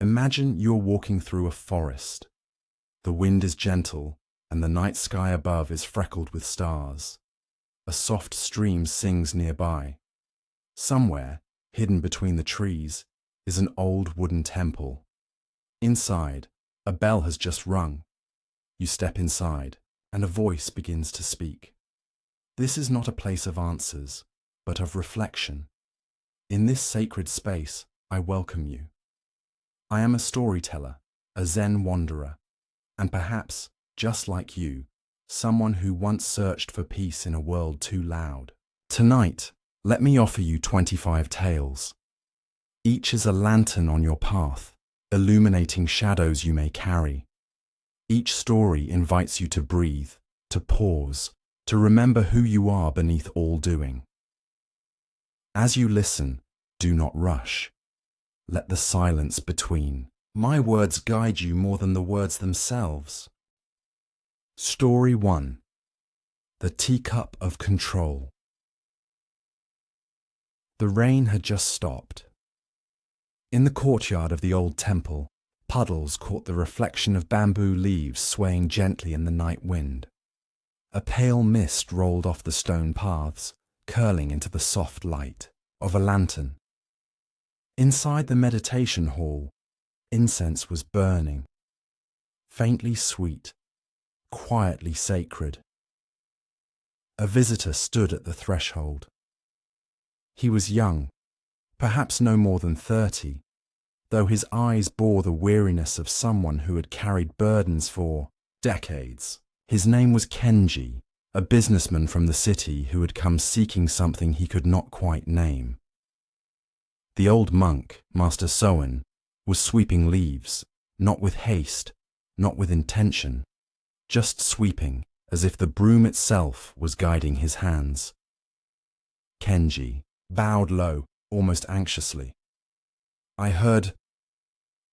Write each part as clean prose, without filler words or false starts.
Imagine you're walking through a forest. The wind is gentle, and the night sky above is freckled with stars. A soft stream sings nearby. Somewhere, hidden between the trees, is an old wooden temple. Inside, a bell has just rung. You step inside, and a voice begins to speak. This is not a place of answers, but of reflection. In this sacred space, I welcome you. I am a storyteller, a Zen wanderer, and perhaps, just like you, someone who once searched for peace in a world too loud. Tonight, let me offer you 25 tales. Each is a lantern on your path, illuminating shadows you may carry. Each story invites you to breathe, to pause, to remember who you are beneath all doing. As you listen, do not rush. Let the silence between my words guide you more than the words themselves. Story 1. The Teacup of Control. The rain had just stopped. In the courtyard of the old temple, puddles caught the reflection of bamboo leaves swaying gently in the night wind. A pale mist rolled off the stone paths, curling into the soft light of a lantern. Inside the meditation hall, incense was burning, faintly sweet, quietly sacred. A visitor stood at the threshold. He was young, perhaps no more than 30, though his eyes bore the weariness of someone who had carried burdens for decades. His name was Kenji, a businessman from the city who had come seeking something he could not quite name. The old monk, Master Soen, was sweeping leaves, not with haste, not with intention, just sweeping as if the broom itself was guiding his hands. Kenji bowed low, almost anxiously. "I heard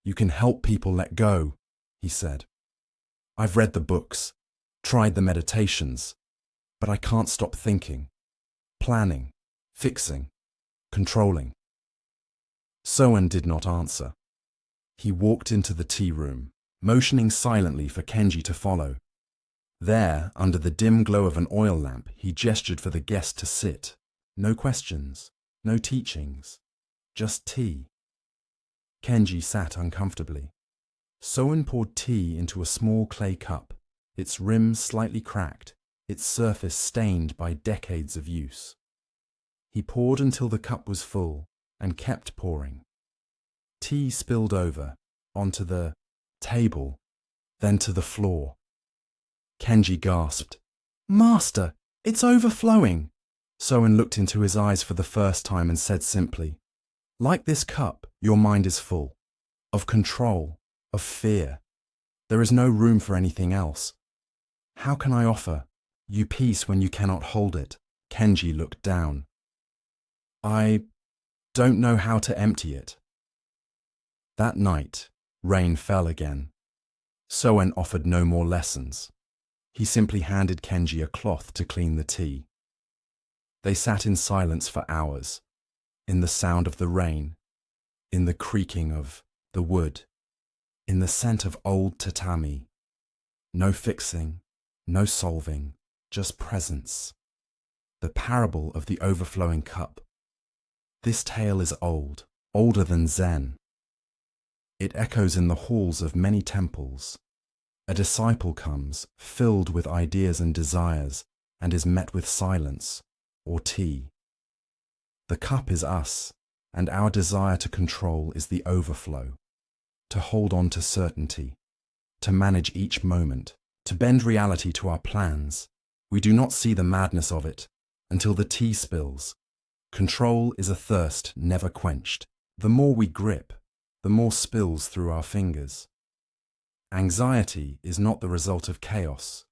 you can help people let go," he said. "I've read the books, tried the meditations, but I can't stop thinking, planning, fixing, controlling." Soen did not answer. He walked into the tea room, motioning silently for Kenji to follow. There, under the dim glow of an oil lamp, he gestured for the guest to sit. No questions, no teachings, just tea. Kenji sat uncomfortably. Soen poured tea into a small clay cup, its rim slightly cracked, its surface stained by decades of use. He poured until the cup was full, and kept pouring. Tea spilled over, onto the table, then to the floor. Kenji gasped, "Master, it's overflowing!" Soen looked into his eyes for the first time and said simply, "Like this cup, your mind is full. Of control, of fear. There is no room for anything else. How can I offer you peace when you cannot hold it?" Kenji looked down. "I don't know how to empty it." That night, rain fell again. Soen offered no more lessons. He simply handed Kenji a cloth to clean the tea. They sat in silence for hours, in the sound of the rain, in the creaking of the wood, in the scent of old tatami. No fixing, no solving, just presence. The parable of the overflowing cup. This tale is old, older than Zen. It echoes in the halls of many temples. A disciple comes, filled with ideas and desires, and is met with silence, or tea. The cup is us, and our desire to control is the overflow, to hold on to certainty, to manage each moment, to bend reality to our plans. We do not see the madness of it until the tea spills. Control is a thirst never quenched. The more we grip, the more spills through our fingers. Anxiety is not the result of chaos,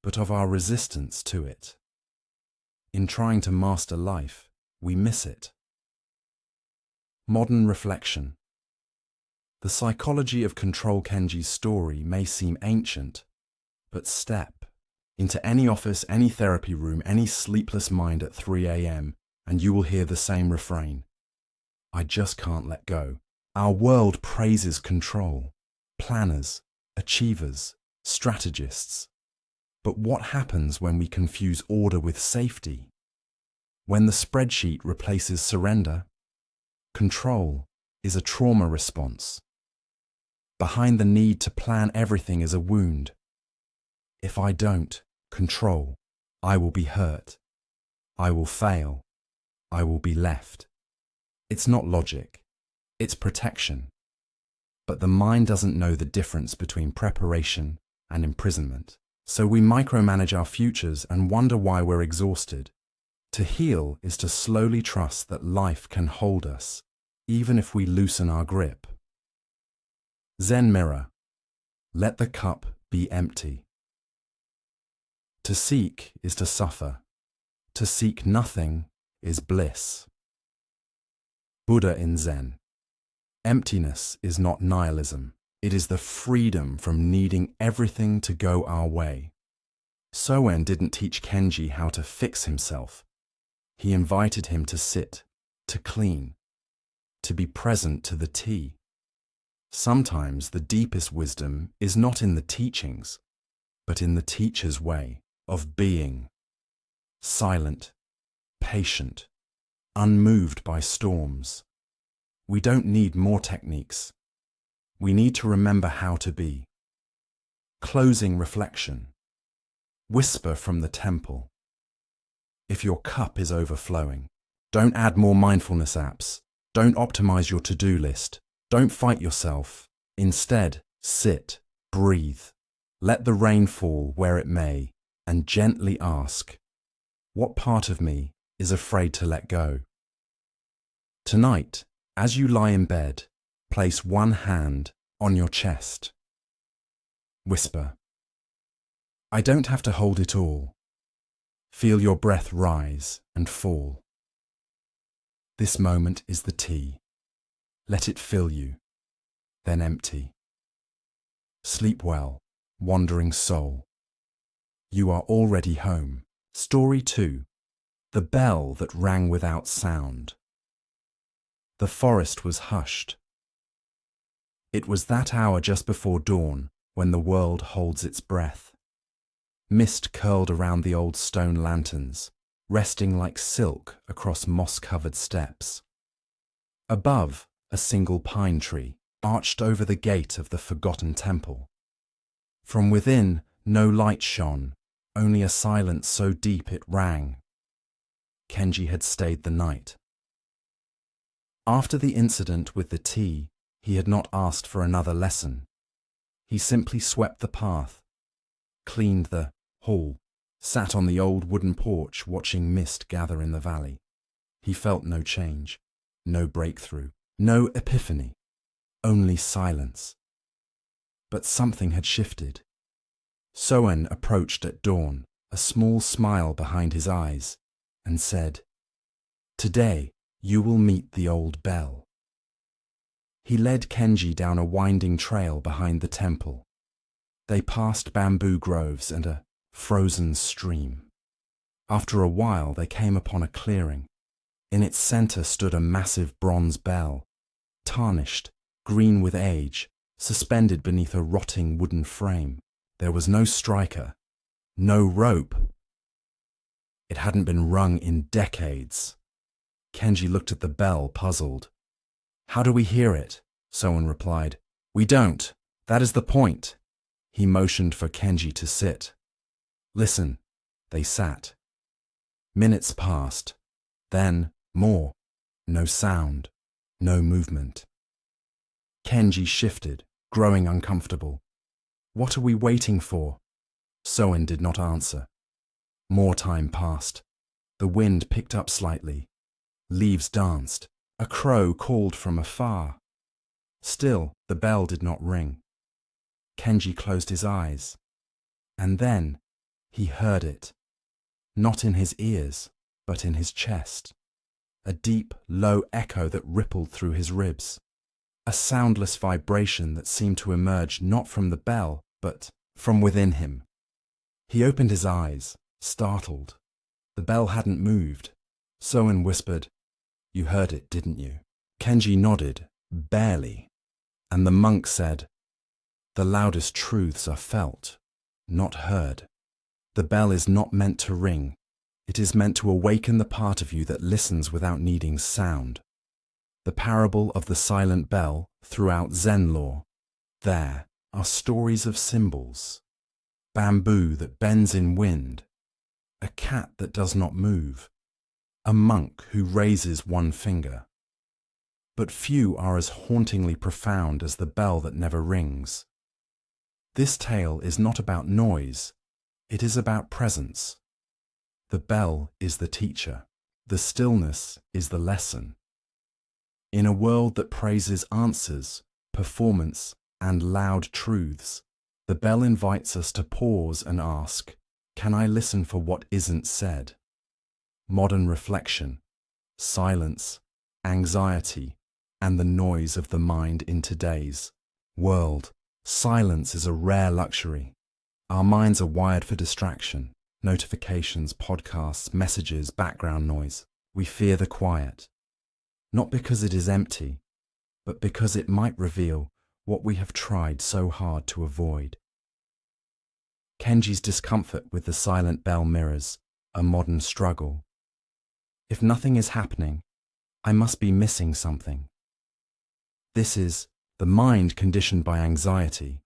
but of our resistance to it. In trying to master life, we miss it. Modern reflection. The psychology of Control Kenji's story may seem ancient, but step into any office, any therapy room, any sleepless mind at 3 a.m., and you will hear the same refrain. "I just can't let go. Our world praises control, planners, achievers, strategists. But what happens when we confuse order with safety? When the spreadsheet replaces surrender? Control is a trauma response. Behind the need to plan everything is a wound. If I don't control, I will be hurt. I will fail. I will be left. It's not logic. It's protection. But the mind doesn't know the difference between preparation and imprisonment. So we micromanage our futures and wonder why we're exhausted. To heal is to slowly trust that life can hold us, even if we loosen our grip. Zen mirror. Let the cup be empty. To seek is to suffer. To seek nothing is bliss. Buddha in Zen. Emptiness is not nihilism. It is the freedom from needing everything to go our way. Soen didn't teach Kenji how to fix himself. He invited him to sit, to clean, to be present to the tea. Sometimes the deepest wisdom is not in the teachings, but in the teacher's way of being. Silent, patient, unmoved by storms. We don't need more techniques. We need to remember how to be. Closing reflection. Whisper from the temple. If your cup is overflowing, don't add more mindfulness apps. Don't optimize your to-do list. Don't fight yourself. Instead, sit, breathe. Let the rain fall where it may, and gently ask, what part of me is afraid to let go? Tonight, as you lie in bed, place one hand on your chest. Whisper, I don't have to hold it all. Feel your breath rise and fall. This moment is the tea. Let it fill you, then empty. Sleep well, wandering soul. You are already home. Story 2. The bell that rang without sound. The forest was hushed. It was that hour just before dawn when the world holds its breath. Mist curled around the old stone lanterns, resting like silk across moss-covered steps. Above, a single pine tree arched over the gate of the forgotten temple. From within, no light shone, only a silence so deep it rang. Kenji had stayed the night. After the incident with the tea, he had not asked for another lesson. He simply swept the path, cleaned the hall, sat on the old wooden porch watching mist gather in the valley. He felt no change, no breakthrough, no epiphany, only silence. But something had shifted. Soen approached at dawn, a small smile behind his eyes, and said, Today you will meet the old bell. He led Kenji down a winding trail behind the temple. They passed bamboo groves and a frozen stream. After a while they came upon a clearing. In its center stood a massive bronze bell, tarnished, green with age, suspended beneath a rotting wooden frame. There was no striker, no rope. It hadn't been rung in decades. Kenji looked at the bell, puzzled. How do we hear it? Soen replied. We don't. That is the point. He motioned for Kenji to sit. Listen. They sat. Minutes passed. Then more. No sound. No movement. Kenji shifted, growing uncomfortable. What are we waiting for? Soen did not answer. More time passed. The wind picked up slightly. Leaves danced. A crow called from afar. Still, the bell did not ring. Kenji closed his eyes. And then he heard it. Not in his ears, but in his chest. A deep, low echo that rippled through his ribs. A soundless vibration that seemed to emerge not from the bell, but from within him. He opened his eyes, startled. The bell hadn't moved. Soen whispered, You heard it, didn't you? Kenji nodded, Barely. And the monk said, "The loudest truths are felt, not heard. The bell is not meant to ring. It is meant to awaken the part of you that listens without needing sound." The parable of the silent bell throughout Zen lore. There are stories of symbols. Bamboo that bends in wind. A cat that does not move. A monk who raises one finger. But few are as hauntingly profound as the bell that never rings. This tale is not about noise, it is about presence. The bell is the teacher, the stillness is the lesson. In a world that praises answers, performance, and loud truths, the bell invites us to pause and ask, can I listen for what isn't said? Modern reflection, silence, anxiety, and the noise of the mind in today's world. Silence is a rare luxury. Our minds are wired for distraction, notifications, podcasts, messages, background noise. We fear the quiet, not because it is empty, but because it might reveal what we have tried so hard to avoid. Kenji's discomfort with the silent bell mirrors a modern struggle. If nothing is happening, I must be missing something. This is the mind conditioned by anxiety,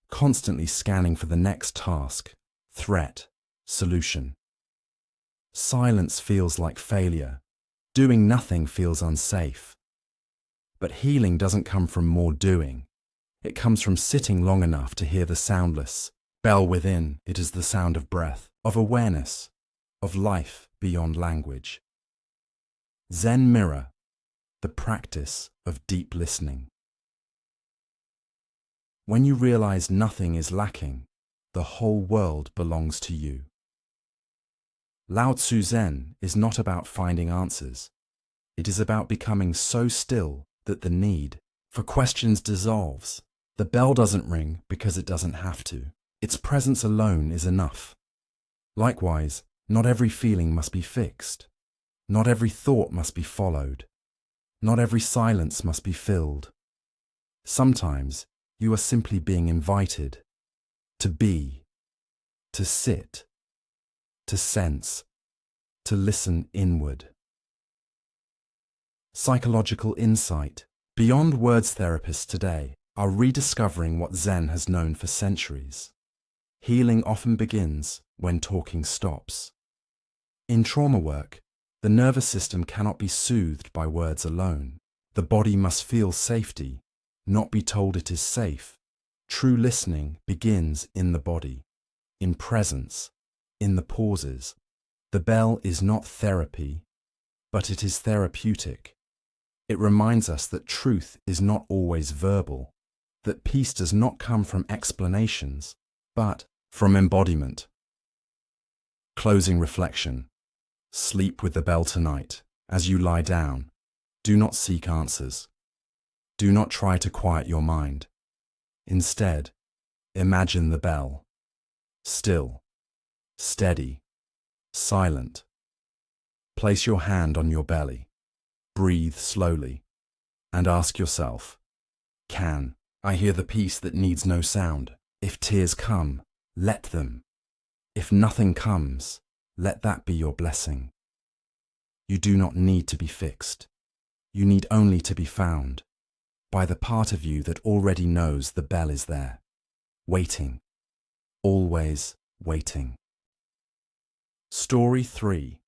constantly scanning for the next task, threat, solution. Silence feels like failure. Doing nothing feels unsafe. But healing doesn't come from more doing. It comes from sitting long enough to hear the soundless bell within. It is the sound of breath, of awareness, of life beyond language. Zen mirror, the practice of deep listening. When you realize nothing is lacking, the whole world belongs to you. Lao Tzu Zen is not about finding answers. It is about becoming so still that the need for questions dissolves. The bell doesn't ring because it doesn't have to. Its presence alone is enough. Likewise, not every feeling must be fixed. Not every thought must be followed. Not every silence must be filled. Sometimes you are simply being invited to be, to sit, to sense, to listen inward. Psychological insight. Beyond words, therapists today are rediscovering what Zen has known for centuries. Healing often begins when talking stops. In trauma work, the nervous system cannot be soothed by words alone. The body must feel safety, not be told it is safe. True listening begins in the body, in presence, in the pauses. The bell is not therapy, but it is therapeutic. It reminds us that truth is not always verbal, that peace does not come from explanations, but from embodiment. Closing reflection. Sleep with the bell tonight. As you lie down, do not seek answers. Do not try to quiet your mind. Instead, imagine the bell. Still, steady, silent. Place your hand on your belly. Breathe slowly and ask yourself, can I hear the peace that needs no sound? If tears come, let them. If nothing comes, let that be your blessing. You do not need to be fixed. You need only to be found by the part of you that already knows the bell is there, waiting, always waiting. Story 3.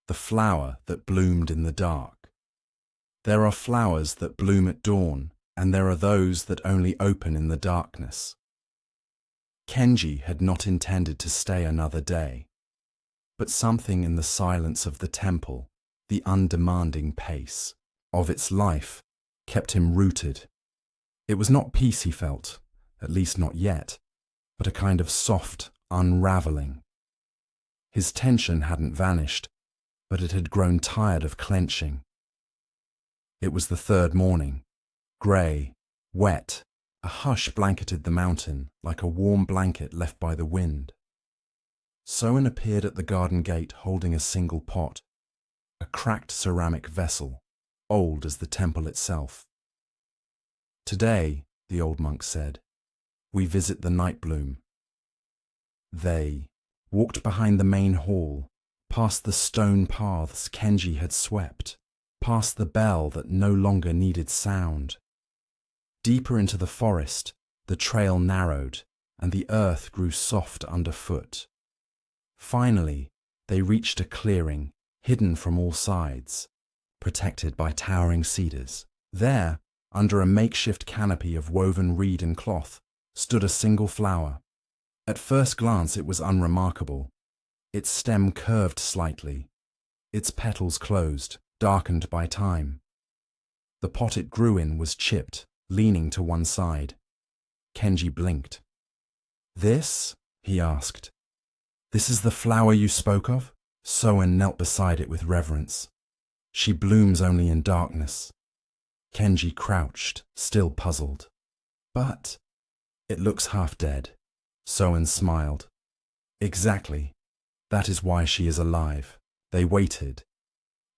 The flower that bloomed in the dark. There are flowers that bloom at dawn, and there are those that only open in the darkness. Kenji had not intended to stay another day, but something in the silence of the temple, the undemanding pace of its life, kept him rooted. It was not peace he felt, at least not yet, but a kind of soft unraveling. His tension hadn't vanished, but it had grown tired of clenching. It was the third morning. Grey, wet, a hush blanketed the mountain like a warm blanket left by the wind. Soen appeared at the garden gate holding a single pot, a cracked ceramic vessel, old as the temple itself. Today, the old monk said, we visit the night bloom. They walked behind the main hall, past the stone paths Kenji had swept, past the bell that no longer needed sound. Deeper into the forest, the trail narrowed, and the earth grew soft underfoot. Finally, they reached a clearing, hidden from all sides, protected by towering cedars. There, under a makeshift canopy of woven reed and cloth, stood a single flower. At first glance it was unremarkable. Its stem curved slightly, its petals closed, darkened by time. The pot it grew in was chipped, leaning to one side. Kenji blinked. "This?" he asked. "This is the flower you spoke of?" Soen knelt beside it with reverence. "She blooms only in darkness." Kenji crouched, still puzzled. "But it looks half dead." Soen smiled. "Exactly. That is why she is alive." They waited.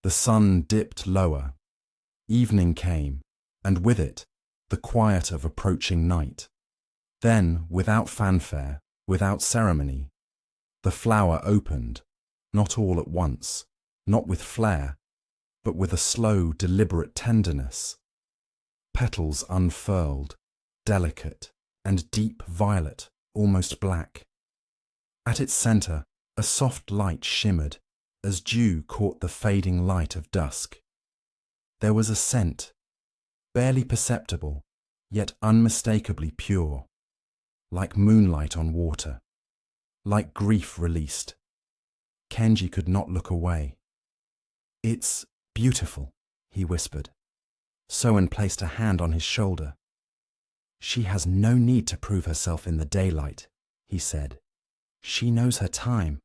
The sun dipped lower. Evening came, and with it, the quiet of approaching night. Then, without fanfare, without ceremony, the flower opened, not all at once, not with flair, but with a slow, deliberate tenderness. Petals unfurled, delicate, and deep violet, almost black. At its center, a soft light shimmered as dew caught the fading light of dusk. There was a scent, barely perceptible, yet unmistakably pure, like moonlight on water, like grief released. Kenji could not look away. "It's beautiful," he whispered. Soen placed a hand on his shoulder. "She has no need to prove herself in the daylight," he said. "She knows her time.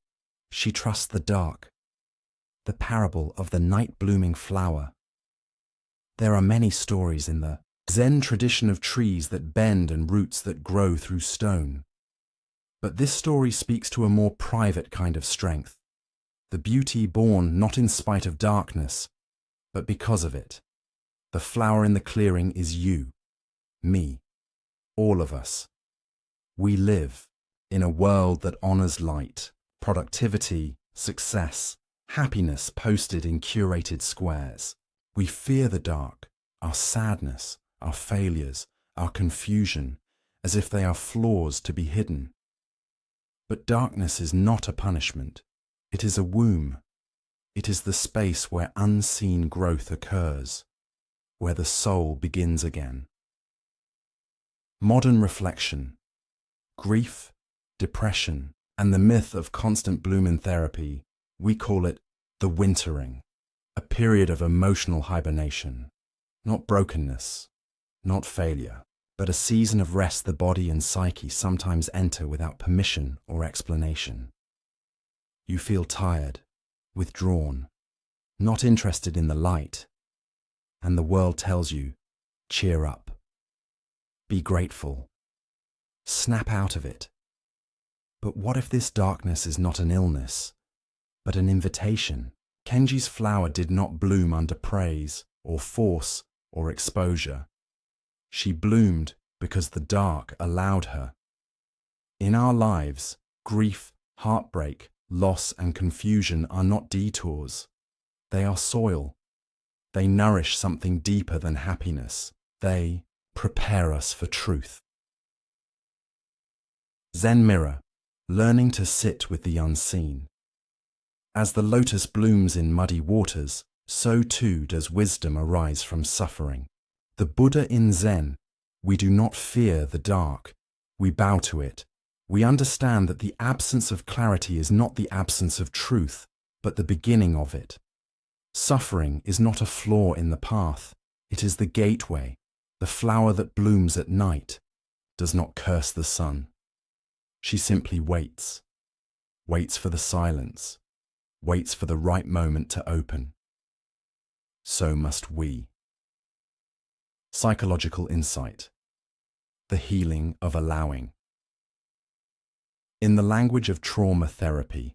She trusts the dark." The parable of the night-blooming flower. There are many stories in the Zen tradition of trees that bend and roots that grow through stone. But this story speaks to a more private kind of strength, the beauty born not in spite of darkness, but because of it. The flower in the clearing is you, me, all of us. We live in a world that honors light, productivity, success, happiness posted in curated squares. We fear the dark, our sadness, our failures, our confusion, as if they are flaws to be hidden. But darkness is not a punishment. It is a womb. It is the space where unseen growth occurs, where the soul begins again. Modern reflection, grief, depression, and the myth of constant bloom in therapy, we call it the wintering, a period of emotional hibernation, not brokenness, not failure, but a season of rest the body and psyche sometimes enter without permission or explanation. You feel tired, withdrawn, not interested in the light, and the world tells you, cheer up, be grateful, snap out of it. But what if this darkness is not an illness, but an invitation? Kenji's flower did not bloom under praise or force or exposure. She bloomed because the dark allowed her. In our lives, grief, heartbreak, loss, and confusion are not detours. They are soil. They nourish something deeper than happiness. They prepare us for truth. Zen Mirror, learning to sit with the unseen. As the lotus blooms in muddy waters, so too does wisdom arise from suffering. The Buddha in Zen, we do not fear the dark. We bow to it. We understand that the absence of clarity is not the absence of truth, but the beginning of it. Suffering is not a flaw in the path. It is the gateway. The flower that blooms at night does not curse the sun. She simply waits. Waits for the silence. Waits for the right moment to open. So must we. Psychological insight. The healing of allowing. In the language of trauma therapy,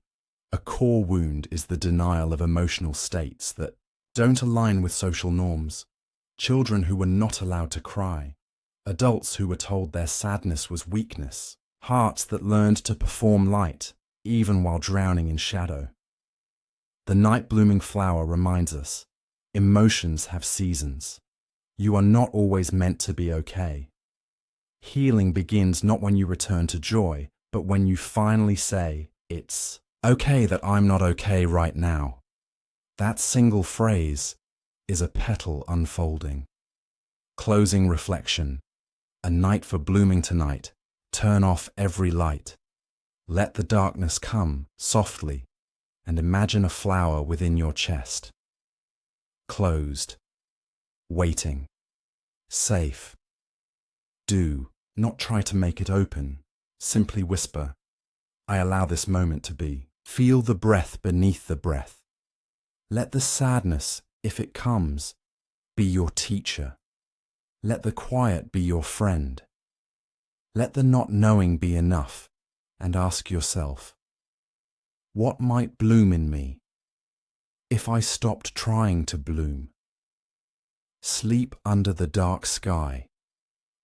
a core wound is the denial of emotional states that don't align with social norms. Children who were not allowed to cry, Adults who were told their sadness was weakness, hearts that learned to perform light, even while drowning in shadow. The night-blooming flower reminds us, emotions have seasons. You are not always meant to be okay. Healing begins not when you return to joy, but when you finally say, "It's okay that I'm not okay right now." That single phrase is a petal unfolding. Closing reflection. A night for blooming tonight. Turn off every light. Let the darkness come softly, and imagine a flower within your chest. Closed. Waiting. Safe. Do not try to make it open. Simply whisper, "I allow this moment to be." Feel the breath beneath the breath. Let the sadness, if it comes, be your teacher. Let the quiet be your friend. Let the not knowing be enough, and ask yourself, what might bloom in me if I stopped trying to bloom? Sleep under the dark sky.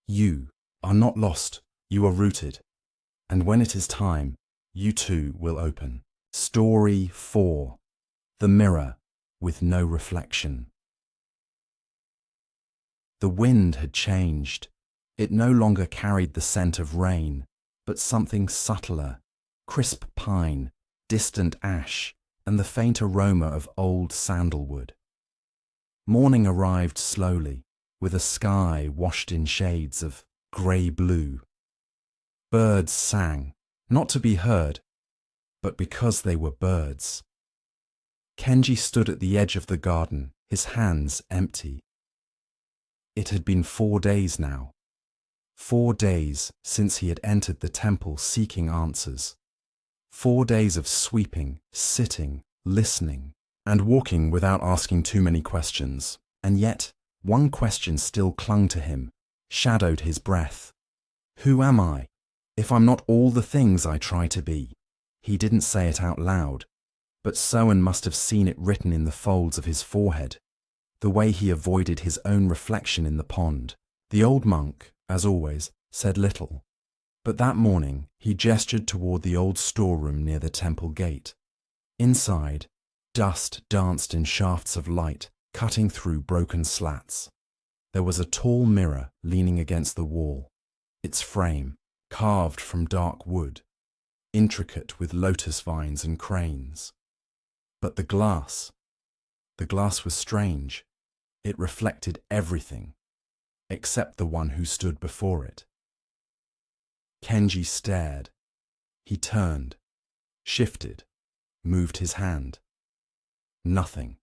You are not lost, you are rooted, and when it is time, you too will open. Story 4. The Mirror with No Reflection. The wind had changed. It no longer carried the scent of rain, but something subtler, crisp pine, distant ash, and the faint aroma of old sandalwood. Morning arrived slowly, with a sky washed in shades of grey-blue. Birds sang, not to be heard, but because they were birds. Kenji stood at the edge of the garden, his hands empty. It had been 4 days now. 4 days since he had entered the temple seeking answers. 4 days of sweeping, sitting, listening, and walking without asking too many questions. And yet, one question still clung to him, shadowed his breath. Who am I, if I'm not all the things I try to be? He didn't say it out loud, but Soen must have seen it written in the folds of his forehead, the way he avoided his own reflection in the pond. The old monk, as always, said little, but that morning he gestured toward the old storeroom near the temple gate. Inside, dust danced in shafts of light, cutting through broken slats. There was a tall mirror leaning against the wall, its frame carved from dark wood, intricate with lotus vines and cranes. But the glass was strange. It reflected everything, except the one who stood before it. Kenji stared. He turned, shifted, moved his hand. Nothing.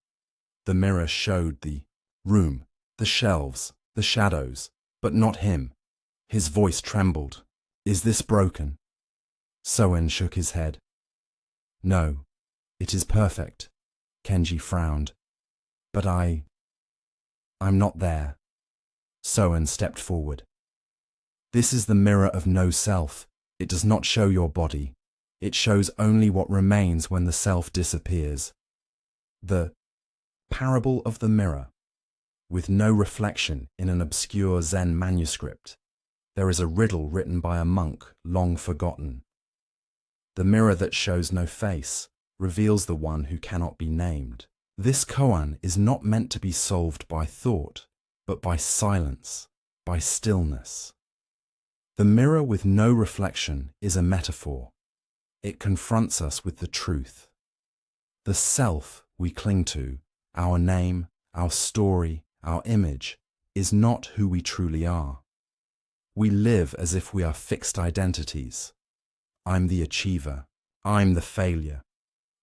The mirror showed the room, the shelves, the shadows, but not him. His voice trembled. "Is this broken?" Soen shook his head. "No, it is perfect." Kenji frowned. "But I'm not there." Soen stepped forward. "This is the mirror of no self. It does not show your body. It shows only what remains when the self disappears. The parable of the mirror, with no reflection in an obscure Zen manuscript. There is a riddle written by a monk long forgotten. The mirror that shows no face reveals the one who cannot be named. This koan is not meant to be solved by thought, but by silence, by stillness. The mirror with no reflection is a metaphor. It confronts us with the truth. The self we cling to, our name, our story, our image, is not who we truly are. We live as if we are fixed identities. I'm the achiever. I'm the failure.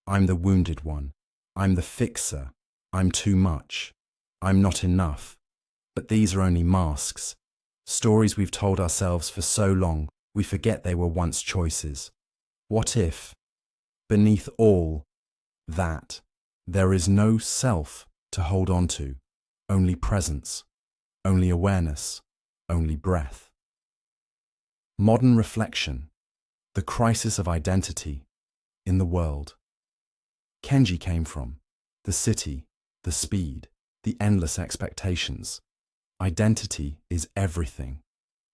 I'm the wounded one. I'm the fixer. I'm too much. I'm not enough. But these are only masks. Stories we've told ourselves for so long, we forget they were once choices. What if, beneath all that, there is no self to hold on to, only presence, only awareness, only breath? Modern reflection, the crisis of identity in the world. Kenji came from the city, the speed, the endless expectations. Identity is everything.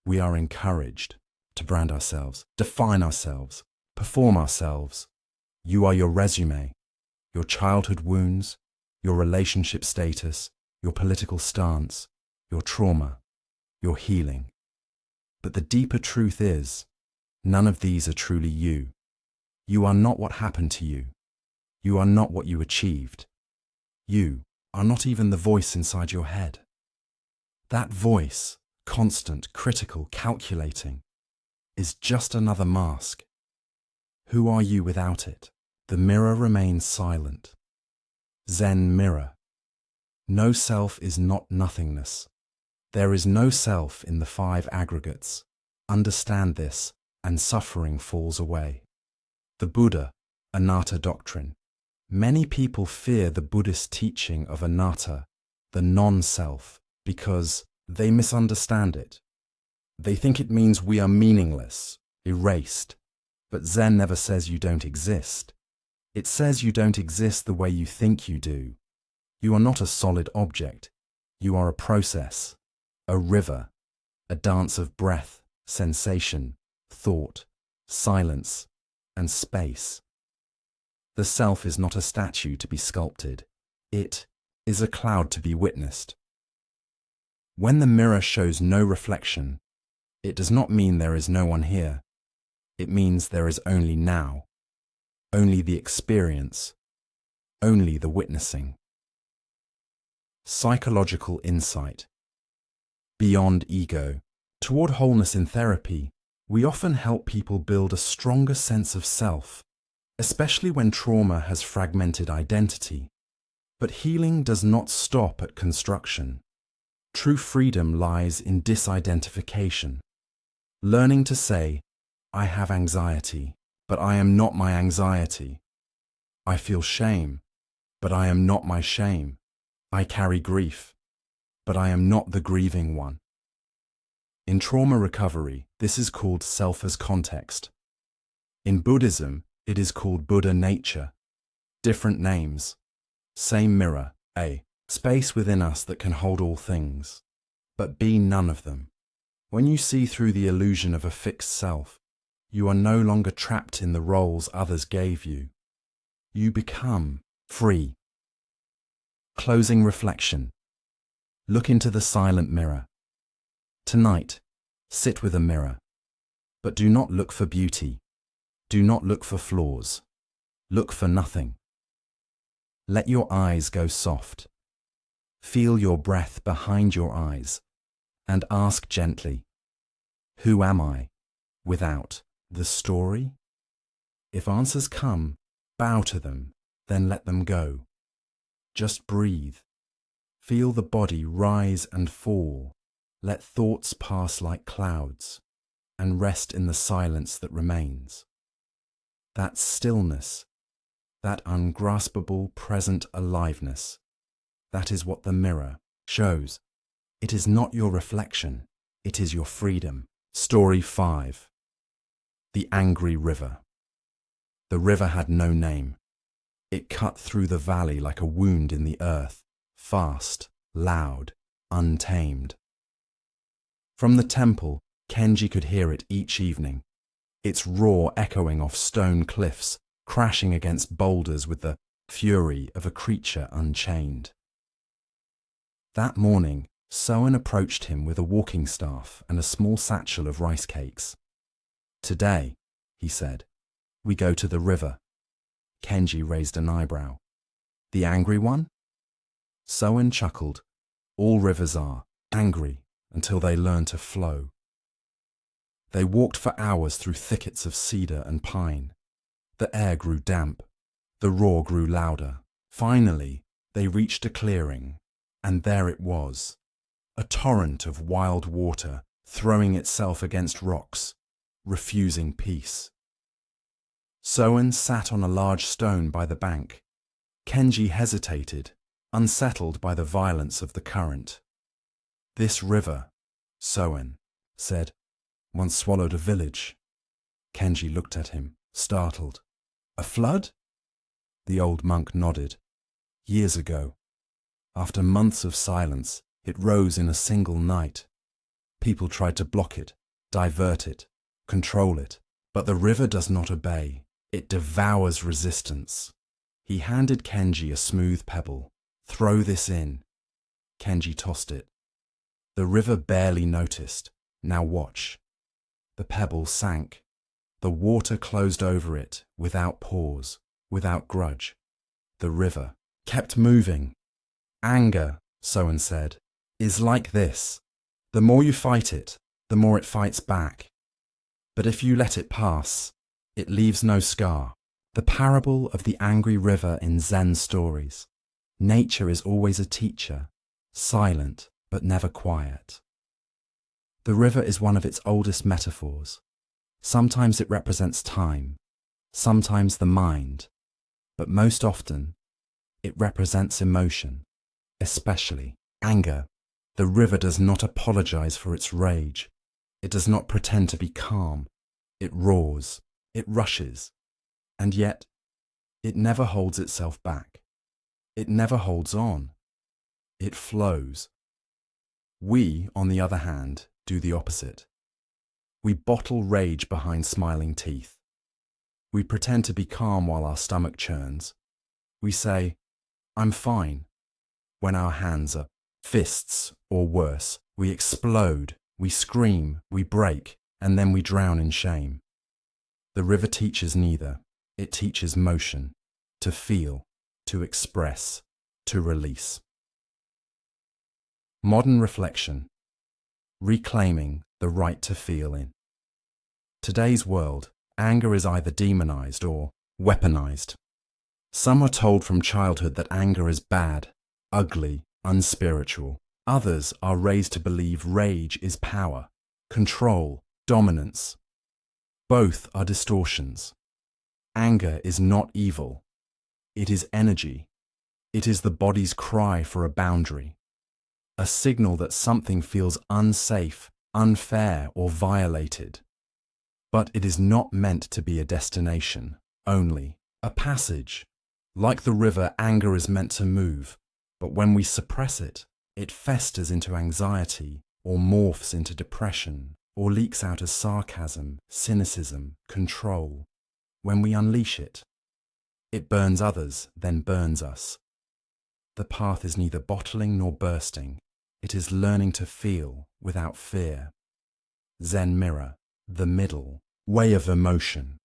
We are encouraged to brand ourselves, define ourselves, perform ourselves. You are your resume, your childhood wounds, your relationship status, your political stance, your trauma, your healing. But the deeper truth is, none of these are truly you. You are not what happened to you. You are not what you achieved. You are not even the voice inside your head. That voice, constant, critical, calculating, is just another mask. Who are you without it? The mirror remains silent. Zen mirror. No self is not nothingness. There is no self in the five aggregates. Understand this, and suffering falls away. The Buddha, anatta doctrine. Many people fear the Buddhist teaching of anatta, the non-self, because they misunderstand it. They think it means we are meaningless, erased. But Zen never says you don't exist. It says you don't exist the way you think you do. You are not a solid object. You are a process, a river, a dance of breath, sensation, thought, silence, and space. The self is not a statue to be sculpted. It is a cloud to be witnessed. When the mirror shows no reflection, it does not mean there is no one here. It means there is only now, only the experience, only the witnessing. Psychological insight. Beyond ego. Toward wholeness in therapy, we often help people build a stronger sense of self, especially when trauma has fragmented identity. But healing does not stop at construction. True freedom lies in disidentification. Learning to say, I have anxiety, but I am not my anxiety. I feel shame, but I am not my shame. I carry grief, but I am not the grieving one. In trauma recovery, this is called self as context. In Buddhism, it is called Buddha nature. Different names, same mirror, a space within us that can hold all things, but be none of them. When you see through the illusion of a fixed self, you are no longer trapped in the roles others gave you. You become free. Closing reflection. Look into the silent mirror. Tonight, sit with a mirror, but do not look for beauty. Do not look for flaws. Look for nothing. Let your eyes go soft. Feel your breath behind your eyes and ask gently, who am I without the story? If answers come, bow to them, then let them go. Just breathe. Feel the body rise and fall. Let thoughts pass like clouds and rest in the silence that remains. That stillness, that ungraspable present aliveness, that is what the mirror shows. It is not your reflection, it is your freedom. Story 5. The Angry River. The river had no name. It cut through the valley like a wound in the earth, fast, loud, untamed. From the temple, Kenji could hear it each evening, its roar echoing off stone cliffs, crashing against boulders with the fury of a creature unchained. That morning, Soen approached him with a walking staff and a small satchel of rice cakes. Today, he said, we go to the river. Kenji raised an eyebrow. The angry one? Soen chuckled. All rivers are angry until they learn to flow. They walked for hours through thickets of cedar and pine. The air grew damp. The roar grew louder. Finally, they reached a clearing, and there it was, a torrent of wild water throwing itself against rocks, refusing peace. Soen sat on a large stone by the bank. Kenji hesitated, unsettled by the violence of the current. This river, Soen said, once swallowed a village. Kenji looked at him, startled. A flood? The old monk nodded. Years ago. After months of silence, it rose in a single night. People tried to block it, divert it, control it, but the river does not obey. It devours resistance. He handed Kenji a smooth pebble. "Throw this in." Kenji tossed it. The river barely noticed. "Now watch." The pebble sank. The water closed over it without pause, without grudge. The river kept moving. Anger, Soen said, is like this. The more you fight it, the more it fights back. But if you let it pass, it leaves no scar. The parable of the angry river in Zen stories. Nature is always a teacher, silent but never quiet. The river is one of its oldest metaphors. Sometimes it represents time, sometimes the mind, but most often it represents emotion, especially anger. The river does not apologize for its rage. It does not pretend to be calm. It roars, it rushes, and yet it never holds itself back. It never holds on. It flows. We, on the other hand, do the opposite. We bottle rage behind smiling teeth. We pretend to be calm while our stomach churns. We say, "I'm fine," when our hands are fists, or worse. We explode, we scream, we break, and then we drown in shame. The river teaches neither. It teaches motion, to feel, to express, to release. Modern reflection. Reclaiming the right to feel in. Today's world, anger is either demonized or weaponized. Some are told from childhood that anger is bad, ugly, unspiritual. Others are raised to believe rage is power, control, dominance. Both are distortions. Anger is not evil. It is energy. It is the body's cry for a boundary, a signal that something feels unsafe, unfair, or violated. But it is not meant to be a destination, only a passage. Like the river, anger is meant to move, but when we suppress it, it festers into anxiety, or morphs into depression, or leaks out as sarcasm, cynicism, control. When we unleash it, it burns others, then burns us. The path is neither bottling nor bursting. It is learning to feel without fear. Zen mirror, the middle, way of emotion.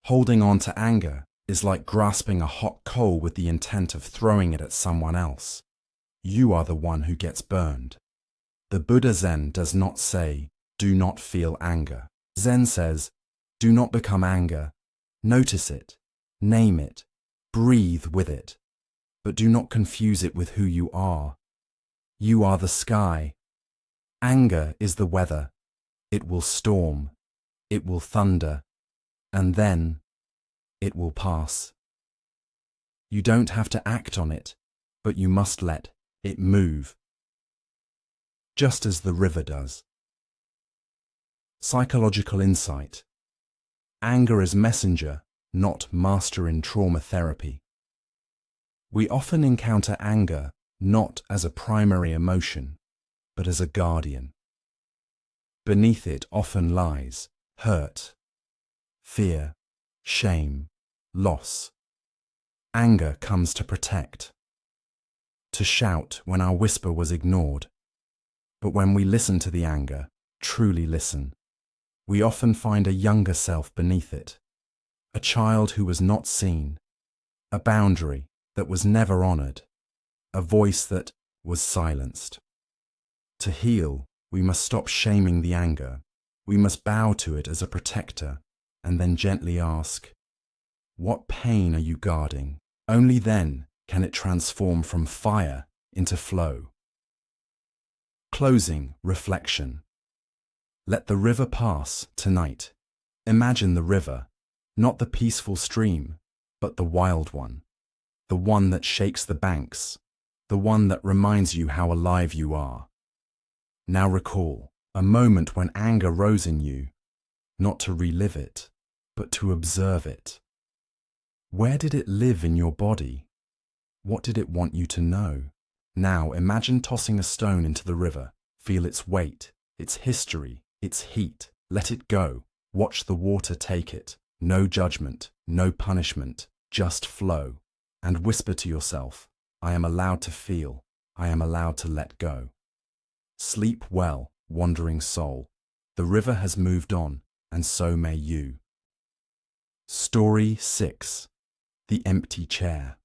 Holding on to anger is like grasping a hot coal with the intent of throwing it at someone else. You are the one who gets burned. The Buddha Zen does not say, "Do not feel anger." Zen says, "Do not become anger. Notice it, name it, breathe with it, but do not confuse it with who you are. You are the sky. Anger is the weather. It will storm, it will thunder, and then it will pass. You don't have to act on it, but you must let it move, just as the river does. Psychological insight. Anger as messenger, not master in trauma therapy. We often encounter anger not as a primary emotion, but as a guardian. Beneath it often lies hurt, fear, shame, loss. Anger comes to protect, to shout when our whisper was ignored. But when we listen to the anger, truly listen, we often find a younger self beneath it, a child who was not seen, a boundary that was never honored, a voice that was silenced. To heal, we must stop shaming the anger. We must bow to it as a protector and then gently ask, what pain are you guarding? Only then can it transform from fire into flow. Closing reflection. Let the river pass tonight. Imagine the river, not the peaceful stream, but the wild one, the one that shakes the banks, the one that reminds you how alive you are. Now recall a moment when anger rose in you, not to relive it, but to observe it. Where did it live in your body? What did it want you to know? Now imagine tossing a stone into the river. Feel its weight, its history, its heat. Let it go. Watch the water take it. No judgment, no punishment, just flow. And whisper to yourself, I am allowed to feel. I am allowed to let go. Sleep well, wandering soul. The river has moved on, and so may you. Story 6. The Empty Chair.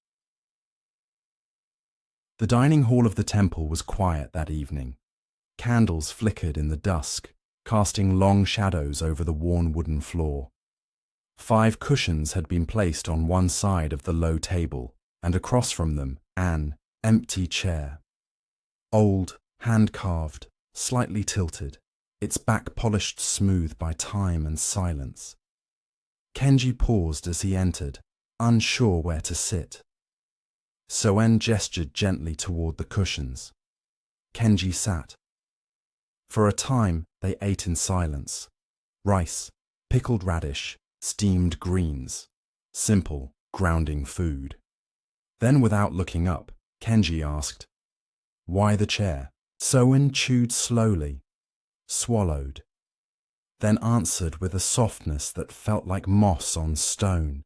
The dining hall of the temple was quiet that evening. Candles flickered in the dusk, casting long shadows over the worn wooden floor. 5 cushions had been placed on one side of the low table, and across from them, an empty chair. Old, hand-carved, slightly tilted, its back polished smooth by time and silence. Kenji paused as he entered, unsure where to sit. Soen gestured gently toward the cushions. Kenji sat. For a time, they ate in silence. Rice, pickled radish, steamed greens. Simple, grounding food. Then, without looking up, Kenji asked, "Why the chair?" Soen chewed slowly, swallowed, then answered with a softness that felt like moss on stone.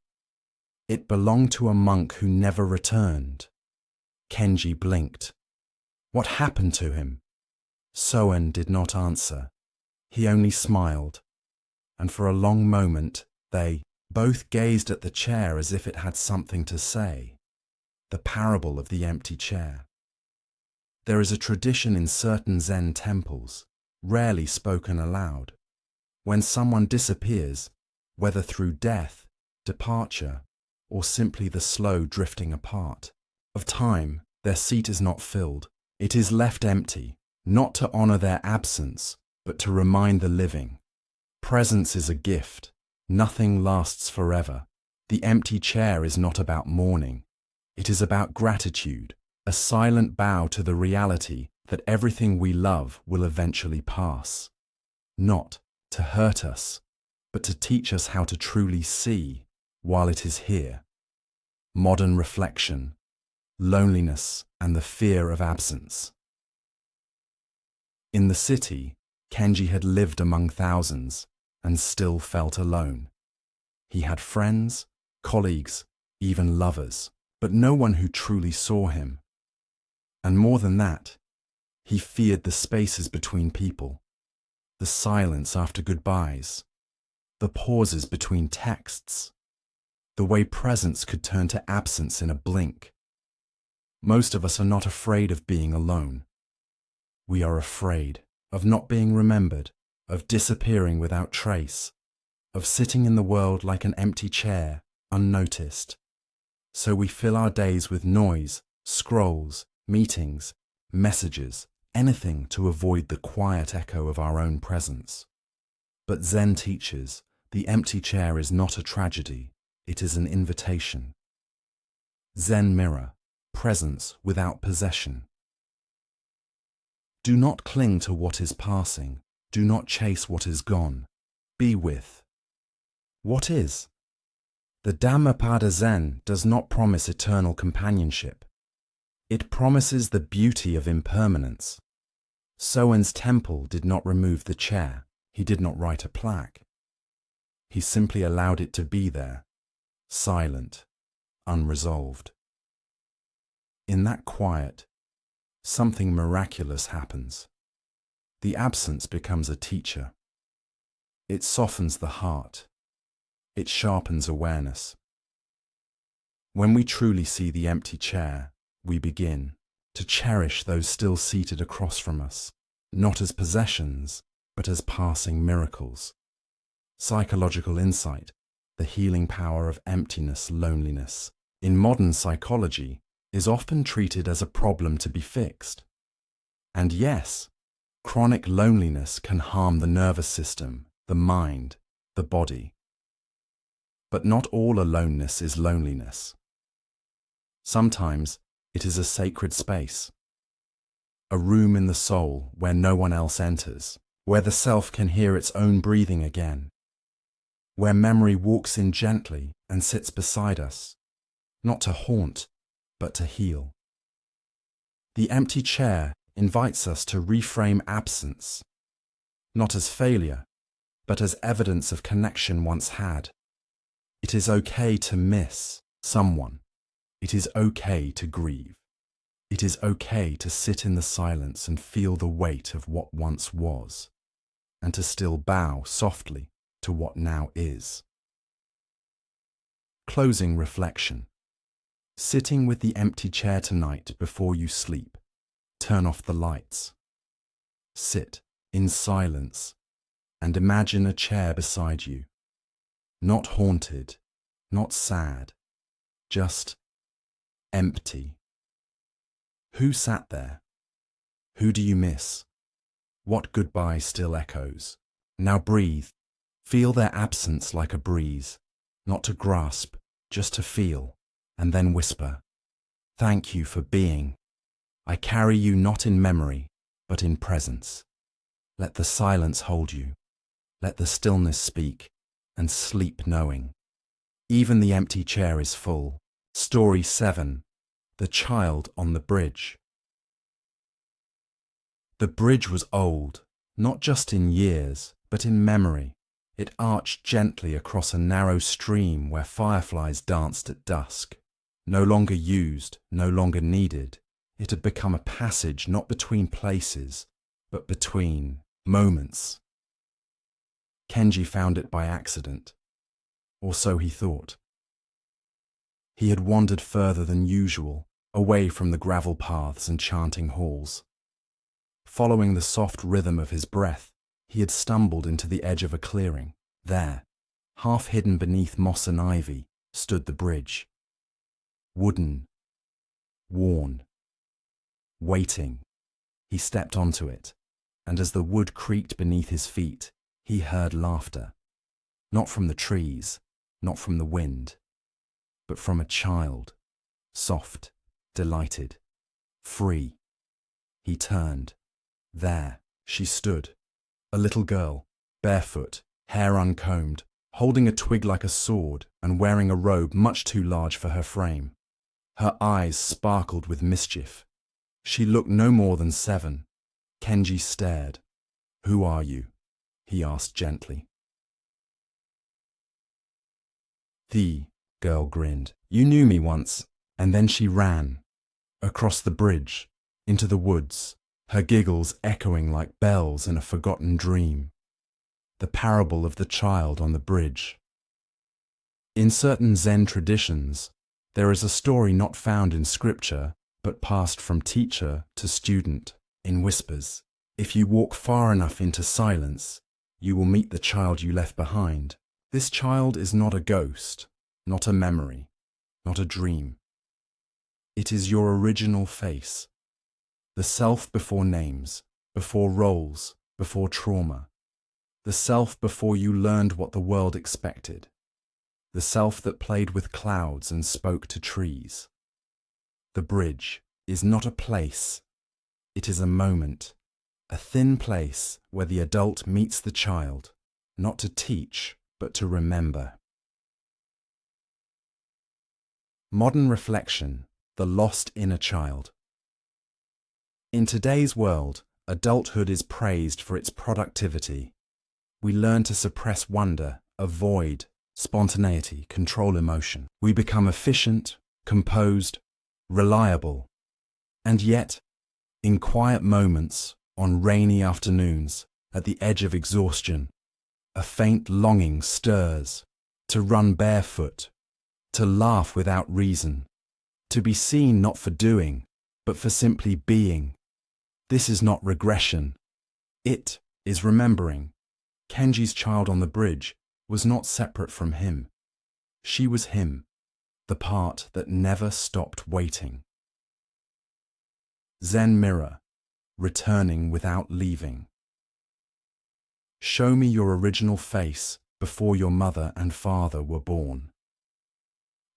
It belonged to a monk who never returned. Kenji blinked. What happened to him? Soen did not answer. He only smiled, and for a long moment they both gazed at the chair as if it had something to say. The parable of the empty chair. There is a tradition in certain Zen temples, rarely spoken aloud. When someone disappears, whether through death, departure, or simply the slow drifting apart of time, their seat is not filled. It is left empty, not to honor their absence, but to remind the living. Presence is a gift. Nothing lasts forever. The empty chair is not about mourning. It is about gratitude, a silent bow to the reality that everything we love will eventually pass. Not to hurt us, but to teach us how to truly see while it is here. Modern reflection, loneliness, and the fear of absence. In the city, Kenji had lived among thousands and still felt alone. He had friends, colleagues, even lovers, but no one who truly saw him. And more than that, he feared the spaces between people, the silence after goodbyes, the pauses between texts, the way presence could turn to absence in a blink. Most of us are not afraid of being alone. We are afraid of not being remembered, of disappearing without trace, of sitting in the world like an empty chair, unnoticed. So we fill our days with noise, scrolls, meetings, messages, anything to avoid the quiet echo of our own presence. But Zen teaches, the empty chair is not a tragedy, it is an invitation. Zen mirror, presence without possession. Do not cling to what is passing, do not chase what is gone, be with what is. The Dhammapada Zen does not promise eternal companionship. It promises the beauty of impermanence. Soen's temple did not remove the chair. He did not write a plaque. He simply allowed it to be there, silent, unresolved. In that quiet, something miraculous happens. The absence becomes a teacher. It softens the heart. It sharpens awareness. When we truly see the empty chair, we begin to cherish those still seated across from us, not as possessions, but as passing miracles. Psychological insight, the healing power of emptiness, loneliness, in modern psychology, is often treated as a problem to be fixed. And yes, chronic loneliness can harm the nervous system, the mind, the body. But not all aloneness is loneliness. Sometimes it is a sacred space, a room in the soul where no one else enters, where the self can hear its own breathing again, where memory walks in gently and sits beside us, not to haunt, but to heal. The empty chair invites us to reframe absence, not as failure, but as evidence of connection once had. It is okay to miss someone. It is okay to grieve. It is okay to sit in the silence and feel the weight of what once was, and to still bow softly to what now is. Closing reflection. Sitting with the empty chair tonight before you sleep, turn off the lights. Sit in silence and imagine a chair beside you. Not haunted, not sad, just empty. Who sat there? Who do you miss? What goodbye still echoes? Now breathe. Feel their absence like a breeze, not to grasp, just to feel, and then whisper, "Thank you for being. I carry you not in memory, but in presence." Let the silence hold you. Let the stillness speak, and sleep knowing. Even the empty chair is full. Story 7. The Child on the Bridge. The bridge was old, not just in years, but in memory. It arched gently across a narrow stream where fireflies danced at dusk. No longer used, no longer needed, it had become a passage not between places, but between moments. Kenji found it by accident, or so he thought. He had wandered further than usual, away from the gravel paths and chanting halls. Following the soft rhythm of his breath, he had stumbled into the edge of a clearing. There, half hidden beneath moss and ivy, stood the bridge. Wooden, worn, waiting. He stepped onto it, and as the wood creaked beneath his feet, he heard laughter. Not from the trees, not from the wind, but from a child, soft, delighted, free. He turned. There, she stood, a little girl, barefoot, hair uncombed, holding a twig like a sword and wearing a robe much too large for her frame. Her eyes sparkled with mischief. She looked no more than 7. Kenji stared. "Who are you?" he asked gently. "The girl grinned. "You knew me once." And then she ran, across the bridge, into the woods, her giggles echoing like bells in a forgotten dream. The parable of the child on the bridge. In certain Zen traditions, there is a story not found in scripture, but passed from teacher to student, in whispers. If you walk far enough into silence, you will meet the child you left behind. This child is not a ghost, not a memory, not a dream. It is your original face, the self before names, before roles, before trauma, the self before you learned what the world expected, the self that played with clouds and spoke to trees. The bridge is not a place, it is a moment, a thin place where the adult meets the child, not to teach, but to remember. Modern reflection. The lost inner child. In today's world, adulthood is praised for its productivity. We learn to suppress wonder, avoid spontaneity, control emotion. We become efficient, composed, reliable. And yet, in quiet moments, on rainy afternoons, at the edge of exhaustion, a faint longing stirs to run barefoot, to laugh without reason, to be seen not for doing, but for simply being. This is not regression. It is remembering. Kenji's child on the bridge was not separate from him. She was him, the part that never stopped waiting. Zen mirror, returning without leaving. Show me your original face before your mother and father were born.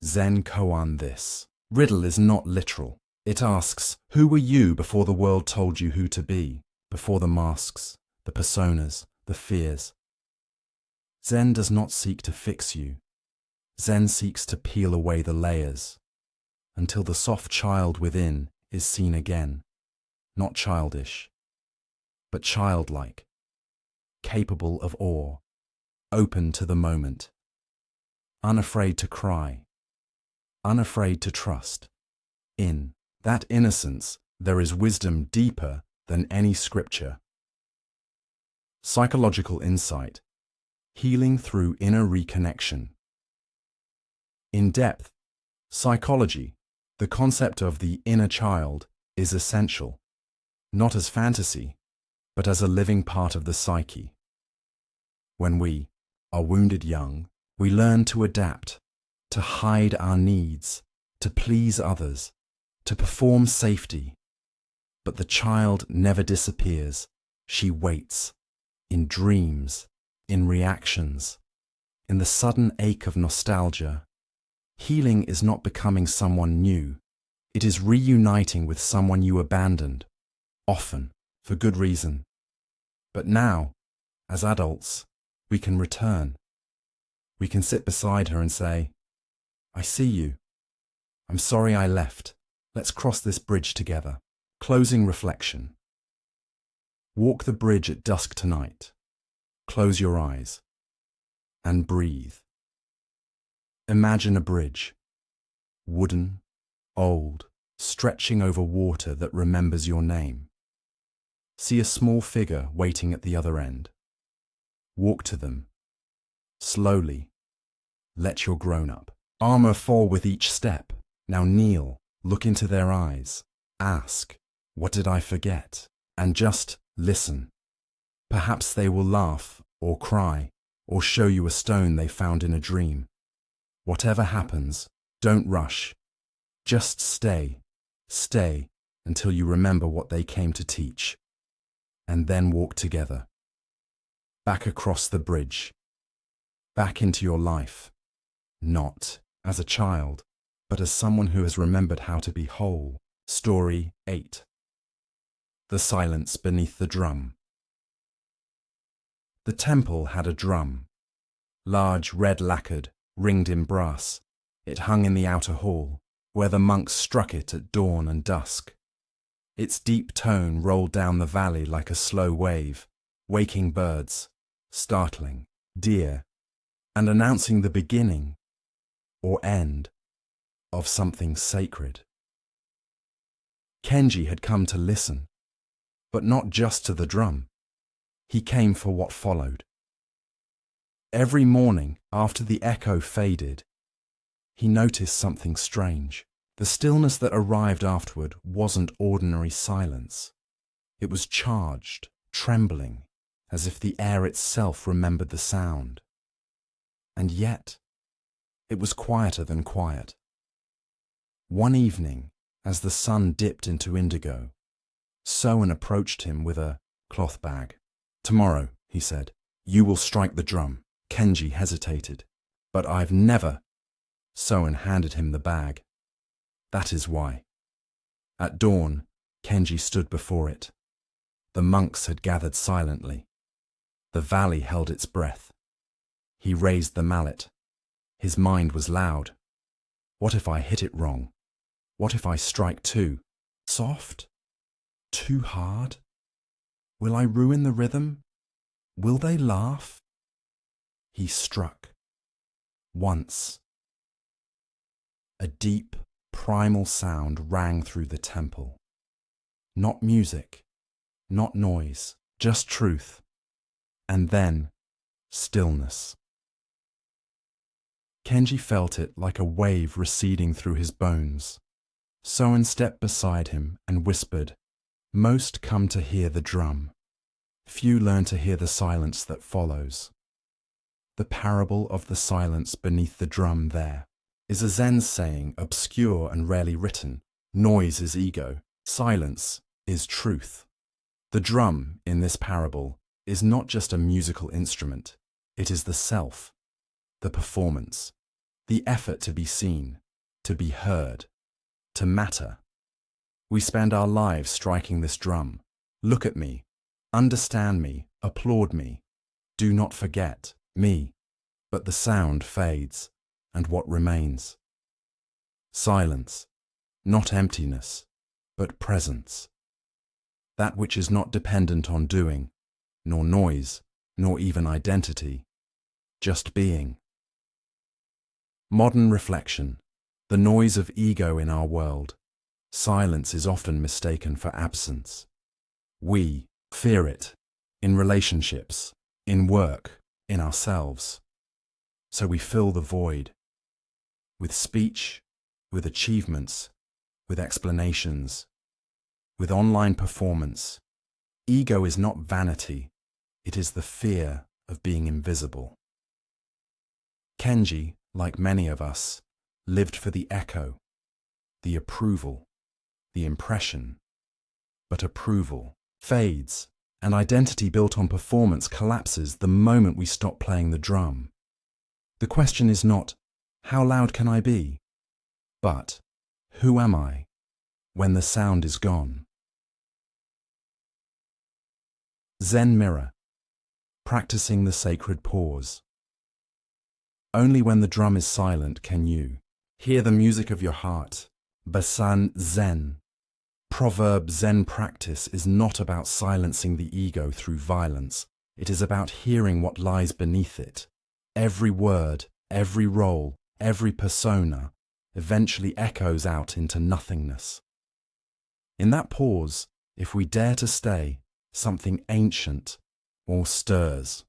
Zen koan this. Riddle is not literal. It asks, who were you before the world told you who to be, before the masks, the personas, the fears? Zen does not seek to fix you. Zen seeks to peel away the layers, until the soft child within is seen again, not childish, but childlike, capable of awe, open to the moment, unafraid to cry, unafraid to trust. In that innocence, there is wisdom deeper than any scripture. Psychological insight, healing through inner reconnection. In depth, psychology, the concept of the inner child is essential, not as fantasy, but as a living part of the psyche. When we are wounded young, we learn to adapt, to hide our needs, to please others, to perform safety. But the child never disappears. She waits, in dreams, in reactions, in the sudden ache of nostalgia. Healing is not becoming someone new. It is reuniting with someone you abandoned, often for good reason. But now, as adults, we can return. We can sit beside her and say, "I see you. I'm sorry I left. Let's cross this bridge together." Closing reflection. Walk the bridge at dusk tonight. Close your eyes and breathe. Imagine a bridge, wooden, old, stretching over water that remembers your name. See a small figure waiting at the other end. Walk to them. Slowly. Let your grown-up armor fall with each step. Now kneel, look into their eyes. Ask, "What did I forget?" And just listen. Perhaps they will laugh or cry or show you a stone they found in a dream. Whatever happens, don't rush. Just stay until you remember what they came to teach. And then walk together. Back across the bridge. Back into your life. Not as a child, but as someone who has remembered how to be whole. Story 8. The silence beneath the drum. The temple had a drum. Large, red-lacquered, ringed in brass. It hung in the outer hall, where the monks struck it at dawn and dusk. Its deep tone rolled down the valley like a slow wave, waking birds, startling deer, and announcing the beginning or end of something sacred. Kenji had come to listen, but not just to the drum. He came for what followed. Every morning, after the echo faded, he noticed something strange. The stillness that arrived afterward wasn't ordinary silence. It was charged, trembling, as if the air itself remembered the sound. And yet, it was quieter than quiet. One evening, as the sun dipped into indigo, Soen approached him with a cloth bag. "Tomorrow," he said, "you will strike the drum." Kenji hesitated. "But I've never..." Soen handed him the bag. "That is why." At dawn, Kenji stood before it. The monks had gathered silently. The valley held its breath. He raised the mallet. His mind was loud. What if I hit it wrong? What if I strike too soft? Too hard? Will I ruin the rhythm? Will they laugh? He struck. Once. A deep, primal sound rang through the temple. Not music, not noise, just truth. And then, stillness. Kenji felt it like a wave receding through his bones. Soen stepped beside him and whispered, "Most come to hear the drum. Few learn to hear the silence that follows." The parable of the silence beneath the drum there is a Zen saying obscure and rarely written. Noise is ego. Silence is truth. The drum in this parable is not just a musical instrument. It is the self, the performance, the effort to be seen, to be heard, to matter. We spend our lives striking this drum. Look at me, understand me, applaud me. Do not forget me. But the sound fades, and what remains? Silence, not emptiness, but presence. That which is not dependent on doing, nor noise, nor even identity, just being. Modern reflection, the noise of ego in our world. Silence is often mistaken for absence. We fear it, in relationships, in work, in ourselves. So we fill the void with speech, with achievements, with explanations, with online performance. Ego is not vanity, it is the fear of being invisible. Kenji, like many of us, lived for the echo, the approval, the impression. But approval fades, and identity built on performance collapses the moment we stop playing the drum. The question is not, how loud can I be? But, who am I when the sound is gone? Zen mirror, practicing the sacred pause. Only when the drum is silent can you hear the music of your heart. Basan Zen. Proverb Zen practice is not about silencing the ego through violence. It is about hearing what lies beneath it. Every word, every role, every persona eventually echoes out into nothingness. In that pause, if we dare to stay, something ancient or stirs.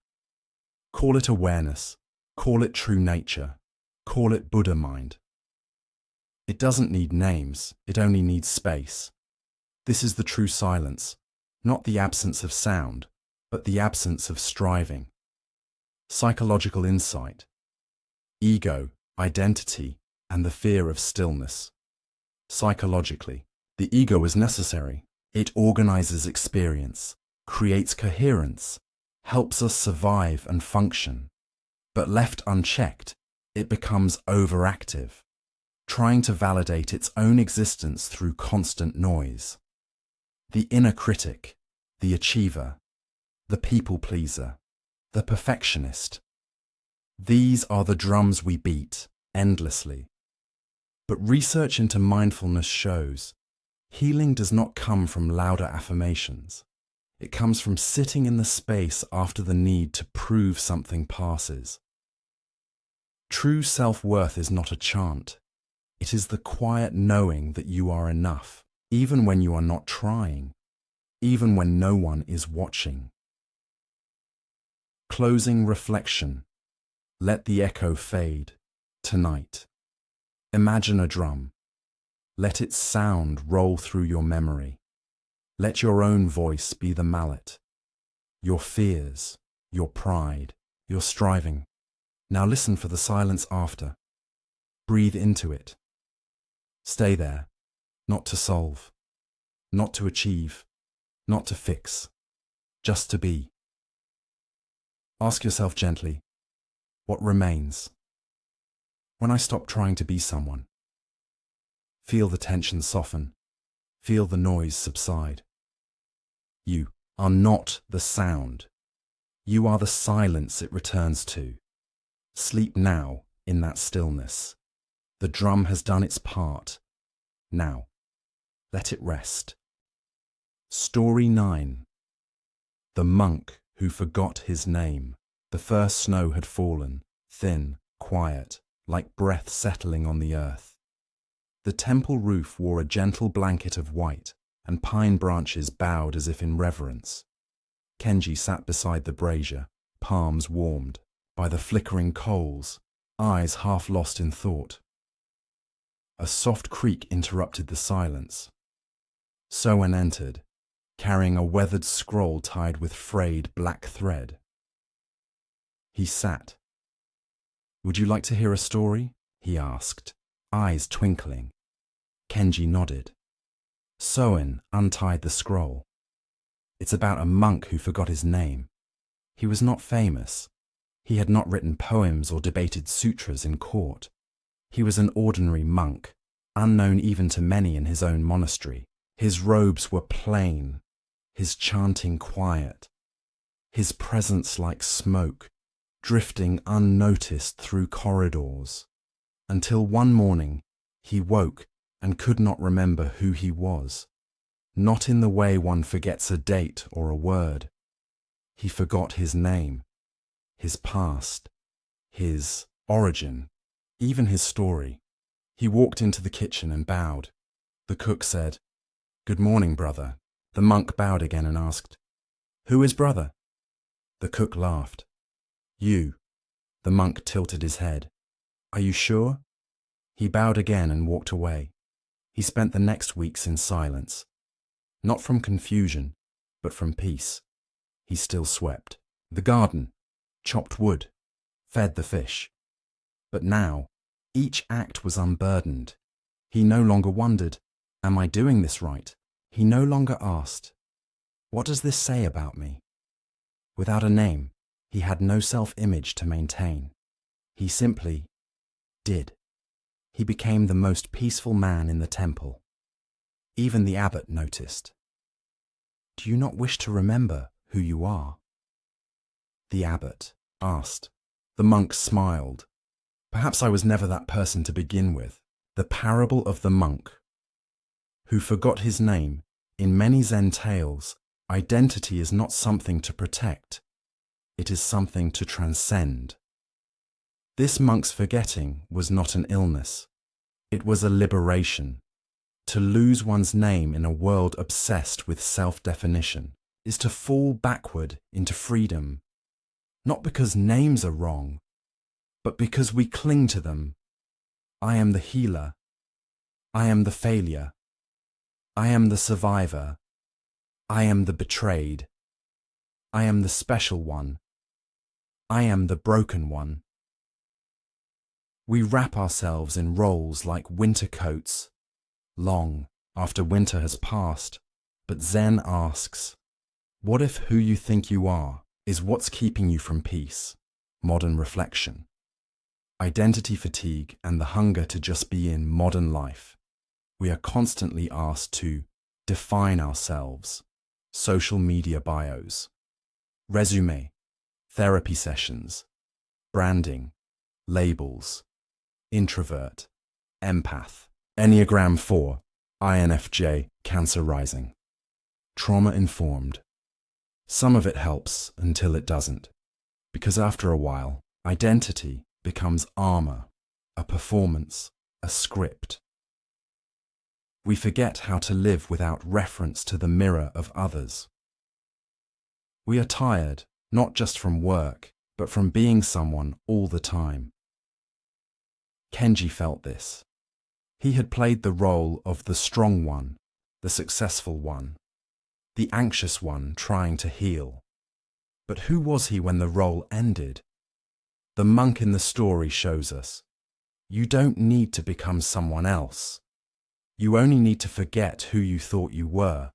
Call it awareness, call it true nature, call it Buddha mind. It doesn't need names, it only needs space. This is the true silence, not the absence of sound, but the absence of striving. Psychological insight. Ego, identity, and the fear of stillness. Psychologically, the ego is necessary. It organizes experience, creates coherence, helps us survive and function. But left unchecked, it becomes overactive, trying to validate its own existence through constant noise. The inner critic, the achiever, the people pleaser, the perfectionist. These are the drums we beat endlessly. But research into mindfulness shows healing does not come from louder affirmations. It comes from sitting in the space after the need to prove something passes. True self-worth is not a chant. It is the quiet knowing that you are enough, even when you are not trying, even when no one is watching. Closing reflection. Let the echo fade, tonight. Imagine a drum. Let its sound roll through your memory. Let your own voice be the mallet. Your fears, your pride, your striving. Now listen for the silence after. Breathe into it. Stay there, not to solve, not to achieve, not to fix, just to be. Ask yourself gently, what remains? When I stop trying to be someone, feel the tension soften, feel the noise subside. You are not the sound. You are the silence it returns to. Sleep now in that stillness. The drum has done its part. Now, let it rest. Story 9. The monk who forgot his name. The first snow had fallen, thin, quiet, like breath settling on the earth. The temple roof wore a gentle blanket of white, and pine branches bowed as if in reverence. Kenji sat beside the brazier, palms warmed by the flickering coals, eyes half lost in thought. A soft creak interrupted the silence. Soen entered, carrying a weathered scroll tied with frayed black thread. He sat. "Would you like to hear a story?" he asked, eyes twinkling. Kenji nodded. Soen untied the scroll. "It's about a monk who forgot his name. He was not famous. He had not written poems or debated sutras in court. He was an ordinary monk, unknown even to many in his own monastery. His robes were plain, his chanting quiet, his presence like smoke, drifting unnoticed through corridors, until one morning he woke and could not remember who he was, not in the way one forgets a date or a word. He forgot his name. his past, his origin, even his story. He walked into the kitchen and bowed. The cook said, "Good morning, brother." The monk bowed again and asked, "Who is brother?" The cook laughed. "You." The monk tilted his head. "Are you sure?" He bowed again and walked away. He spent the next weeks in silence. Not from confusion, but from peace. He still swept the garden, chopped wood, fed the fish. But now, each act was unburdened. He no longer wondered, "Am I doing this right?" He no longer asked, "What does this say about me?" Without a name, he had no self-image to maintain. He simply did. He became the most peaceful man in the temple. Even the abbot noticed. "Do you not wish to remember who you are?" The abbot asked. The monk smiled. "Perhaps I was never that person to begin with." The parable of the monk who forgot his name. In many Zen tales, identity is not something to protect. It is something to transcend. This monk's forgetting was not an illness. It was a liberation. To lose one's name in a world obsessed with self-definition is to fall backward into freedom, not because names are wrong, but because we cling to them. I am the healer. I am the failure. I am the survivor. I am the betrayed. I am the special one. I am the broken one. We wrap ourselves in roles like winter coats, long after winter has passed. But Zen asks, what if who you think you are is what's keeping you from peace? Modern reflection. Identity fatigue and the hunger to just be in modern life. We are constantly asked to define ourselves. Social media bios, resume, therapy sessions, branding, labels, introvert, empath, Enneagram 4, INFJ, Cancer rising, trauma-informed. Some of it helps until it doesn't, because after a while, identity becomes armor, a performance, a script. We forget how to live without reference to the mirror of others. We are tired, not just from work, but from being someone all the time. Kenji felt this. He had played the role of the strong one, the successful one, the anxious one trying to heal. But who was he when the role ended? The monk in the story shows us. You don't need to become someone else. You only need to forget who you thought you were,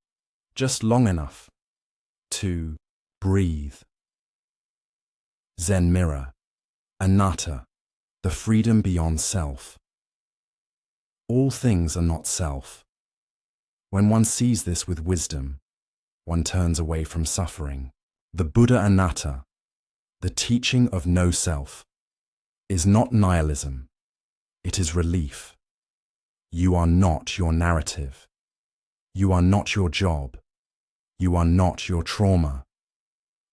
just long enough to breathe. Zen mirror, anatta, the freedom beyond self. All things are not self. When one sees this with wisdom, one turns away from suffering. The Buddha anatta, the teaching of no self, is not nihilism. It is relief. You are not your narrative. You are not your job. You are not your trauma.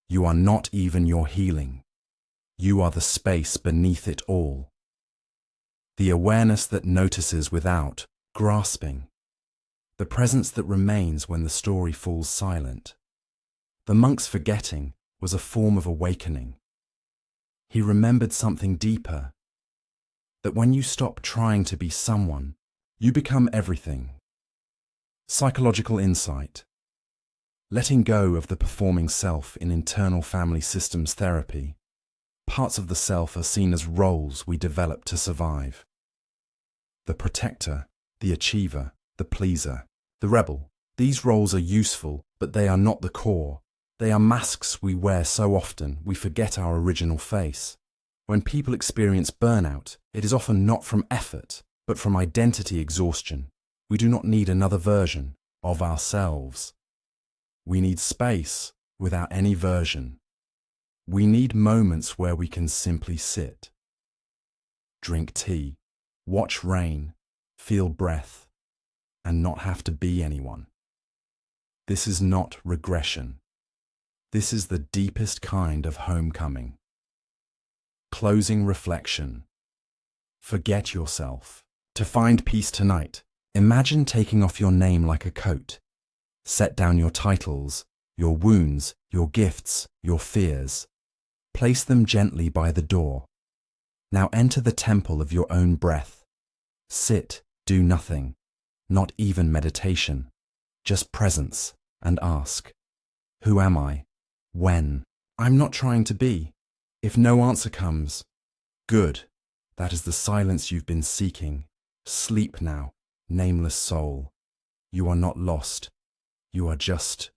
You are not even your healing. You are the space beneath it all. The awareness that notices without grasping. The presence that remains when the story falls silent. The monk's forgetting was a form of awakening. He remembered something deeper, that when you stop trying to be someone, you become everything. Psychological insight. Letting go of the performing self in internal family systems therapy. Parts of the self are seen as roles we develop to survive. The protector, the achiever, the pleaser, the rebel. These roles are useful, but they are not the core. They are masks we wear so often we forget our original face. When people experience burnout, it is often not from effort, but from identity exhaustion. We do not need another version of ourselves. We need space without any version. We need moments where we can simply sit, drink tea, watch rain, feel breath, and not have to be anyone. This is not regression. This is the deepest kind of homecoming. Closing reflection. Forget yourself. To find peace tonight, imagine taking off your name like a coat. Set down your titles, your wounds, your gifts, your fears. Place them gently by the door. Now enter the temple of your own breath. Sit, do nothing, not even meditation, just presence, and ask, who am I? When? I'm not trying to be. If no answer comes, good. That is the silence you've been seeking. Sleep now, nameless soul. You are not lost. You are just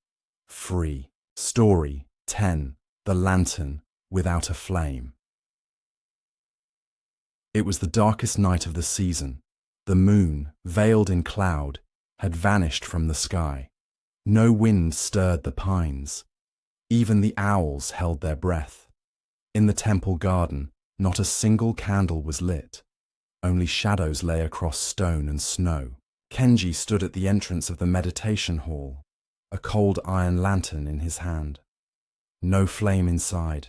free. Story 10. The Lantern Without a Flame. It was the darkest night of the season. The moon, veiled in cloud, had vanished from the sky. No wind stirred the pines. Even the owls held their breath. In the temple garden, not a single candle was lit. Only shadows lay across stone and snow. Kenji stood at the entrance of the meditation hall, a cold iron lantern in his hand. No flame inside,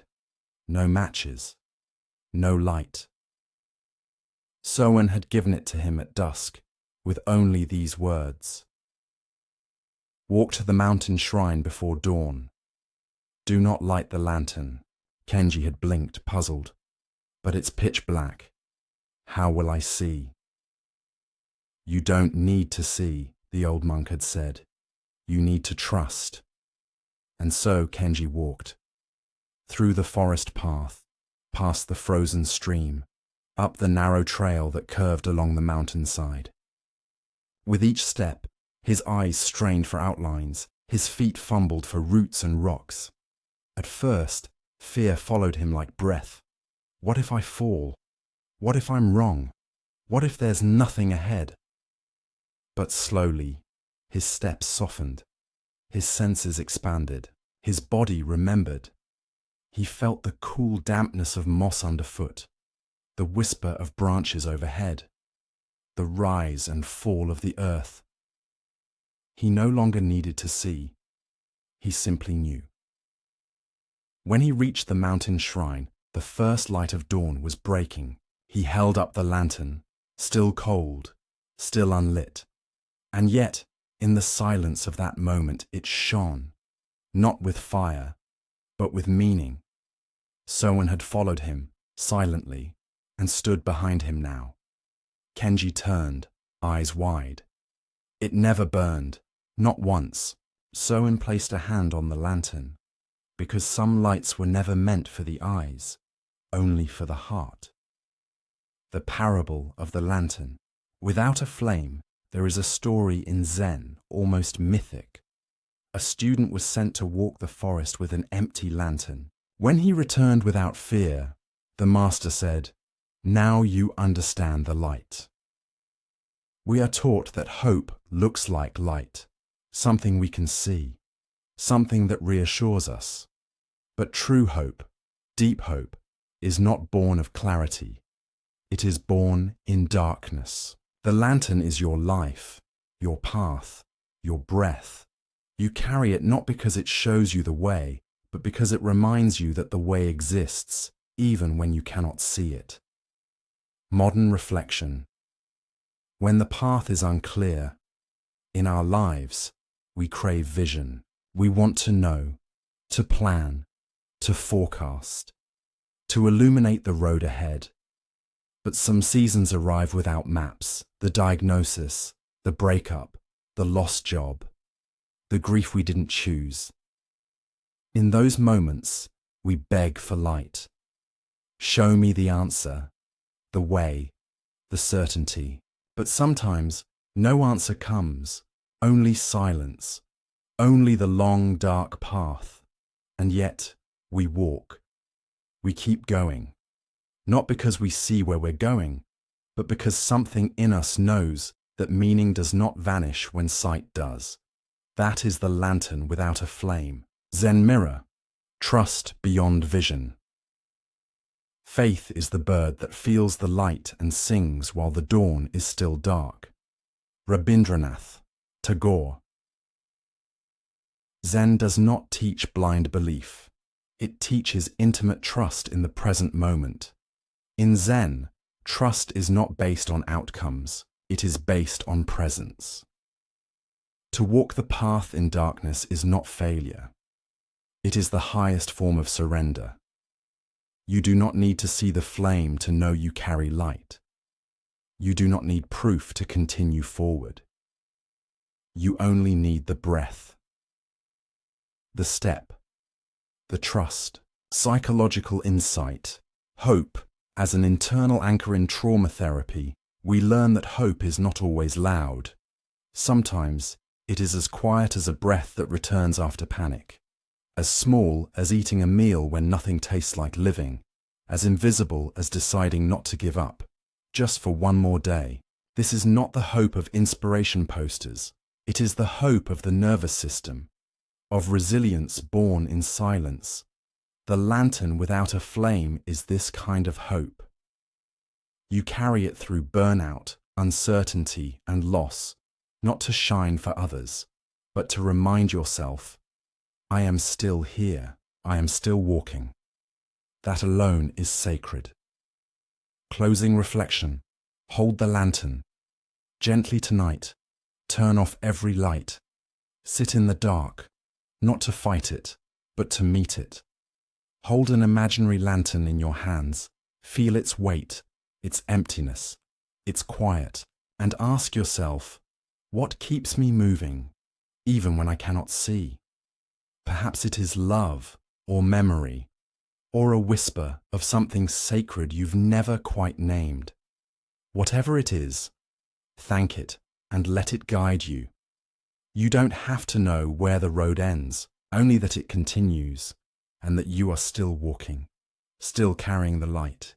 no matches, no light. Soen had given it to him at dusk, with only these words. Walk to the mountain shrine before dawn. Do not light the lantern. Kenji had blinked, puzzled. But it's pitch black. How will I see? You don't need to see, the old monk had said. You need to trust. And so Kenji walked. Through the forest path, past the frozen stream, up the narrow trail that curved along the mountainside. With each step, his eyes strained for outlines, his feet fumbled for roots and rocks. At first, fear followed him like breath. What if I fall? What if I'm wrong? What if there's nothing ahead? But slowly, his steps softened. His senses expanded. His body remembered. He felt the cool dampness of moss underfoot, the whisper of branches overhead, the rise and fall of the earth. He no longer needed to see. He simply knew. When he reached the mountain shrine, the first light of dawn was breaking. He held up the lantern, still cold, still unlit. And yet, in the silence of that moment, it shone, not with fire, but with meaning. Soen had followed him, silently, and stood behind him now. Kenji turned, eyes wide. It never burned, not once. Soen placed a hand on the lantern, because some lights were never meant for the eyes, only for the heart. The parable of the lantern. Without a flame, there is a story in Zen, almost mythic. A student was sent to walk the forest with an empty lantern. When he returned without fear, the master said, "Now you understand the light." We are taught that hope looks like light, something we can see, something that reassures us. But true hope, deep hope, is not born of clarity. It is born in darkness. The lantern is your life, your path, your breath. You carry it not because it shows you the way, but because it reminds you that the way exists, even when you cannot see it. Modern reflection. When the path is unclear, in our lives, we crave vision. We want to know, to plan, to forecast, to illuminate the road ahead. But some seasons arrive without maps, the diagnosis, the breakup, the lost job, the grief we didn't choose. In those moments, we beg for light. Show me the answer, the way, the certainty. But sometimes, no answer comes, only silence, only the long, dark path. And yet, we walk. We keep going. Not because we see where we're going, but because something in us knows that meaning does not vanish when sight does. That is the lantern without a flame. Zen mirror. Trust beyond vision. Faith is the bird that feels the light and sings while the dawn is still dark. Rabindranath Tagore. Zen does not teach blind belief. It teaches intimate trust in the present moment. In Zen, trust is not based on outcomes, it is based on presence. To walk the path in darkness is not failure. It is the highest form of surrender. You do not need to see the flame to know you carry light. You do not need proof to continue forward. You only need the breath. The step, the trust, psychological insight, hope. As an internal anchor in trauma therapy, we learn that hope is not always loud. Sometimes it is as quiet as a breath that returns after panic, as small as eating a meal when nothing tastes like living, as invisible as deciding not to give up, just for one more day. This is not the hope of inspiration posters. It is the hope of the nervous system, of resilience born in silence. The lantern without a flame is this kind of hope. You carry it through burnout, uncertainty, and loss, not to shine for others, but to remind yourself, I am still here, I am still walking. That alone is sacred. Closing reflection. Hold the lantern. Gently tonight, turn off every light. Sit in the dark, not to fight it, but to meet it. Hold an imaginary lantern in your hands, feel its weight, its emptiness, its quiet, and ask yourself, what keeps me moving, even when I cannot see? Perhaps it is love, or memory, or a whisper of something sacred you've never quite named. Whatever it is, thank it and let it guide you. You don't have to know where the road ends, only that it continues. And that you are still walking, still carrying the light,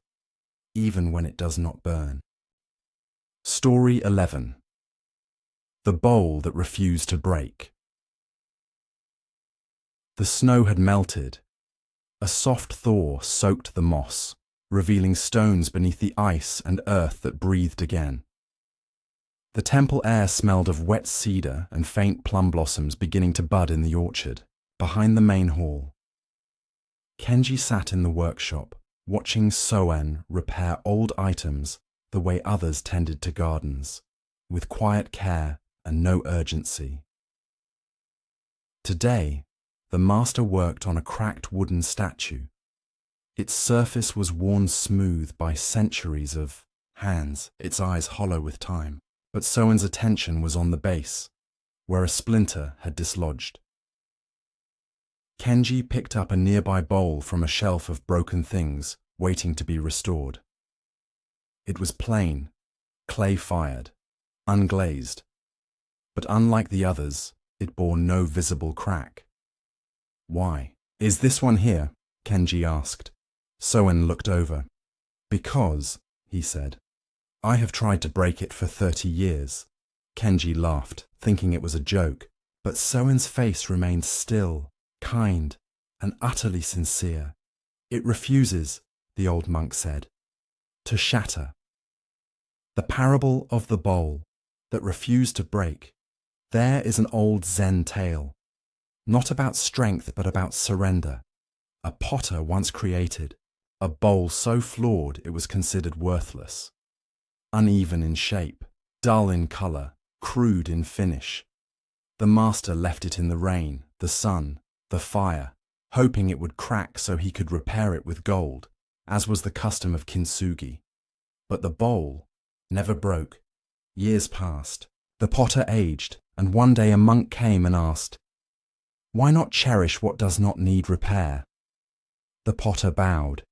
even when it does not burn. Story 11. The bowl that refused to break. The snow had melted. A soft thaw soaked the moss, revealing stones beneath the ice and earth that breathed again. The temple air smelled of wet cedar and faint plum blossoms beginning to bud in the orchard, behind the main hall. Kenji sat in the workshop, watching Soen repair old items the way others tended to gardens, with quiet care and no urgency. Today, the master worked on a cracked wooden statue. Its surface was worn smooth by centuries of hands, its eyes hollow with time. But Soen's attention was on the base, where a splinter had dislodged. Kenji picked up a nearby bowl from a shelf of broken things, waiting to be restored. It was plain, clay-fired, unglazed, but unlike the others, it bore no visible crack. Why? Is this one here? Kenji asked. Soen looked over. Because, he said, I have tried to break it for 30 years. Kenji laughed, thinking it was a joke, but Soen's face remained still, kind, and utterly sincere. It refuses, the old monk said, to shatter. The parable of the bowl that refused to break. There is an old Zen tale, not about strength but about surrender. A potter once created a bowl so flawed it was considered worthless. Uneven in shape, dull in color, crude in finish. The master left it in the rain, the sun, the fire, hoping it would crack so he could repair it with gold, as was the custom of kintsugi. But the bowl never broke. Years passed. The potter aged, and one day a monk came and asked, "Why not cherish what does not need repair?" The potter bowed,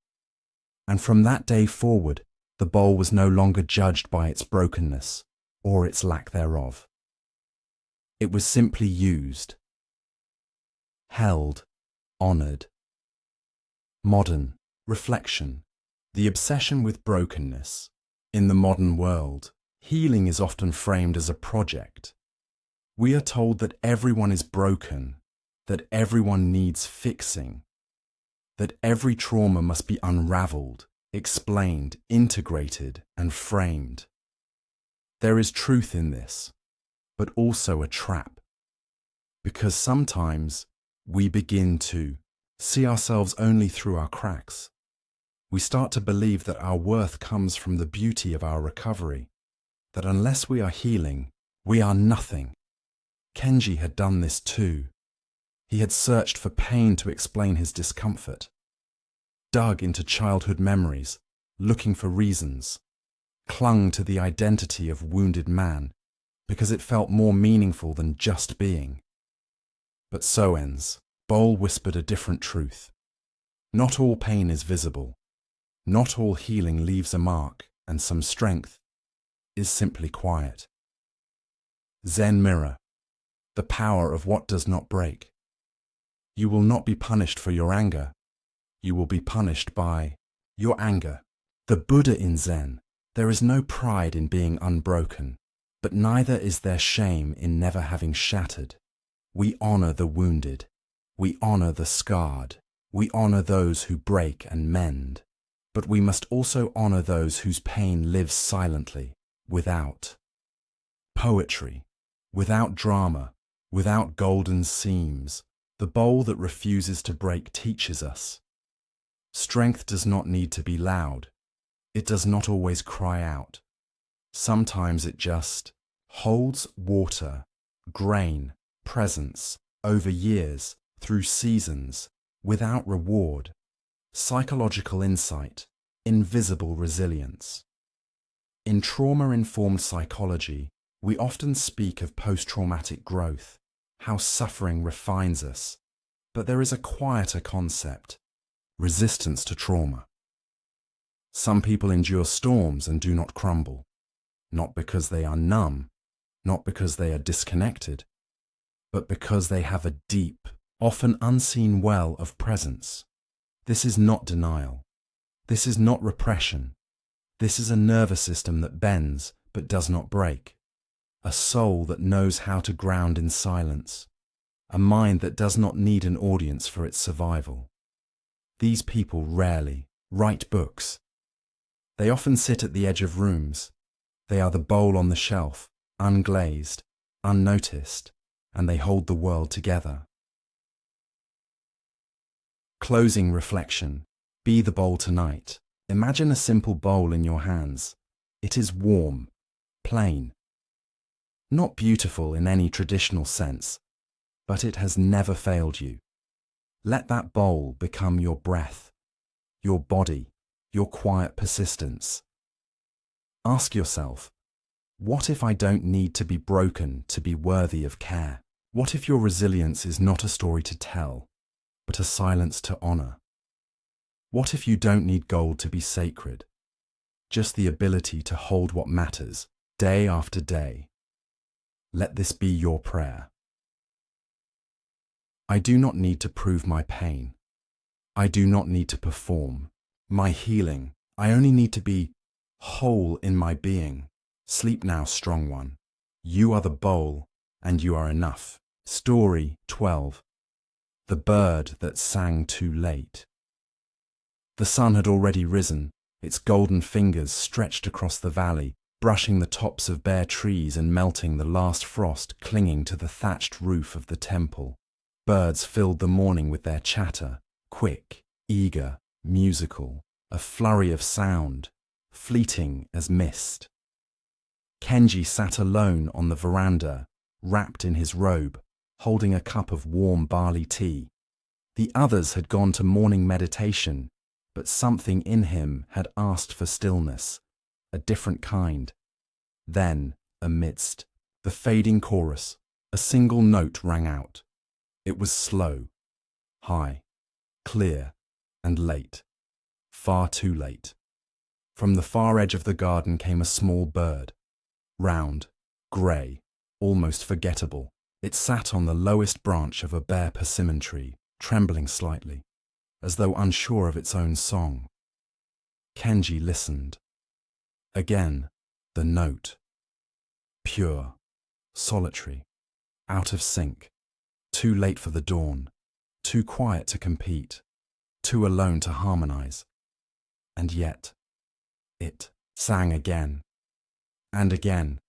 and from that day forward, the bowl was no longer judged by its brokenness or its lack thereof. It was simply used, held, honored. Modern reflection. The obsession with brokenness. In the modern world, healing is often framed as a project. We are told that everyone is broken, that everyone needs fixing, that every trauma must be unraveled, explained, integrated, and framed. There is truth in this, but also a trap, because sometimes we begin to see ourselves only through our cracks. We start to believe that our worth comes from the beauty of our recovery, that unless we are healing, we are nothing. Kenji had done this too. He had searched for pain to explain his discomfort, dug into childhood memories, looking for reasons, clung to the identity of wounded man because it felt more meaningful than just being. But Soen's bowl whispered a different truth. Not all pain is visible. Not all healing leaves a mark, and some strength is simply quiet. Zen mirror, the power of what does not break. You will not be punished for your anger. You will be punished by your anger. The Buddha in Zen, there is no pride in being unbroken, but neither is there shame in never having shattered. We honor the wounded. We honor the scarred. We honor those who break and mend. But we must also honor those whose pain lives silently, without poetry, without drama, without golden seams. The bowl that refuses to break teaches us. Strength does not need to be loud. It does not always cry out. Sometimes it just holds water, grain, presence, over years, through seasons, without reward. Psychological insight, invisible resilience. In trauma-informed psychology, we often speak of post-traumatic growth, how suffering refines us. But there is a quieter concept, resistance to trauma. Some people endure storms and do not crumble, not because they are numb, not because they are disconnected, but because they have a deep, often unseen well of presence. This is not denial. This is not repression. This is a nervous system that bends but does not break. A soul that knows how to ground in silence. A mind that does not need an audience for its survival. These people rarely write books. They often sit at the edge of rooms. They are the bowl on the shelf, unglazed, unnoticed, and they hold the world together. Closing reflection. Be the bowl tonight. Imagine a simple bowl in your hands. It is warm, plain. Not beautiful in any traditional sense, but it has never failed you. Let that bowl become your breath, your body, your quiet persistence. Ask yourself, what if I don't need to be broken to be worthy of care? What if your resilience is not a story to tell, but a silence to honor? What if you don't need gold to be sacred, just the ability to hold what matters, day after day? Let this be your prayer. I do not need to prove my pain. I do not need to perform my healing. I only need to be whole in my being. Sleep now, strong one. You are the bowl, and you are enough. Story 12. The bird that sang too late. The sun had already risen, its golden fingers stretched across the valley, brushing the tops of bare trees and melting the last frost clinging to the thatched roof of the temple. Birds filled the morning with their chatter, quick, eager, musical, a flurry of sound, fleeting as mist. Kenji sat alone on the veranda, wrapped in his robe, holding a cup of warm barley tea. The others had gone to morning meditation, but something in him had asked for stillness, a different kind. Then, amidst the fading chorus, a single note rang out. It was slow, high, clear, and late. Far too late. From the far edge of the garden came a small bird. Round, grey, almost forgettable. It sat on the lowest branch of a bare persimmon tree, trembling slightly, as though unsure of its own song. Kenji listened. Again, the note. Pure, solitary, out of sync, too late for the dawn, too quiet to compete, too alone to harmonize. And yet, it sang again, and again.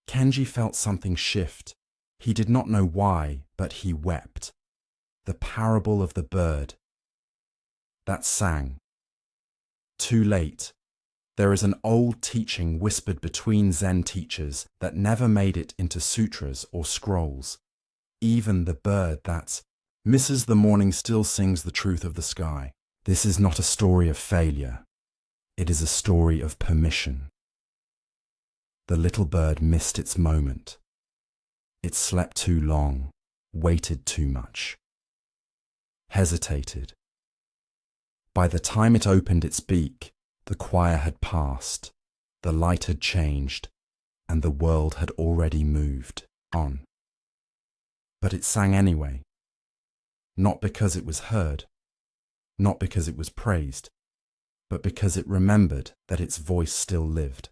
Kenji felt something shift. He did not know why, but he wept. The parable of the bird that sang. Too late. There is an old teaching whispered between Zen teachers that never made it into sutras or scrolls. Even the bird that misses the morning still sings the truth of the sky. This is not a story of failure. It is a story of permission. The little bird missed its moment. It slept too long, waited too much, hesitated. By the time it opened its beak, the choir had passed, the light had changed, and the world had already moved on. But it sang anyway, not because it was heard, not because it was praised, but because it remembered that its voice still lived,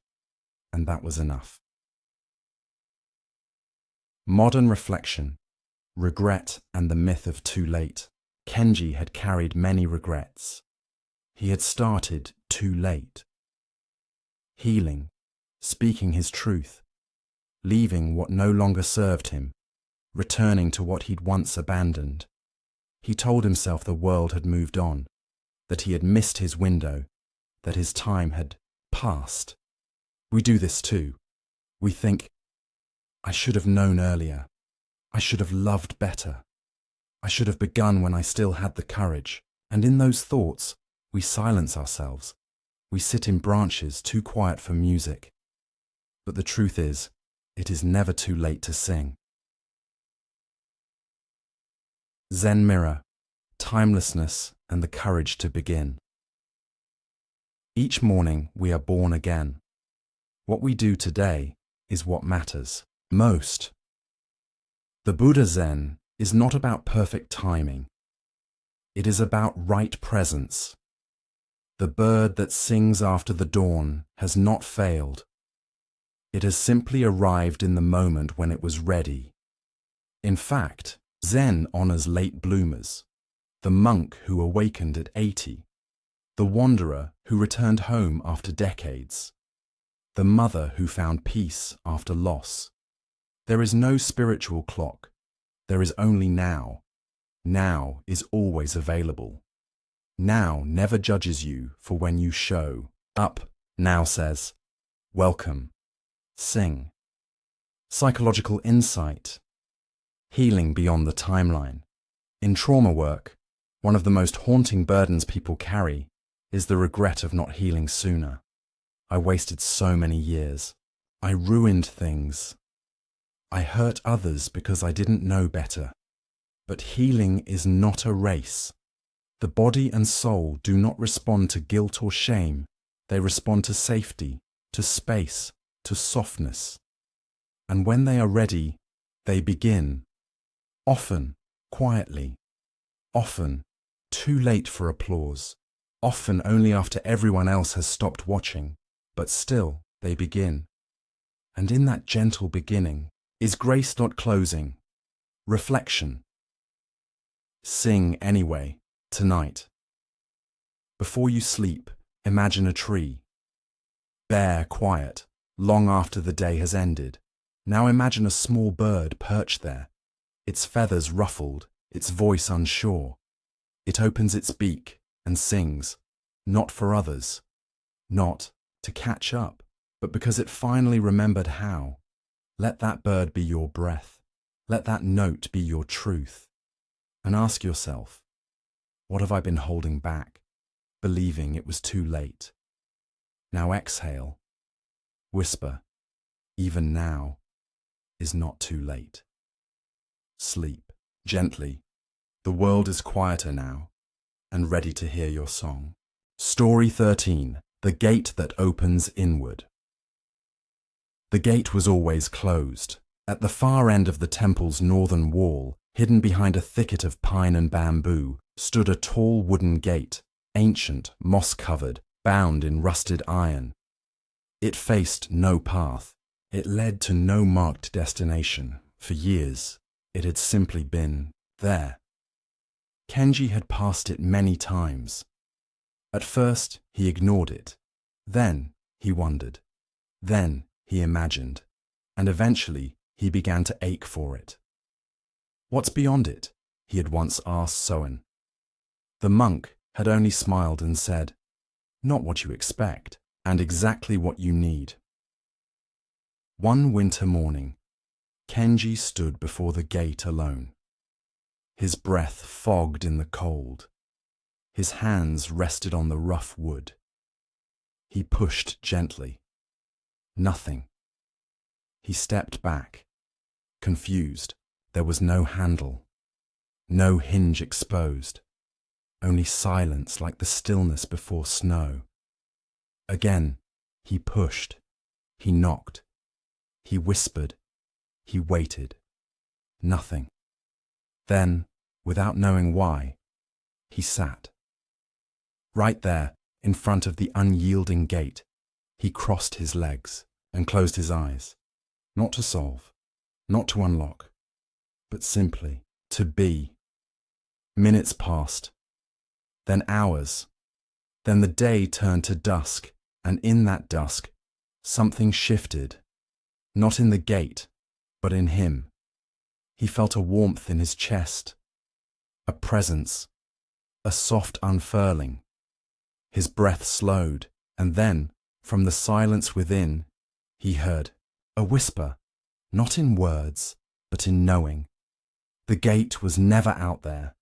and that was enough. Modern reflection, regret, and the myth of too late. Kenji had carried many regrets. He had started too late. Healing, speaking his truth, leaving what no longer served him, returning to what he'd once abandoned. He told himself the world had moved on, that he had missed his window, that his time had passed. We do this too. We think, I should have known earlier. I should have loved better. I should have begun when I still had the courage. And in those thoughts, we silence ourselves. We sit in branches too quiet for music. But the truth is, it is never too late to sing. Zen mirror, timelessness and the courage to begin. Each morning we are born again. What we do today is what matters most. The Buddha Zen is not about perfect timing. It is about right presence. The bird that sings after the dawn has not failed. It has simply arrived in the moment when it was ready. In fact, Zen honors late bloomers, the monk who awakened at 80, the wanderer who returned home after decades, the mother who found peace after loss. There is no spiritual clock. There is only now. Now is always available. Now never judges you for when you show up. Now says, welcome. Sing. Psychological insight. Healing beyond the timeline. In trauma work, one of the most haunting burdens people carry is the regret of not healing sooner. I wasted so many years. I ruined things. I hurt others because I didn't know better. But healing is not a race. The body and soul do not respond to guilt or shame. They respond to safety, to space, to softness. And when they are ready, they begin. Often, quietly. Often, too late for applause. Often only after everyone else has stopped watching. But still, they begin. And in that gentle beginning is grace not closing. Reflection. Sing anyway, tonight. Before you sleep, imagine a tree. Bare, quiet, long after the day has ended. Now imagine a small bird perched there, its feathers ruffled, its voice unsure. It opens its beak and sings, not for others, not to catch up, but because it finally remembered how. Let that bird be your breath. Let that note be your truth. And ask yourself, what have I been holding back, believing it was too late? Now exhale. Whisper, even now is not too late. Sleep gently. The world is quieter now and ready to hear your song. Story 13. The gate that opens inward. The gate was always closed. At the far end of the temple's northern wall, hidden behind a thicket of pine and bamboo, stood a tall wooden gate, ancient, moss-covered, bound in rusted iron. It faced no path. It led to no marked destination. For years, it had simply been there. Kenji had passed it many times. At first, he ignored it. Then, he wondered. Then, he imagined. And eventually, he began to ache for it. What's beyond it? He had once asked Soen. The monk had only smiled and said, not what you expect, and exactly what you need. One winter morning, Kenji stood before the gate alone. His breath fogged in the cold. His hands rested on the rough wood. He pushed gently. Nothing. He stepped back, confused. There was no handle, no hinge exposed, only silence like the stillness before snow. Again, he pushed. He knocked. He whispered. He waited. Nothing. Then, without knowing why, he sat. Right there, in front of the unyielding gate, he crossed his legs and closed his eyes, not to solve, not to unlock, but simply to be. Minutes passed, then hours, then the day turned to dusk, and in that dusk, something shifted, not in the gate, but in him. He felt a warmth in his chest, a presence, a soft unfurling. His breath slowed, and then, from the silence within, he heard a whisper, not in words, but in knowing. The gate was never out there.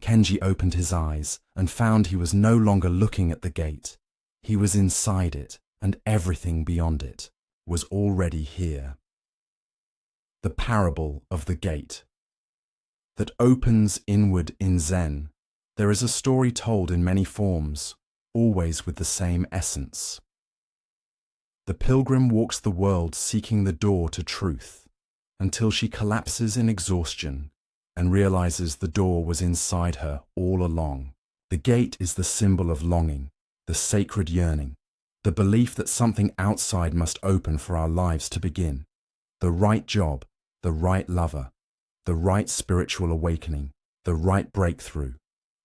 Kenji opened his eyes and found he was no longer looking at the gate. He was inside it, and everything beyond it was already here. The parable of the gate that opens inward in Zen. There is a story told in many forms, always with the same essence. The pilgrim walks the world seeking the door to truth until she collapses in exhaustion and realizes the door was inside her all along. The gate is the symbol of longing, the sacred yearning, the belief that something outside must open for our lives to begin. The right job, the right lover, the right spiritual awakening, the right breakthrough.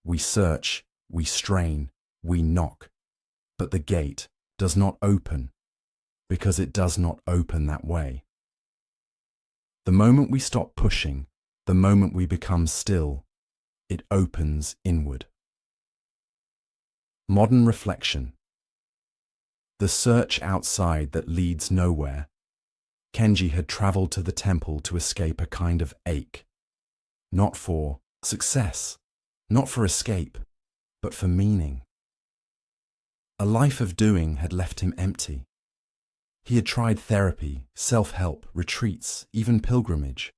We search, we strain, we knock, but the gate does not open because it does not open that way. The moment we stop pushing, the moment we become still, it opens inward. Modern reflection. The search outside that leads nowhere. Kenji had traveled to the temple to escape a kind of ache. Not for success, not for escape, but for meaning. A life of doing had left him empty. He had tried therapy, self-help, retreats, even pilgrimage.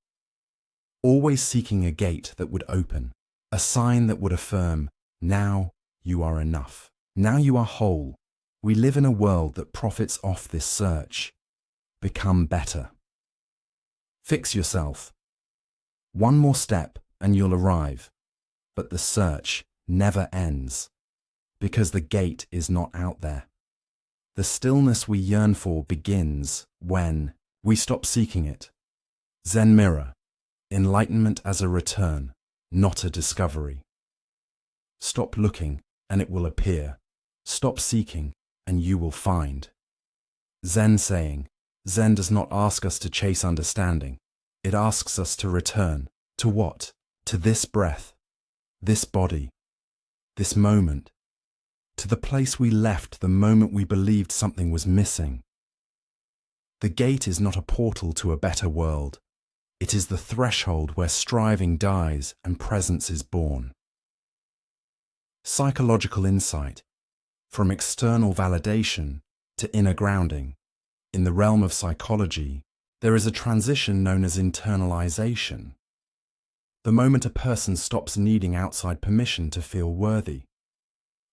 Always seeking a gate that would open, a sign that would affirm, now you are enough. Now you are whole. We live in a world that profits off this search. Become better. Fix yourself. One more step and you'll arrive. But the search never ends, because the gate is not out there. The stillness we yearn for begins when we stop seeking it. Zen mirror. Enlightenment as a return, not a discovery. Stop looking and it will appear. Stop seeking and you will find. Zen saying, Zen does not ask us to chase understanding. It asks us to return. To what? To this breath, this body, this moment. To the place we left the moment we believed something was missing. The gate is not a portal to a better world. It is the threshold where striving dies and presence is born. Psychological insight. From external validation to inner grounding. In the realm of psychology, there is a transition known as internalization. The moment a person stops needing outside permission to feel worthy.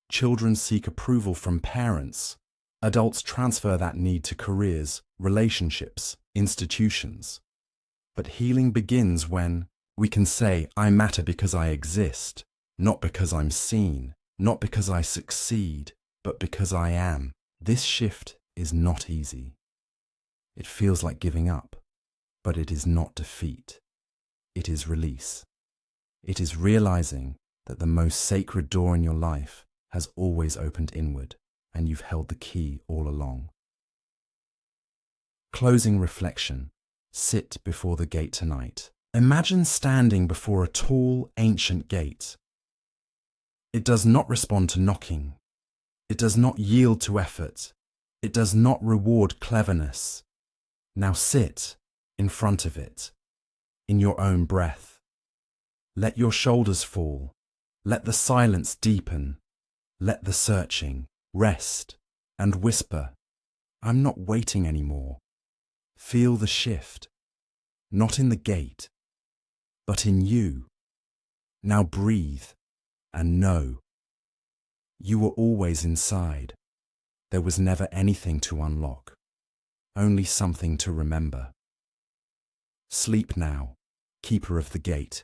Children seek approval from parents. Adults transfer that need to careers, relationships, institutions. But healing begins when we can say, I matter because I exist, not because I'm seen, not because I succeed, but because I am. This shift is not easy. It feels like giving up, but it is not defeat. It is release. It is realizing that the most sacred door in your life has always opened inward, and you've held the key all along. Closing reflection. Sit before the gate tonight. Imagine standing before a tall, ancient gate. It does not respond to knocking. It does not yield to effort. It does not reward cleverness. Now sit in front of it, in your own breath. Let your shoulders fall. Let the silence deepen. Let the searching rest and whisper, I'm not waiting anymore. Feel the shift, not in the gate, but in you. Now breathe and know. You were always inside. There was never anything to unlock, only something to remember. Sleep now, keeper of the gate.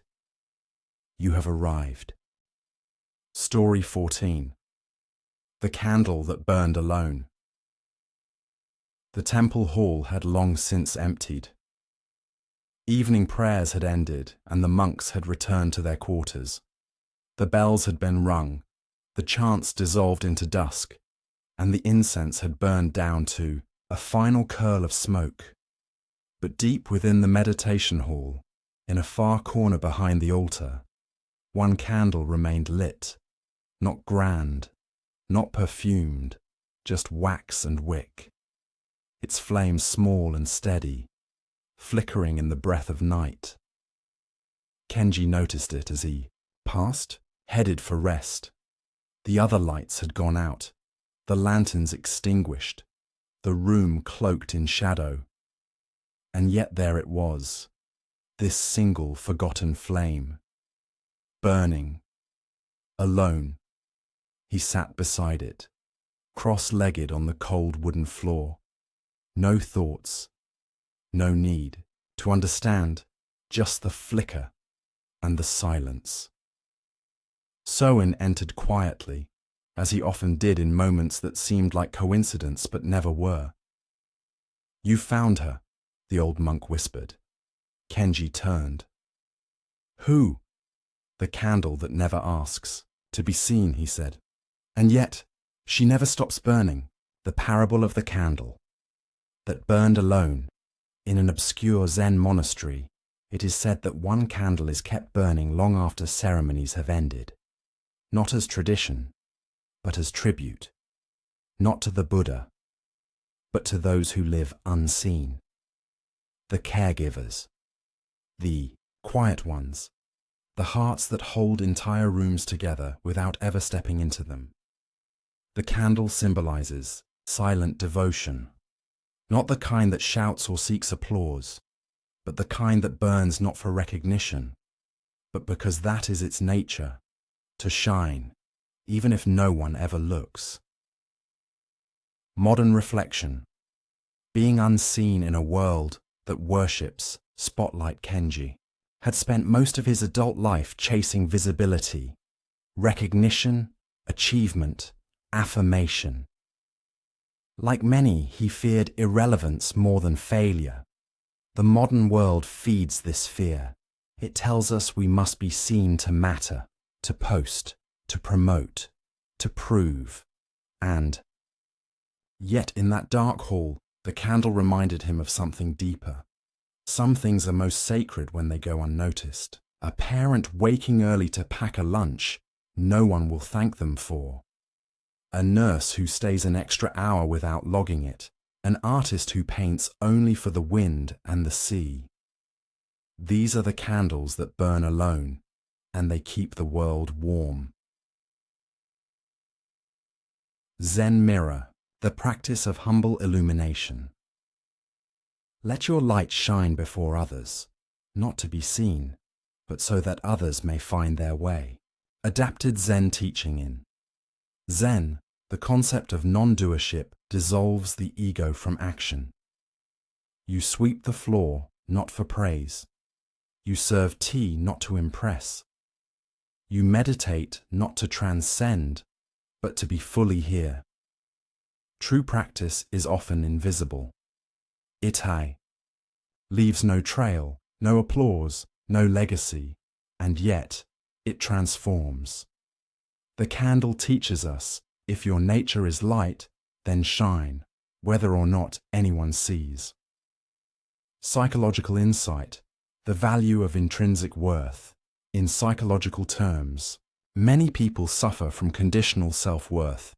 You have arrived. Story 14. The candle that burned alone. The temple hall had long since emptied. Evening prayers had ended and the monks had returned to their quarters. The bells had been rung, the chants dissolved into dusk, and the incense had burned down to a final curl of smoke. But deep within the meditation hall, in a far corner behind the altar, one candle remained lit, not grand, not perfumed, just wax and wick, its flame small and steady, flickering in the breath of night. Kenji noticed it as he passed, headed for rest. The other lights had gone out, the lanterns extinguished, the room cloaked in shadow. And yet there it was, this single forgotten flame, burning, alone. He sat beside it, cross-legged on the cold wooden floor. No thoughts, no need to understand, just the flicker and the silence. Soen entered quietly, as he often did in moments that seemed like coincidence but never were. You found her, the old monk whispered. Kenji turned. Who? The candle that never asks. To be seen, he said. And yet, she never stops burning. The parable of the candle. That burned alone. In an obscure Zen monastery, it is said that one candle is kept burning long after ceremonies have ended. Not as tradition, but as tribute. Not to the Buddha, but to those who live unseen. The caregivers. The quiet ones. The hearts that hold entire rooms together without ever stepping into them. The candle symbolizes silent devotion. Not the kind that shouts or seeks applause, but the kind that burns not for recognition, but because that is its nature, to shine, even if no one ever looks. Modern reflection. Being unseen in a world that worships Spotlight Kenji had spent most of his adult life chasing visibility, recognition, achievement, affirmation. Like many, he feared irrelevance more than failure. The modern world feeds this fear. It tells us we must be seen to matter, to post, to promote, to prove, and yet in that dark hall, the candle reminded him of something deeper. Some things are most sacred when they go unnoticed. A parent waking early to pack a lunch, no one will thank them for. A nurse who stays an extra hour without logging it. An artist who paints only for the wind and the sea. These are the candles that burn alone, and they keep the world warm. Zen Mirror, the practice of humble illumination. Let your light shine before others, not to be seen, but so that others may find their way. Adapted Zen teaching in Zen, the concept of non-doership dissolves the ego from action. You sweep the floor, not for praise. You serve tea, not to impress. You meditate, not to transcend, but to be fully here. True practice is often invisible. Itai leaves no trail, no applause, no legacy, and yet it transforms. The candle teaches us, if your nature is light, then shine, whether or not anyone sees. Psychological insight, the value of intrinsic worth. In psychological terms, many people suffer from conditional self-worth.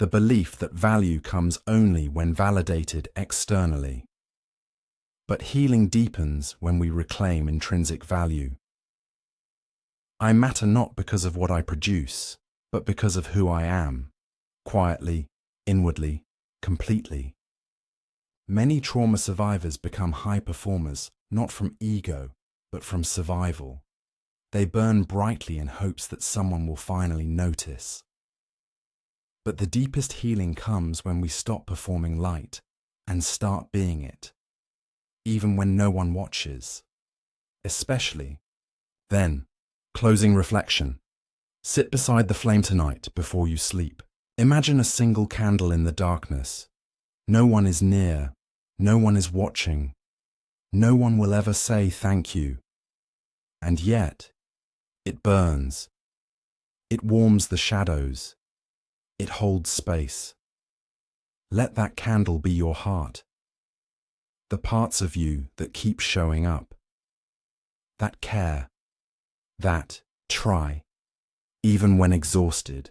the belief that value comes only when validated externally. But healing deepens when we reclaim intrinsic value. I matter not because of what I produce, but because of who I am, quietly, inwardly, completely. Many trauma survivors become high performers, not from ego, but from survival. They burn brightly in hopes that someone will finally notice. But the deepest healing comes when we stop performing light and start being it, even when no one watches. Especially then. Closing reflection. Sit beside the flame tonight before you sleep. Imagine a single candle in the darkness. No one is near. No one is watching. No one will ever say thank you. And yet, it burns. It warms the shadows. It holds space. Let that candle be your heart. The parts of you that keep showing up. That care. That try. Even when exhausted.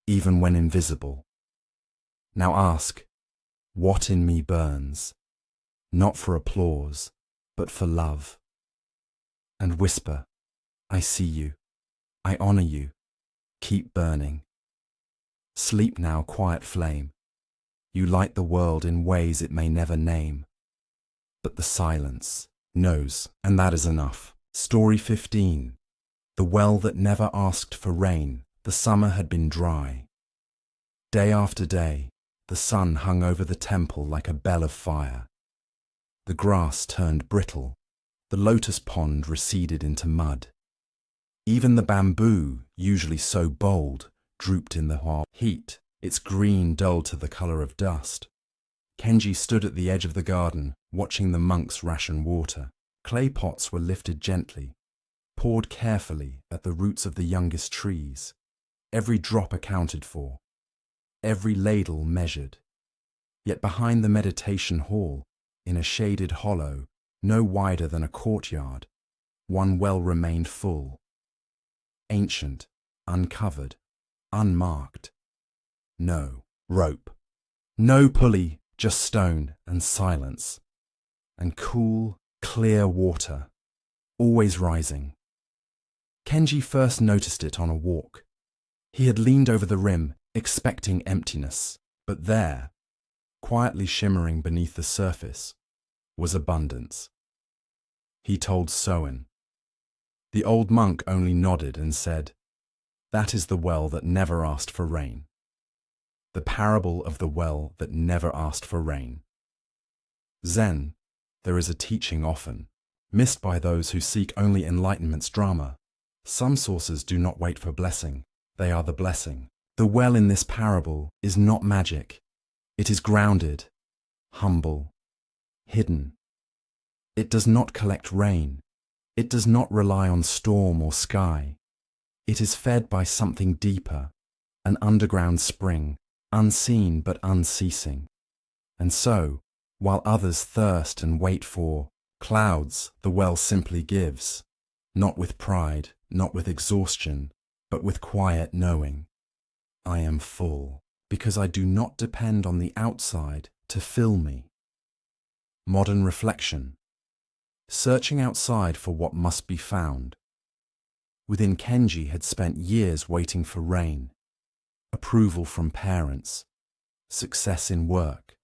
Even when invisible. Now ask, what in me burns? Not for applause, but for love. And whisper, I see you. I honor you. Keep burning. Sleep now, quiet flame. You light the world in ways it may never name. But the silence knows, and that is enough. Story 15. The well that never asked for rain. The summer had been dry. Day after day, the sun hung over the temple like a bell of fire. The grass turned brittle. The lotus pond receded into mud. Even the bamboo, usually so bold, drooped in the hot heat, its green dulled to the color of dust. Kenji stood at the edge of the garden, watching the monks ration water. Clay pots were lifted gently, poured carefully at the roots of the youngest trees. Every drop accounted for, every ladle measured. Yet behind the meditation hall, in a shaded hollow, no wider than a courtyard, one well remained full. Ancient, uncovered, unmarked. No rope, no pulley, just stone and silence. And cool, clear water, always rising. Kenji first noticed it on a walk. He had leaned over the rim, expecting emptiness, but there, quietly shimmering beneath the surface, was abundance. He told Soen. The old monk only nodded and said, "That is the well that never asked for rain." The parable of the well that never asked for rain. Zen, there is a teaching often missed by those who seek only enlightenment's drama. Some sources do not wait for blessing, they are the blessing. The well in this parable is not magic. It is grounded, humble, hidden. It does not collect rain. It does not rely on storm or sky. It is fed by something deeper, an underground spring, unseen but unceasing. And so, while others thirst and wait for clouds, the well simply gives, not with pride, not with exhaustion, but with quiet knowing. I am full, because I do not depend on the outside to fill me. Modern reflection. Searching outside for what must be found. Within Kenji had spent years waiting for rain, approval from parents, success in work,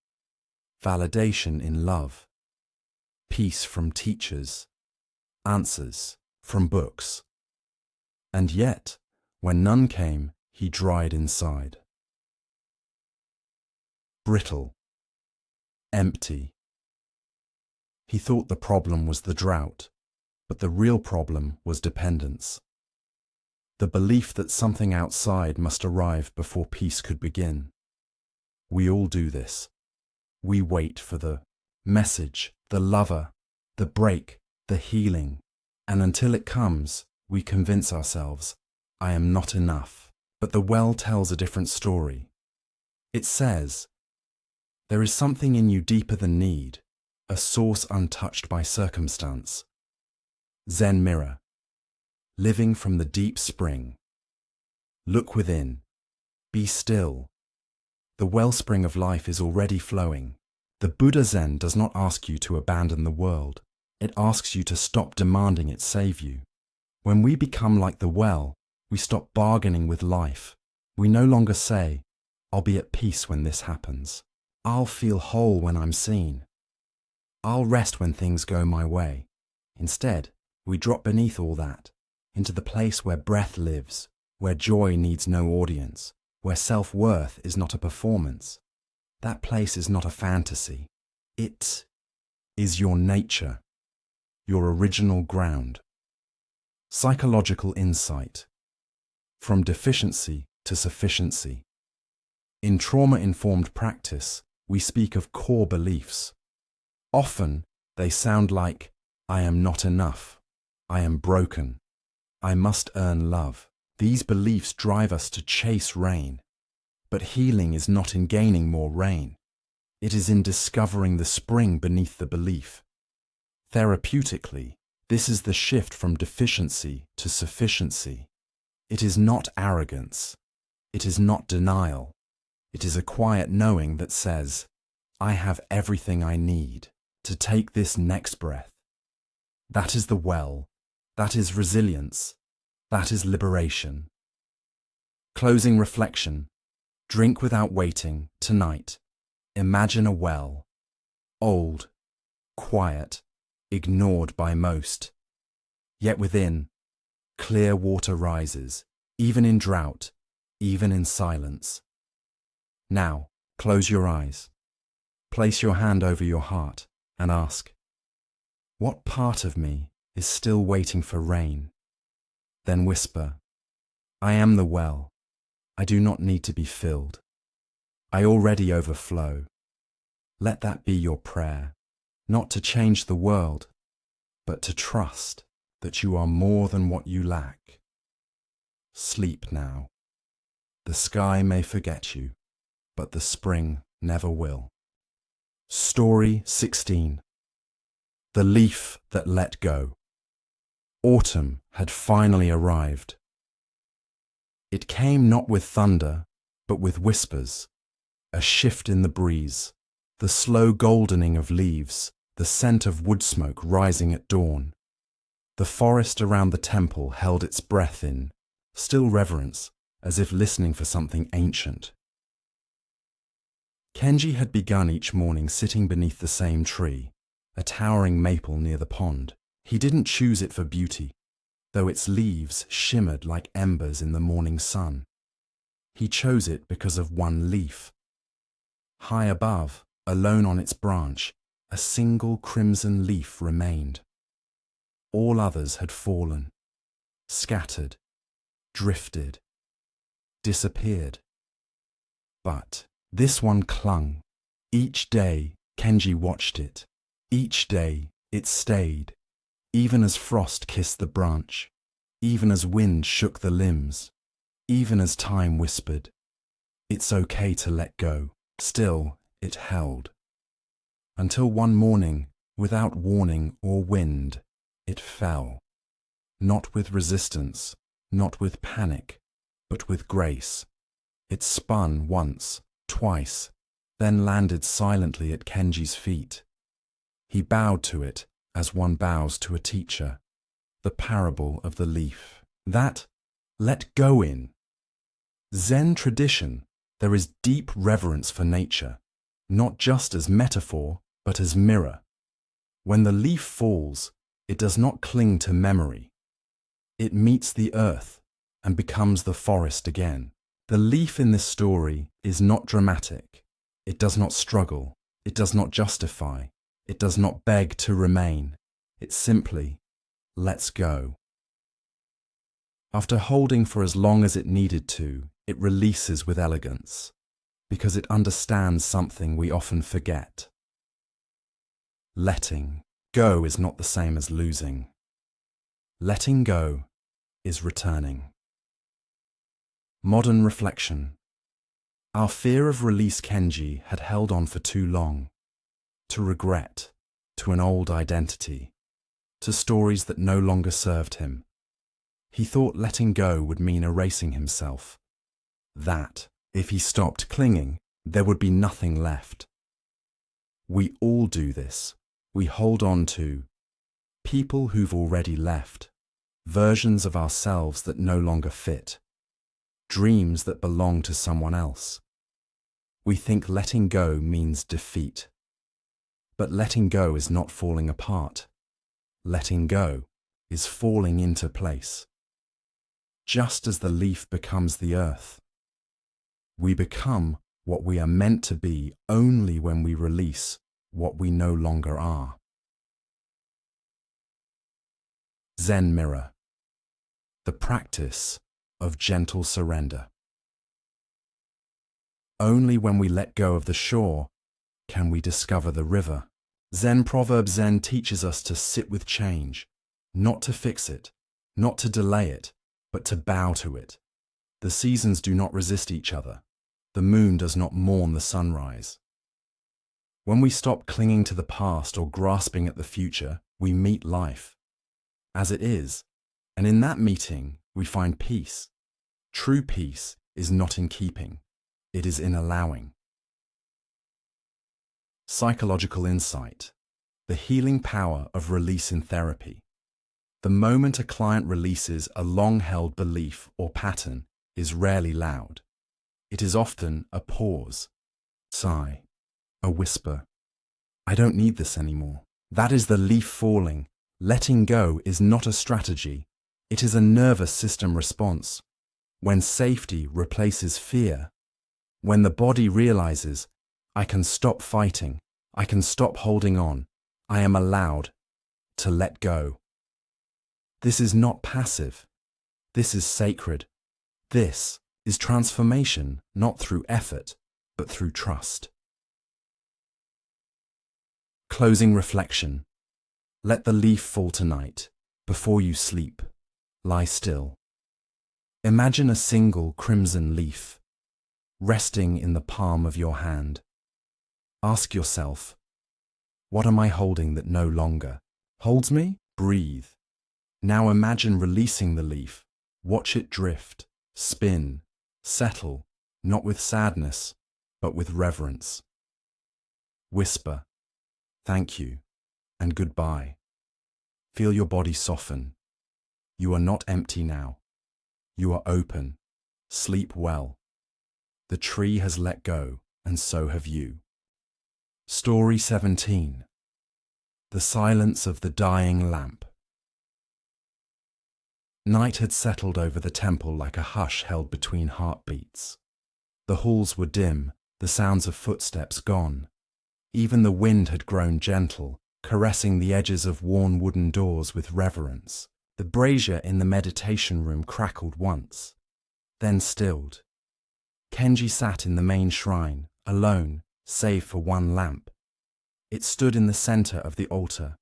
validation in love, peace from teachers, answers from books. And yet, when none came, he dried inside. Brittle, empty. He thought the problem was the drought, but the real problem was dependence. The belief that something outside must arrive before peace could begin. We all do this. We wait for the message, the lover, the break, the healing, and until it comes, we convince ourselves, I am not enough. But the well tells a different story. It says, there is something in you deeper than need, a source untouched by circumstance. Zen mirror. Living from the deep spring. Look within. Be still. The wellspring of life is already flowing. The Buddha Zen does not ask you to abandon the world. It asks you to stop demanding it save you. When we become like the well, we stop bargaining with life. We no longer say, "I'll be at peace when this happens. I'll feel whole when I'm seen. I'll rest when things go my way." Instead, we drop beneath all that, into the place where breath lives, where joy needs no audience, where self-worth is not a performance. That place is not a fantasy. It is your nature, your original ground. Psychological insight. From deficiency to sufficiency. In trauma-informed practice, we speak of core beliefs. Often, they sound like, "I am not enough. I am broken. I must earn love." These beliefs drive us to chase rain. But healing is not in gaining more rain. It is in discovering the spring beneath the belief. Therapeutically, this is the shift from deficiency to sufficiency. It is not arrogance. It is not denial. It is a quiet knowing that says, "I have everything I need to take this next breath." That is the well. That is resilience. That is liberation. Closing reflection. Drink without waiting, tonight. Imagine a well. Old, quiet, ignored by most. Yet within, clear water rises, even in drought, even in silence. Now, close your eyes. Place your hand over your heart and ask, "What part of me is still waiting for rain?" Then whisper, "I am the well. I do not need to be filled. I already overflow." Let that be your prayer, not to change the world, but to trust that you are more than what you lack. Sleep now. The sky may forget you, but the spring never will. Story 16. The leaf that let go. Autumn had finally arrived. It came not with thunder, but with whispers, a shift in the breeze, the slow goldening of leaves, the scent of wood smoke rising at dawn. The forest around the temple held its breath in, still reverence, as if listening for something ancient. Kenji had begun each morning sitting beneath the same tree, a towering maple near the pond. He didn't choose it for beauty, though its leaves shimmered like embers in the morning sun. He chose it because of one leaf. High above, alone on its branch, a single crimson leaf remained. All others had fallen, scattered, drifted, disappeared. But this one clung. Each day, Kenji watched it. Each day, it stayed. Even as frost kissed the branch, even as wind shook the limbs, even as time whispered, "It's okay to let go." Still, it held. Until one morning, without warning or wind, it fell. Not with resistance, not with panic, but with grace. It spun once, twice, then landed silently at Kenji's feet. He bowed to it, as one bows to a teacher, the parable of the leaf. That let go in. Zen tradition, there is deep reverence for nature, not just as metaphor, but as mirror. When the leaf falls, it does not cling to memory. It meets the earth and becomes the forest again. The leaf in this story is not dramatic. It does not struggle. It does not justify. It does not beg to remain. It simply lets go. After holding for as long as it needed to, it releases with elegance, because it understands something we often forget. Letting go is not the same as losing. Letting go is returning. Modern reflection. Our fear of release Kenji had held on for too long. To regret, to an old identity, to stories that no longer served him. He thought letting go would mean erasing himself. That, if he stopped clinging, there would be nothing left. We all do this. We hold on to people who've already left, versions of ourselves that no longer fit, dreams that belong to someone else. We think letting go means defeat. But letting go is not falling apart. Letting go is falling into place. Just as the leaf becomes the earth, we become what we are meant to be only when we release what we no longer are. Zen Mirror, the practice of gentle surrender. Only when we let go of the shore can we discover the river. Zen proverb Zen teaches us to sit with change, not to fix it, not to delay it, but to bow to it. The seasons do not resist each other. The moon does not mourn the sunrise. When we stop clinging to the past or grasping at the future, we meet life as it is, and in that meeting we find peace. True peace is not in keeping, it is in allowing. Psychological insight, the healing power of release in therapy. The moment a client releases a long-held belief or pattern is rarely loud. It is often a pause, sigh, a whisper. I don't need this anymore. That is the leaf falling. Letting go is not a strategy. It is a nervous system response. When safety replaces fear, when the body realizes, I can stop fighting, I can stop holding on, I am allowed to let go. This is not passive. This is sacred. This is transformation, not through effort, but through trust. Closing reflection. Let the leaf fall tonight. Before you sleep, lie still. Imagine a single crimson leaf resting in the palm of your hand. Ask yourself, what am I holding that no longer holds me? Breathe. Now imagine releasing the leaf. Watch it drift, spin, settle, not with sadness, but with reverence. Whisper, thank you, and goodbye. Feel your body soften. You are not empty now. You are open. Sleep well. The tree has let go, and so have you. Story 17. The silence of the dying lamp. Night had settled over the temple like a hush held between heartbeats. The halls were dim, the sounds of footsteps gone. Even the wind had grown gentle, caressing the edges of worn wooden doors with reverence. The brazier in the meditation room crackled once, then stilled. Kenji sat in the main shrine, alone, save for one lamp. It stood in the center of the altar,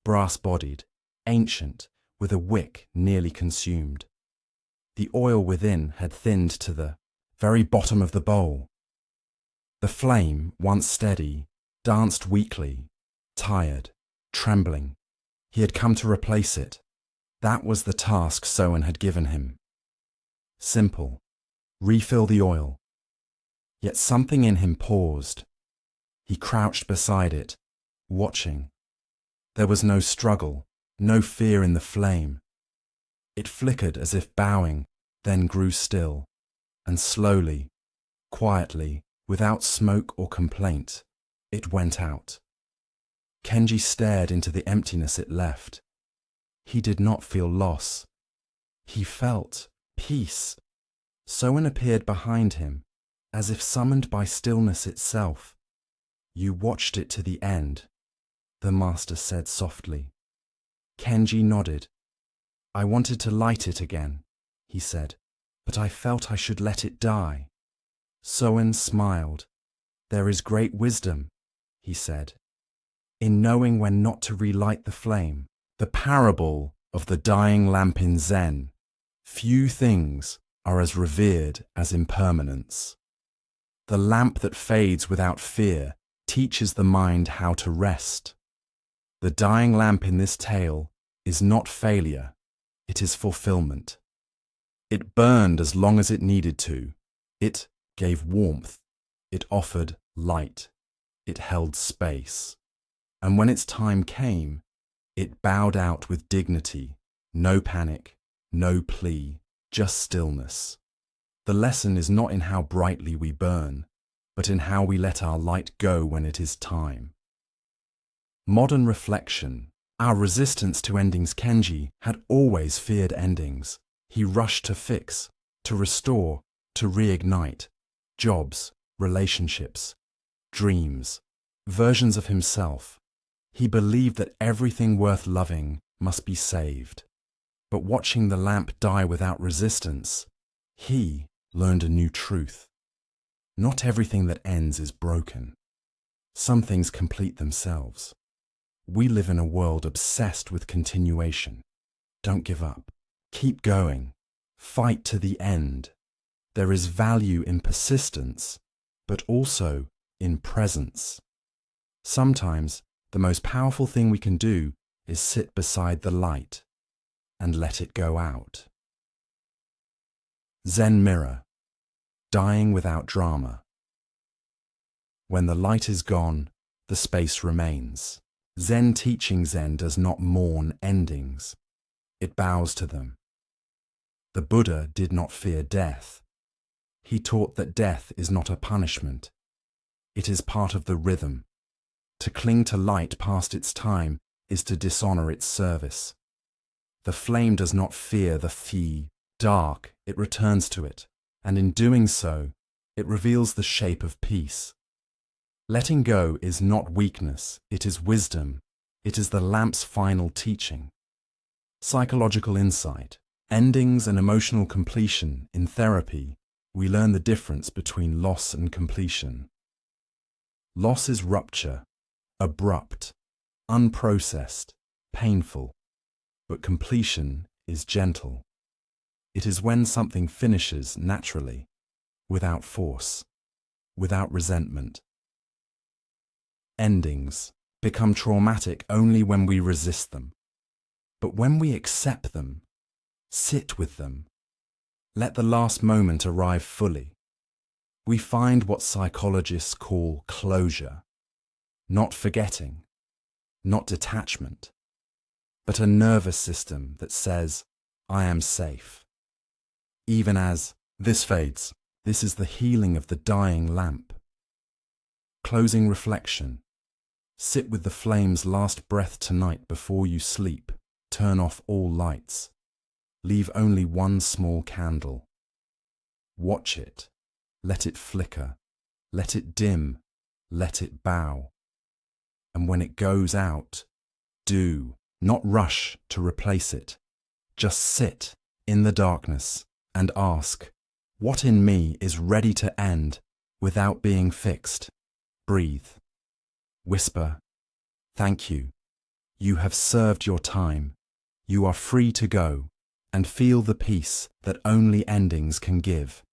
brass-bodied, ancient, with a wick nearly consumed. The oil within had thinned to the very bottom of the bowl. The flame, once steady, danced weakly, tired, trembling. He had come to replace it. That was the task Soen had given him. Simple. Refill the oil. Yet something in him paused. He crouched beside it, watching. There was no struggle, no fear in the flame. It flickered as if bowing, then grew still, and slowly, quietly, without smoke or complaint, it went out. Kenji stared into the emptiness it left. He did not feel loss. He felt peace. Soen appeared behind him, as if summoned by stillness itself. You watched it to the end, the master said softly. Kenji nodded. I wanted to light it again, he said, but I felt I should let it die. Soen smiled. There is great wisdom, he said, in knowing when not to relight the flame. The parable of the dying lamp in Zen. Few things are as revered as impermanence. The lamp that fades without fear teaches the mind how to rest. The dying lamp in this tale is not failure, it is fulfillment. It burned as long as it needed to. It gave warmth. It offered light. It held space. And when its time came, it bowed out with dignity. No panic, no plea, just stillness. The lesson is not in how brightly we burn, but in how we let our light go when it is time. Modern reflection. Our resistance to endings. Kenji had always feared endings. He rushed to fix, to restore, to reignite. Jobs, relationships, dreams, versions of himself. He believed that everything worth loving must be saved. But watching the lamp die without resistance, he learned a new truth. Not everything that ends is broken. Some things complete themselves. We live in a world obsessed with continuation. Don't give up. Keep going. Fight to the end. There is value in persistence, but also in presence. Sometimes the most powerful thing we can do is sit beside the light and let it go out. Zen mirror. Dying without drama. When the light is gone, the space remains. Zen teaching. Zen does not mourn endings. It bows to them. The Buddha did not fear death. He taught that death is not a punishment. It is part of the rhythm. To cling to light past its time is to dishonor its service. The flame does not fear the dark, it returns to it, and in doing so, it reveals the shape of peace. Letting go is not weakness, it is wisdom. It is the lamp's final teaching. Psychological insight. Endings and emotional completion. In therapy, we learn the difference between loss and completion. Loss is rupture, abrupt, unprocessed, painful, but completion is gentle. It is when something finishes naturally, without force, without resentment. Endings become traumatic only when we resist them. But when we accept them, sit with them, let the last moment arrive fully, we find what psychologists call closure. Not forgetting, not detachment, but a nervous system that says, I am safe. Even as this fades, this is the healing of the dying lamp. Closing reflection. Sit with the flame's last breath tonight before you sleep. Turn off all lights. Leave only one small candle. Watch it. Let it flicker. Let it dim. Let it bow. And when it goes out, do not rush to replace it. Just sit in the darkness and ask, what in me is ready to end without being fixed? Breathe. Whisper, thank you. You have served your time. You are free to go, and feel the peace that only endings can give.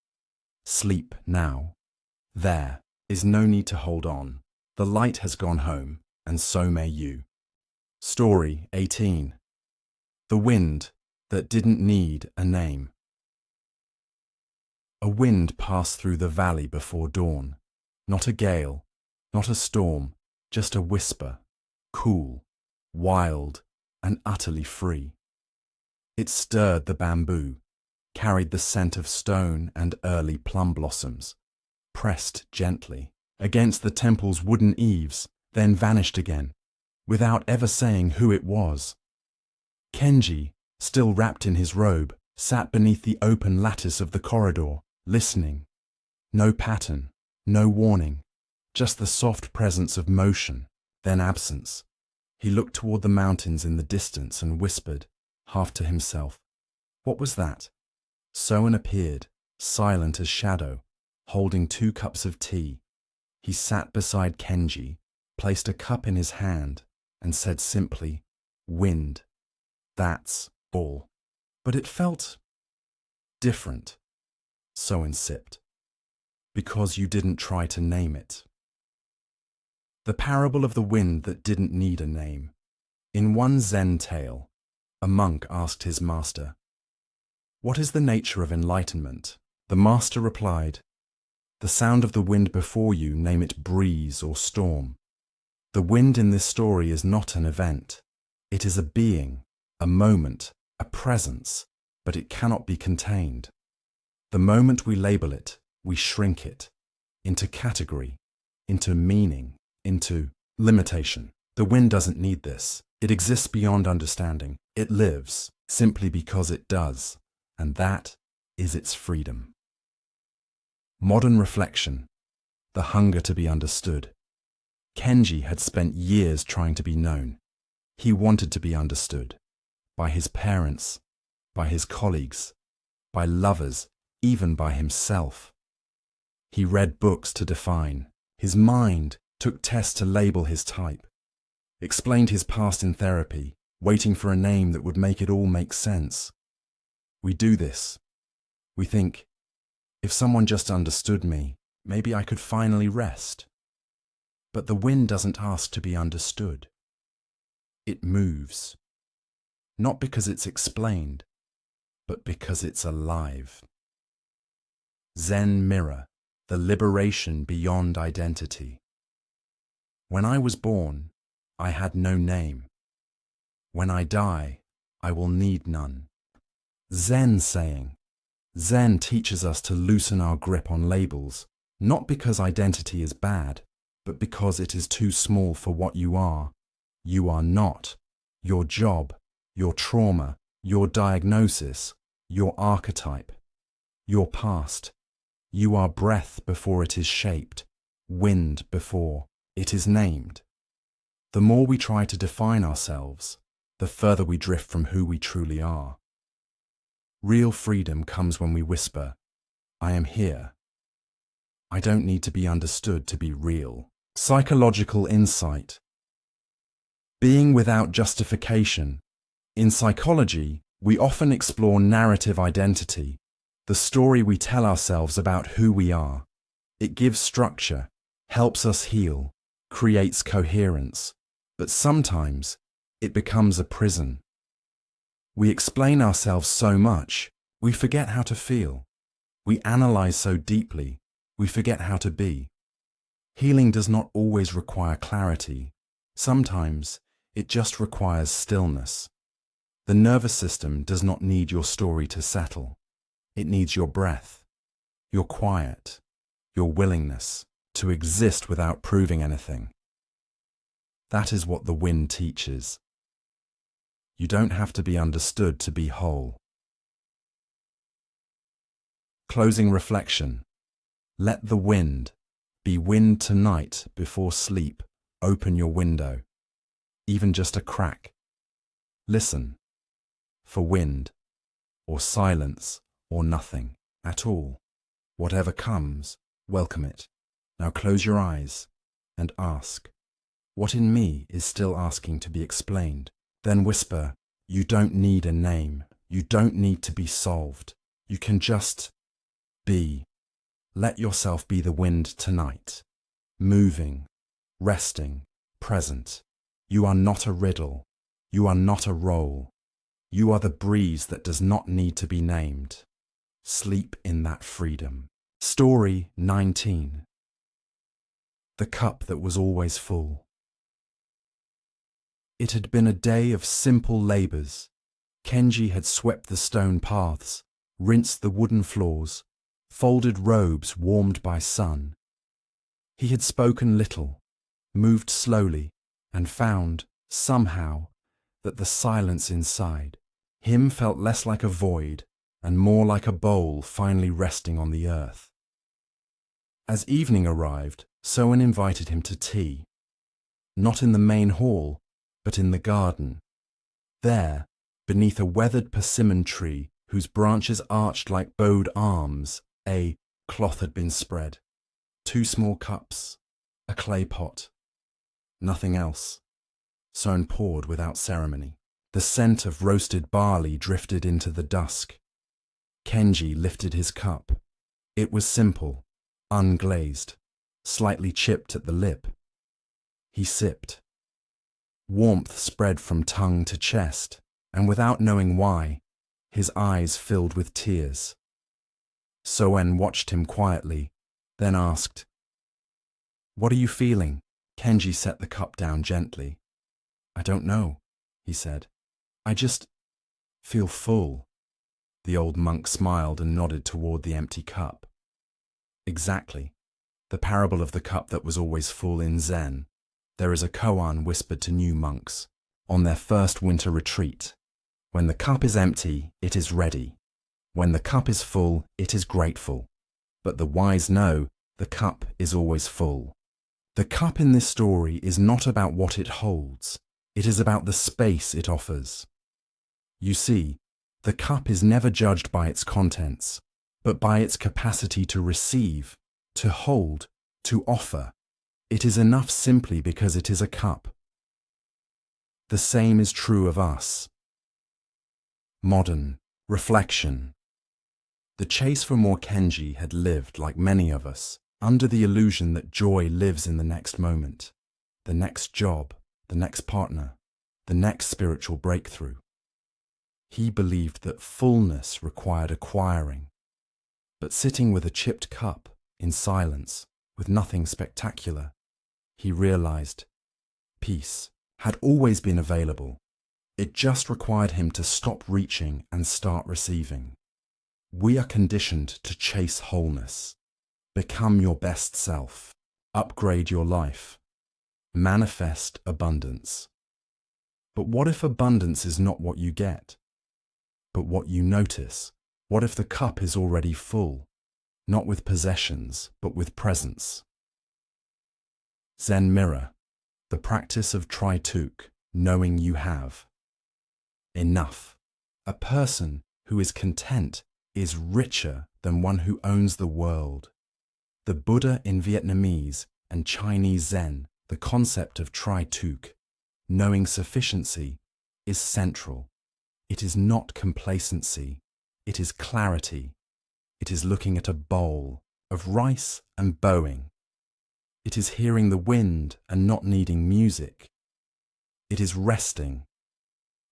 Sleep now. There is no need to hold on. The light has gone home, and so may you. Story 18. The wind that didn't need a name. A wind passed through the valley before dawn. Not a gale, not a storm, just a whisper, cool, wild, and utterly free. It stirred the bamboo, carried the scent of stone and early plum blossoms, pressed gently against the temple's wooden eaves, then vanished again, without ever saying who it was. Kenji, still wrapped in his robe, sat beneath the open lattice of the corridor, listening. No pattern, no warning, just the soft presence of motion, then absence. He looked toward the mountains in the distance and whispered, half to himself, what was that? Soen appeared, silent as shadow, holding 2 cups of tea. He sat beside Kenji, placed a cup in his hand, and said simply, wind. That's all. But it felt different. Soen sipped. Because you didn't try to name it. The parable of the wind that didn't need a name. In one Zen tale, a monk asked his master, what is the nature of enlightenment? The master replied, The sound of the wind before you, name it breeze or storm. The wind in this story is not an event. It is a being, a moment, a presence, but it cannot be contained. The moment we label it, we shrink it into category, into meaning, into limitation. The wind doesn't need this. It exists beyond understanding. It lives simply because it does, and that is its freedom. Modern reflection, the hunger to be understood. Kenji had spent years trying to be known. He wanted to be understood by his parents, by his colleagues, by lovers, even by himself. He read books to define. His mind took tests to label his type, explained his past in therapy, waiting for a name that would make it all make sense. We do this. We think, if someone just understood me, maybe I could finally rest. But the wind doesn't ask to be understood. It moves. Not because it's explained, but because it's alive. Zen mirror, the liberation beyond identity. When I was born, I had no name. When I die, I will need none. Zen saying. Zen teaches us to loosen our grip on labels, not because identity is bad, but because it is too small for what you are. You are not. Your job, your trauma, your diagnosis, your archetype, your past. You are breath before it is shaped, wind before it is named. The more we try to define ourselves, the further we drift from who we truly are. Real freedom comes when we whisper, I am here. I don't need to be understood to be real. Psychological insight. Being without justification. In psychology, we often explore narrative identity, the story we tell ourselves about who we are. It gives structure, helps us heal, creates coherence, but sometimes it becomes a prison. We explain ourselves so much, we forget how to feel. We analyze so deeply, we forget how to be. Healing does not always require clarity. Sometimes it just requires stillness. The nervous system does not need your story to settle. It needs your breath, your quiet, your willingness to exist without proving anything. That is what the wind teaches. You don't have to be understood to be whole. Closing reflection. Let the wind be wind tonight before sleep. Open your window, even just a crack. Listen for wind, or silence, or nothing at all. Whatever comes, welcome it. Now close your eyes and ask, what in me is still asking to be explained? Then whisper, you don't need a name. You don't need to be solved. You can just be. Let yourself be the wind tonight. Moving, resting, present. You are not a riddle. You are not a role. You are the breeze that does not need to be named. Sleep in that freedom. Story 19. The cup that was always full. It had been a day of simple labours. Kenji had swept the stone paths, rinsed the wooden floors, folded robes warmed by sun. He had spoken little, moved slowly, and found, somehow, that the silence inside him felt less like a void and more like a bowl finally resting on the earth. As evening arrived, Soen invited him to tea. Not in the main hall, but in the garden. There, beneath a weathered persimmon tree whose branches arched like bowed arms, a cloth had been spread. 2 small cups, a clay pot. Nothing else. Soen poured without ceremony. The scent of roasted barley drifted into the dusk. Kenji lifted his cup. It was simple, unglazed, slightly chipped at the lip. He sipped. Warmth spread from tongue to chest, and without knowing why, his eyes filled with tears. Soen watched him quietly, then asked, "What are you feeling?" Kenji set the cup down gently. "I don't know," he said. "I just feel full." The old monk smiled and nodded toward the empty cup. Exactly. The parable of the cup that was always full in Zen. There is a koan whispered to new monks on their first winter retreat. When the cup is empty, it is ready. When the cup is full, it is grateful. But the wise know the cup is always full. The cup in this story is not about what it holds. It is about the space it offers. You see, the cup is never judged by its contents, but by its capacity to receive, to hold, to offer. It is enough simply because it is a cup. The same is true of us. Modern reflection. The chase for more Kenji had lived, like many of us, under the illusion that joy lives in the next moment, the next job, the next partner, the next spiritual breakthrough. He believed that fullness required acquiring, but sitting with a chipped cup, in silence, with nothing spectacular, he realized peace had always been available. It just required him to stop reaching and start receiving. We are conditioned to chase wholeness, become your best self, upgrade your life, manifest abundance. But what if abundance is not what you get, but what you notice? What if the cup is already full, not with possessions, but with presence? Zen mirror, the practice of Trituk, knowing you have enough. A person who is content is richer than one who owns the world. The Buddha in Vietnamese and Chinese Zen, the concept of Trituk, knowing sufficiency, is central. It is not complacency, it is clarity. It is looking at a bowl of rice and bowing. It is hearing the wind and not needing music. It is resting,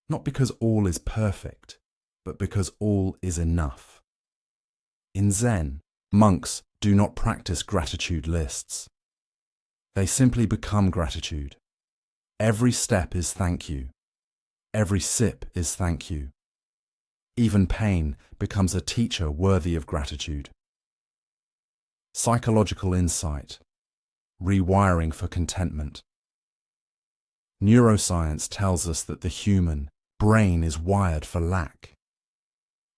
not because all is perfect, but because all is enough. In Zen, monks do not practice gratitude lists. They simply become gratitude. Every step is thank you. Every sip is thank you. Even pain becomes a teacher worthy of gratitude. Psychological insight. Rewiring for contentment. Neuroscience tells us that the human brain is wired for lack.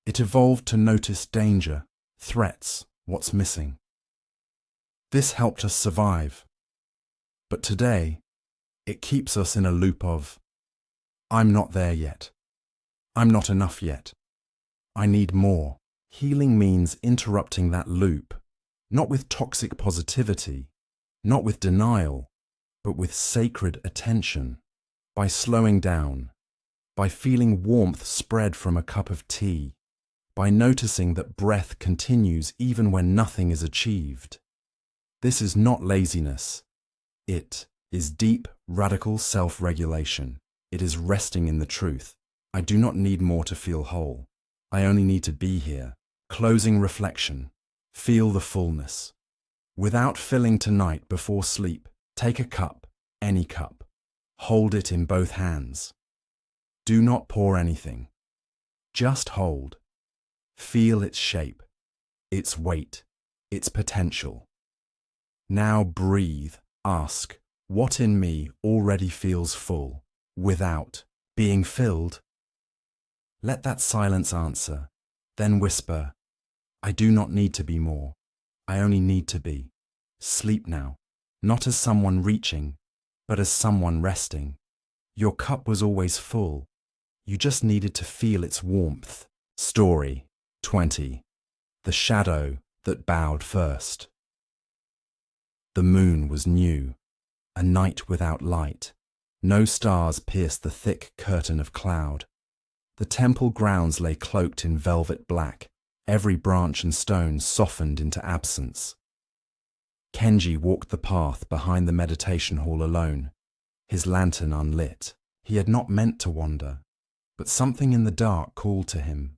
It evolved to notice danger, threats, what's missing. This helped us survive. But today, it keeps us in a loop of, I'm not there yet. I'm not enough yet. I need more. Healing means interrupting that loop, not with toxic positivity, not with denial, but with sacred attention, by slowing down, by feeling warmth spread from a cup of tea, by noticing that breath continues even when nothing is achieved. This is not laziness. It is deep, radical self-regulation. It is resting in the truth. I do not need more to feel whole. I only need to be here. Closing reflection. Feel the fullness. Without filling tonight before sleep, take a cup, any cup. Hold it in both hands. Do not pour anything. Just hold. Feel its shape, its weight, its potential. Now breathe. Ask, what in me already feels full, without being filled? Let that silence answer. Then whisper, I do not need to be more. I only need to be. Sleep now, not as someone reaching, but as someone resting. Your cup was always full. You just needed to feel its warmth. Story 20. The shadow that bowed first. The moon was new, a night without light. No stars pierced the thick curtain of cloud. The temple grounds lay cloaked in velvet black, every branch and stone softened into absence. Kenji walked the path behind the meditation hall alone, his lantern unlit. He had not meant to wander, but something in the dark called to him,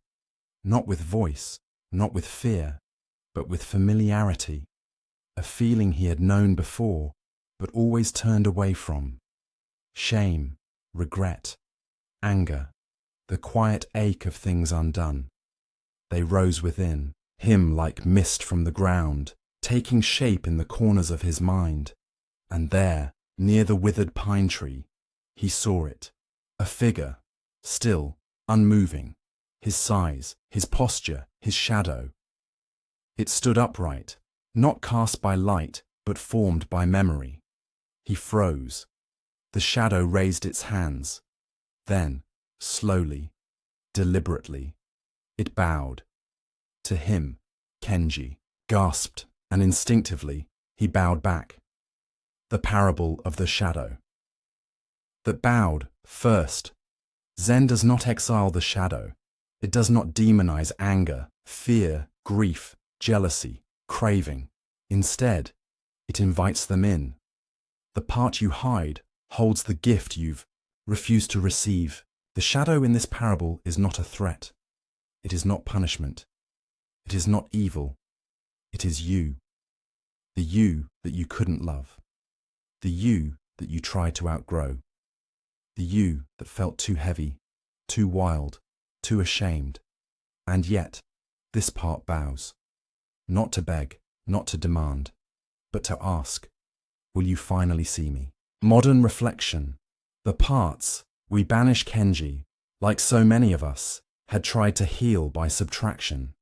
not with voice, not with fear, but with familiarity. a feeling he had known before, but always turned away from. Shame, regret, anger, the quiet ache of things undone. They rose within him like mist from the ground, taking shape in the corners of his mind. And there, near the withered pine tree, he saw it, a figure, still, unmoving, his size, his posture, his shadow. It stood upright, not cast by light, but formed by memory. He froze. The shadow raised its hands. Then, slowly, deliberately, it bowed. To him, Kenji gasped, and instinctively, he bowed back. The parable of the shadow. That bowed first. Zen does not exile the shadow. It does not demonize anger, fear, grief, jealousy, craving. Instead, it invites them in. The part you hide holds the gift you've refused to receive. The shadow in this parable is not a threat. It is not punishment. It is not evil. It is you. The you that you couldn't love. The you that you tried to outgrow. The you that felt too heavy, too wild, too ashamed. And yet, this part bows. Not to beg, not to demand, but to ask, will you finally see me? Modern reflection. The parts we banish Kenji, like so many of us, had tried to heal by subtraction.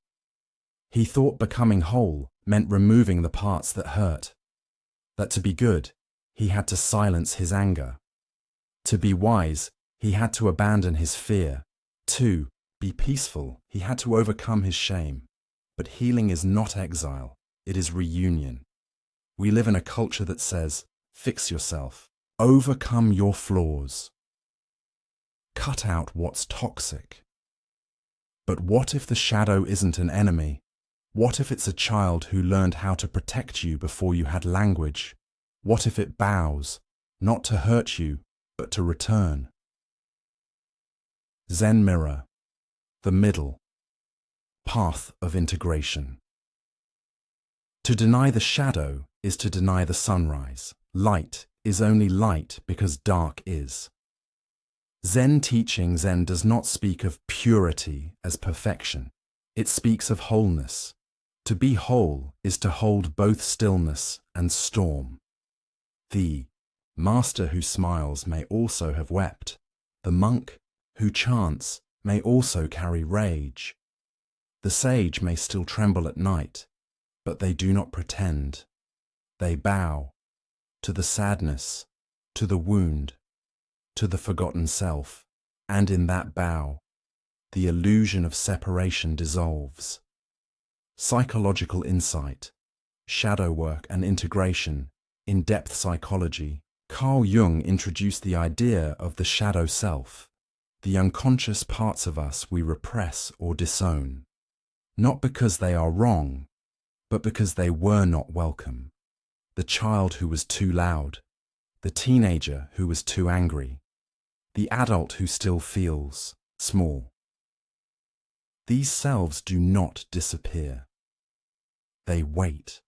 He thought becoming whole meant removing the parts that hurt. That to be good, he had to silence his anger. To be wise, he had to abandon his fear. To be peaceful, he had to overcome his shame. But healing is not exile, it is reunion. We live in a culture that says, fix yourself, overcome your flaws, cut out what's toxic. But what if the shadow isn't an enemy? What if it's a child who learned how to protect you before you had language? What if it bows, not to hurt you, but to return? Zen mirror, the middle, path of integration. To deny the shadow is to deny the sunrise. Light is only light because dark is. Zen teaching Zen does not speak of purity as perfection. It speaks of wholeness. To be whole is to hold both stillness and storm. The master who smiles may also have wept. The monk who chants may also carry rage. The sage may still tremble at night, but they do not pretend. They bow to the sadness, to the wound, to the forgotten self, and in that bow, the illusion of separation dissolves. Psychological insight, shadow work and integration, in-depth psychology. Carl Jung introduced the idea of the shadow self, the unconscious parts of us we repress or disown, not because they are wrong, but because they were not welcome. The child who was too loud, the teenager who was too angry, the adult who still feels small. These selves do not disappear. They wait.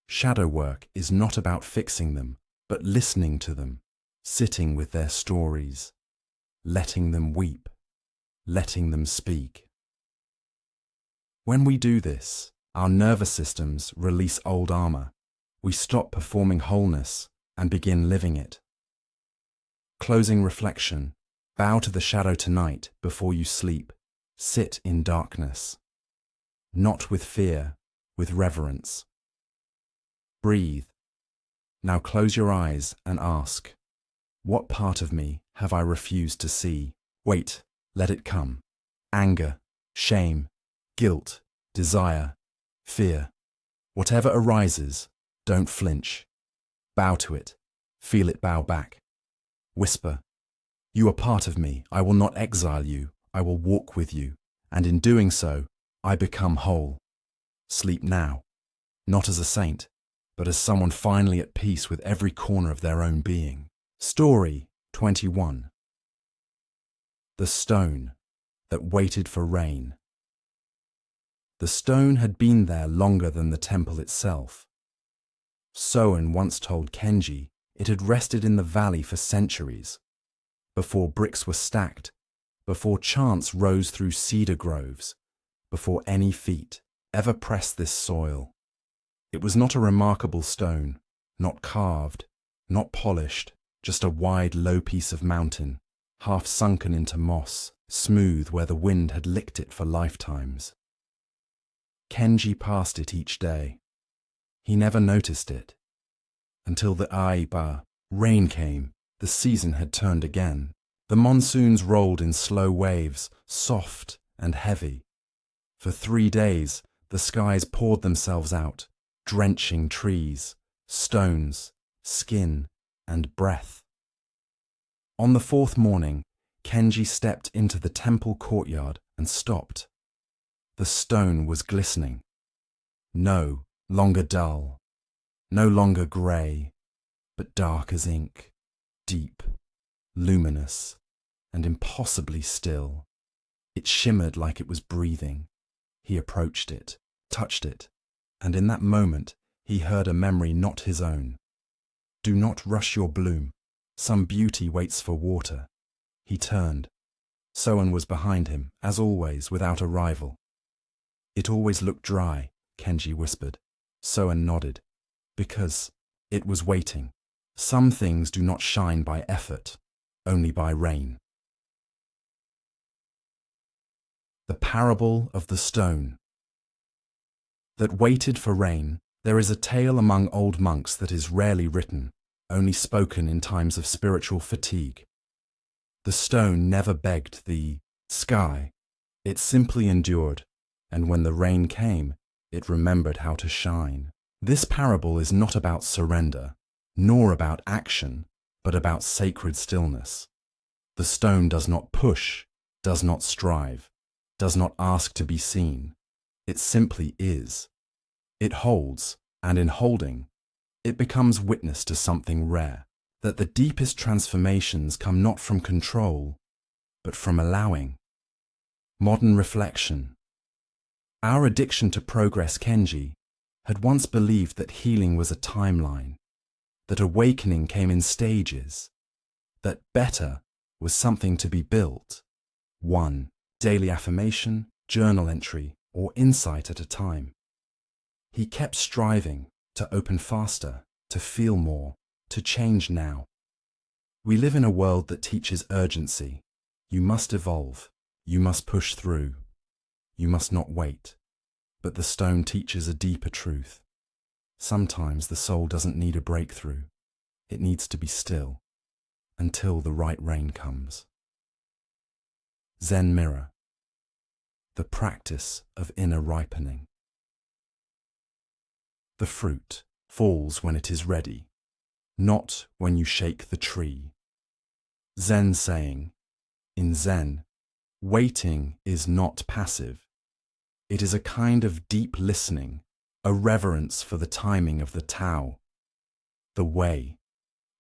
Shadow work is not about fixing them, but listening to them, sitting with their stories, letting them weep, letting them speak. When we do this, our nervous systems release old armor. We stop performing wholeness and begin living it. Closing reflection. Bow to the shadow tonight before you sleep. Sit in darkness. Not with fear, with reverence. Breathe. Now close your eyes and ask, what part of me have I refused to see? Wait, let it come. Anger, shame, guilt, desire, fear. Whatever arises, don't flinch. Bow to it. Feel it bow back. Whisper, you are part of me. I will not exile you. I will walk with you. And in doing so, I become whole. Sleep now, not as a saint, but as someone finally at peace with every corner of their own being. Story 21. The stone that waited for rain. The stone had been there longer than the temple itself. Soen once told Kenji it had rested in the valley for centuries, before bricks were stacked, before chants rose through cedar groves, before any feet ever pressed this soil. It was not a remarkable stone, not carved, not polished, just a wide, low piece of mountain, half sunken into moss, smooth where the wind had licked it for lifetimes. Kenji passed it each day. He never noticed it. Until the Aiba, rain came, the season had turned again. The monsoons rolled in slow waves, soft and heavy. For 3 days, the skies poured themselves out, drenching trees, stones, skin, and breath. On the 4th morning, Kenji stepped into the temple courtyard and stopped. The stone was glistening. No longer dull, no longer grey, but dark as ink, deep, luminous, and impossibly still. It shimmered like it was breathing. He approached it, touched it, and in that moment he heard a memory not his own. Do not rush your bloom. Some beauty waits for water. He turned. Soen was behind him, as always, without a rival. It always looked dry, Kenji whispered. Soen nodded. Because it was waiting. Some things do not shine by effort, only by rain. The parable of the stone. That waited for rain, there is a tale among old monks that is rarely written, only spoken in times of spiritual fatigue. The stone never begged the sky. It simply endured, and when the rain came, it remembered how to shine. This parable is not about surrender, nor about action, but about sacred stillness. The stone does not push, does not strive, does not ask to be seen. It simply is. It holds, and in holding, it becomes witness to something rare, that the deepest transformations come not from control, but from allowing. Modern reflection. Our addiction to progress, Kenji, had once believed that healing was a timeline, that awakening came in stages, that better was something to be built, one daily affirmation, journal entry, or insight at a time. He kept striving to open faster, to feel more, to change now. We live in a world that teaches urgency. You must evolve. You must push through. You must not wait. But the stone teaches a deeper truth. Sometimes the soul doesn't need a breakthrough. It needs to be still, until the right rain comes. Zen Mirror. The practice of inner ripening. The fruit falls when it is ready, not when you shake the tree. Zen saying. In Zen, waiting is not passive. It is a kind of deep listening, a reverence for the timing of the Tao, the way.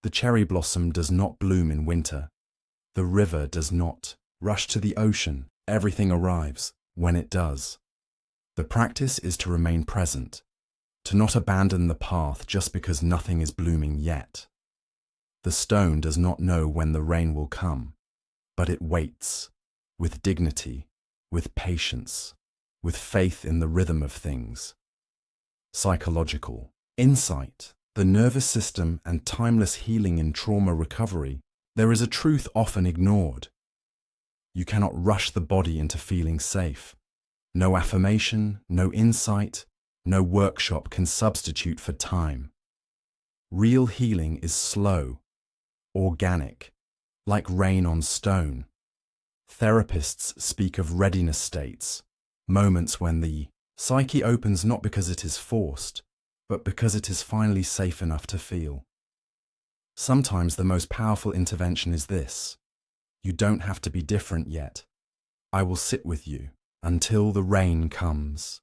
The cherry blossom does not bloom in winter. The river does not rush to the ocean. Everything arrives when it does. The practice is to remain present, to not abandon the path just because nothing is blooming yet. The stone does not know when the rain will come, but it waits, with dignity, with patience, with faith in the rhythm of things. Psychological insight, the nervous system, and timeless healing in trauma recovery. There is a truth often ignored. You cannot rush the body into feeling safe. No affirmation, no insight, no workshop can substitute for time. Real healing is slow, organic, like rain on stone. Therapists speak of readiness states, moments when the psyche opens not because it is forced, but because it is finally safe enough to feel. Sometimes the most powerful intervention is this. You don't have to be different yet. I will sit with you until the rain comes.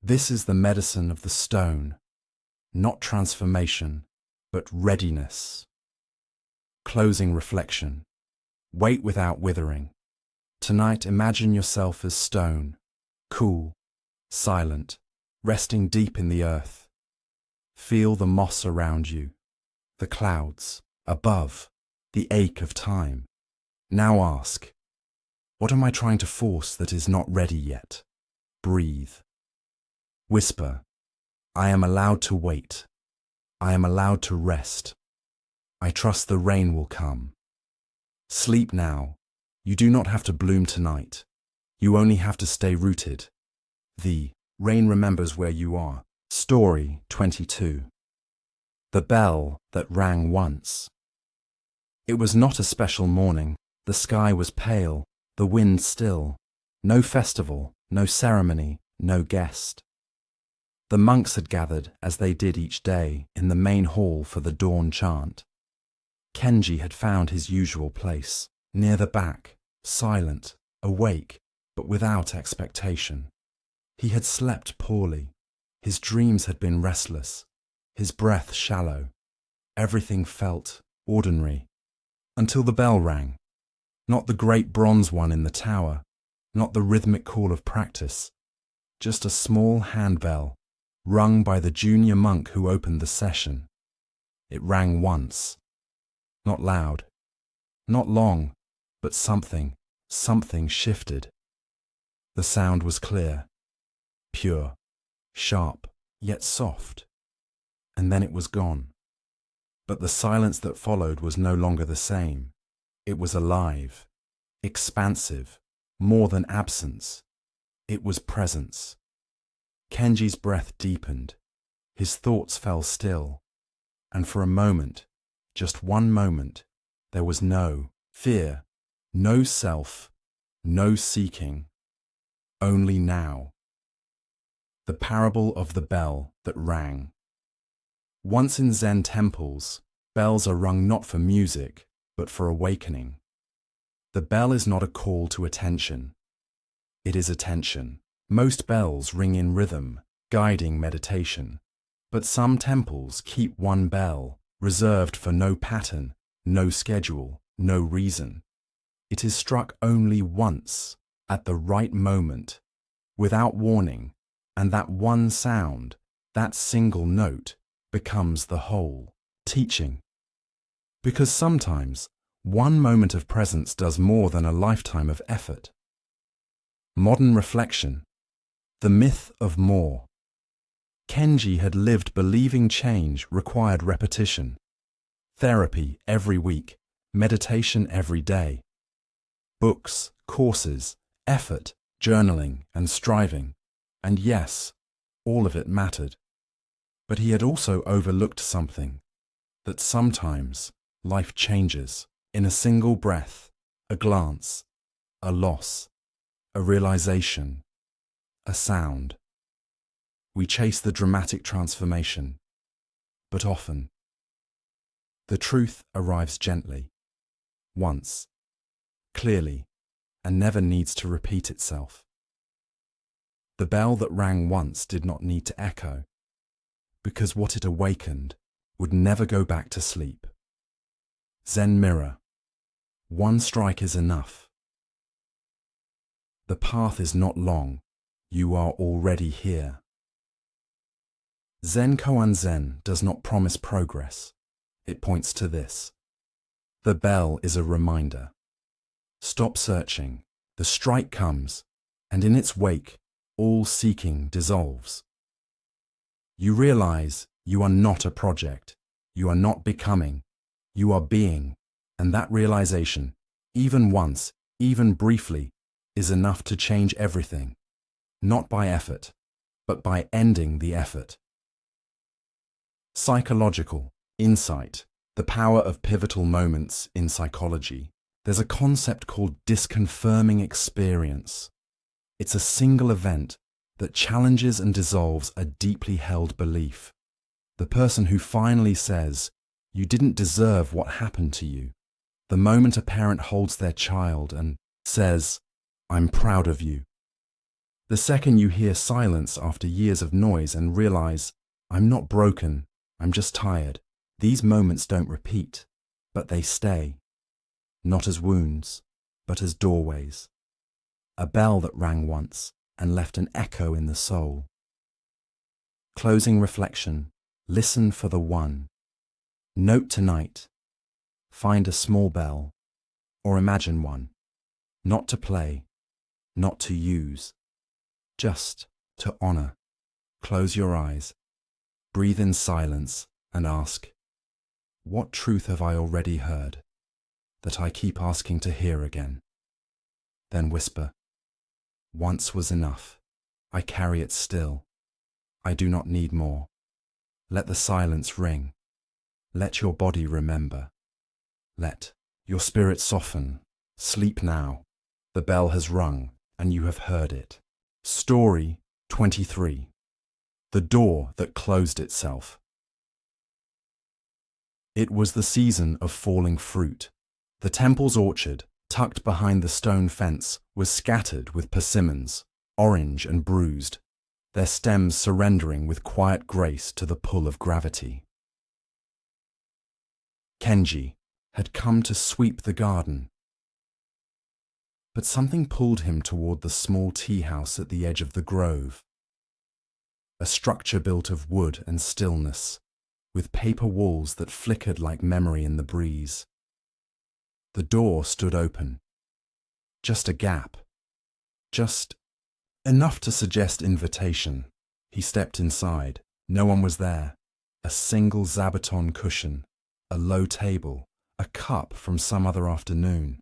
This is the medicine of the stone, not transformation, but readiness. Closing reflection. Wait without withering. Tonight imagine yourself as stone, cool, silent, resting deep in the earth. Feel the moss around you, the clouds above, the ache of time. Now ask, what am I trying to force that is not ready yet? Breathe. Whisper, I am allowed to wait. I am allowed to rest. I trust the rain will come. Sleep now. You do not have to bloom tonight. You only have to stay rooted. The rain remembers where you are. Story 22. The bell that rang once. It was not a special morning. The sky was pale, the wind still. No festival, no ceremony, no guest. The monks had gathered, as they did each day, in the main hall for the dawn chant. Kenji had found his usual place, near the back, silent, awake, but without expectation. He had slept poorly. His dreams had been restless, his breath shallow. Everything felt ordinary, until the bell rang. Not the great bronze one in the tower, not the rhythmic call of practice, just a small handbell, rung by the junior monk who opened the session. It rang once. Not loud, not long, but something shifted. The sound was clear, pure, sharp, yet soft. And then it was gone. But the silence that followed was no longer the same. It was alive, expansive, more than absence. It was presence. Kenji's breath deepened. His thoughts fell still. And for a moment, just one moment, there was no fear, no self, no seeking. Only now. The parable of the bell that rang. Once in Zen temples, bells are rung not for music, but for awakening. The bell is not a call to attention. It is attention. Most bells ring in rhythm, guiding meditation. But some temples keep one bell, reserved for no pattern, no schedule, no reason. It is struck only once, at the right moment, without warning, and that one sound, that single note, becomes the whole, teaching. Because sometimes, one moment of presence does more than a lifetime of effort. Modern reflection. The myth of more. Kenji had lived believing change required repetition. Therapy every week, meditation every day. Books, courses, effort, journaling, and striving. And yes, all of it mattered. But he had also overlooked something, that sometimes life changes in a single breath, a glance, a loss, a realization, a sound. We chase the dramatic transformation, but often the truth arrives gently, once, clearly, and never needs to repeat itself. The bell that rang once did not need to echo, because what it awakened would never go back to sleep. Zen mirror. One strike is enough. The path is not long. You are already here. Zen Koan Zen does not promise progress. It points to this. The bell is a reminder. Stop searching. The strike comes, and in its wake, all seeking dissolves. You realize you are not a project. You are not becoming. You are being. And that realization, even once, even briefly, is enough to change everything. Not by effort, but by ending the effort. Psychological insight, the power of pivotal moments in psychology. There's a concept called disconfirming experience. It's a single event that challenges and dissolves a deeply held belief. The person who finally says, "You didn't deserve what happened to you." The moment a parent holds their child and says, "I'm proud of you." The second you hear silence after years of noise and realize, "I'm not broken, I'm just tired." These moments don't repeat, but they stay. Not as wounds, but as doorways. A bell that rang once and left an echo in the soul. Closing reflection. Listen for the one. Note tonight. Find a small bell, or imagine one. Not to play, not to use, just to honor. Close your eyes, breathe in silence, and ask, what truth have I already heard that I keep asking to hear again? Then whisper, once was enough. I carry it still. I do not need more. Let the silence ring. Let your body remember. Let your spirit soften. Sleep now. The bell has rung, and you have heard it. Story 23. The door that closed itself. It was the season of falling fruit. The temple's orchard, tucked behind the stone fence, was scattered with persimmons, orange and bruised, their stems surrendering with quiet grace to the pull of gravity. Kenji had come to sweep the garden, but something pulled him toward the small tea house at the edge of the grove. A structure built of wood and stillness, with paper walls that flickered like memory in the breeze. The door stood open. Just a gap. Just enough to suggest invitation. He stepped inside. No one was there. A single zabuton cushion, a low table, a cup from some other afternoon.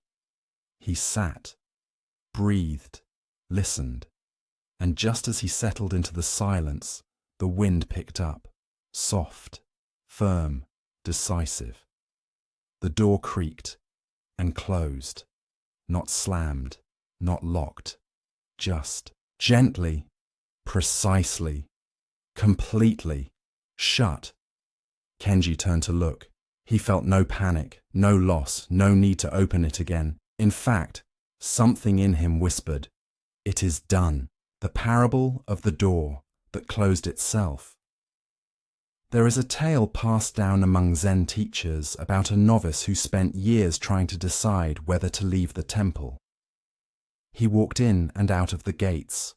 He sat, breathed, listened, and just as he settled into the silence, the wind picked up, soft, firm, decisive. The door creaked and closed, not slammed, not locked, just gently, precisely, completely shut. Kenji turned to look. He felt no panic, no loss, no need to open it again. In fact, something in him whispered, "It is done." The parable of the door that closed itself. There is a tale passed down among Zen teachers about a novice who spent years trying to decide whether to leave the temple. He walked in and out of the gates,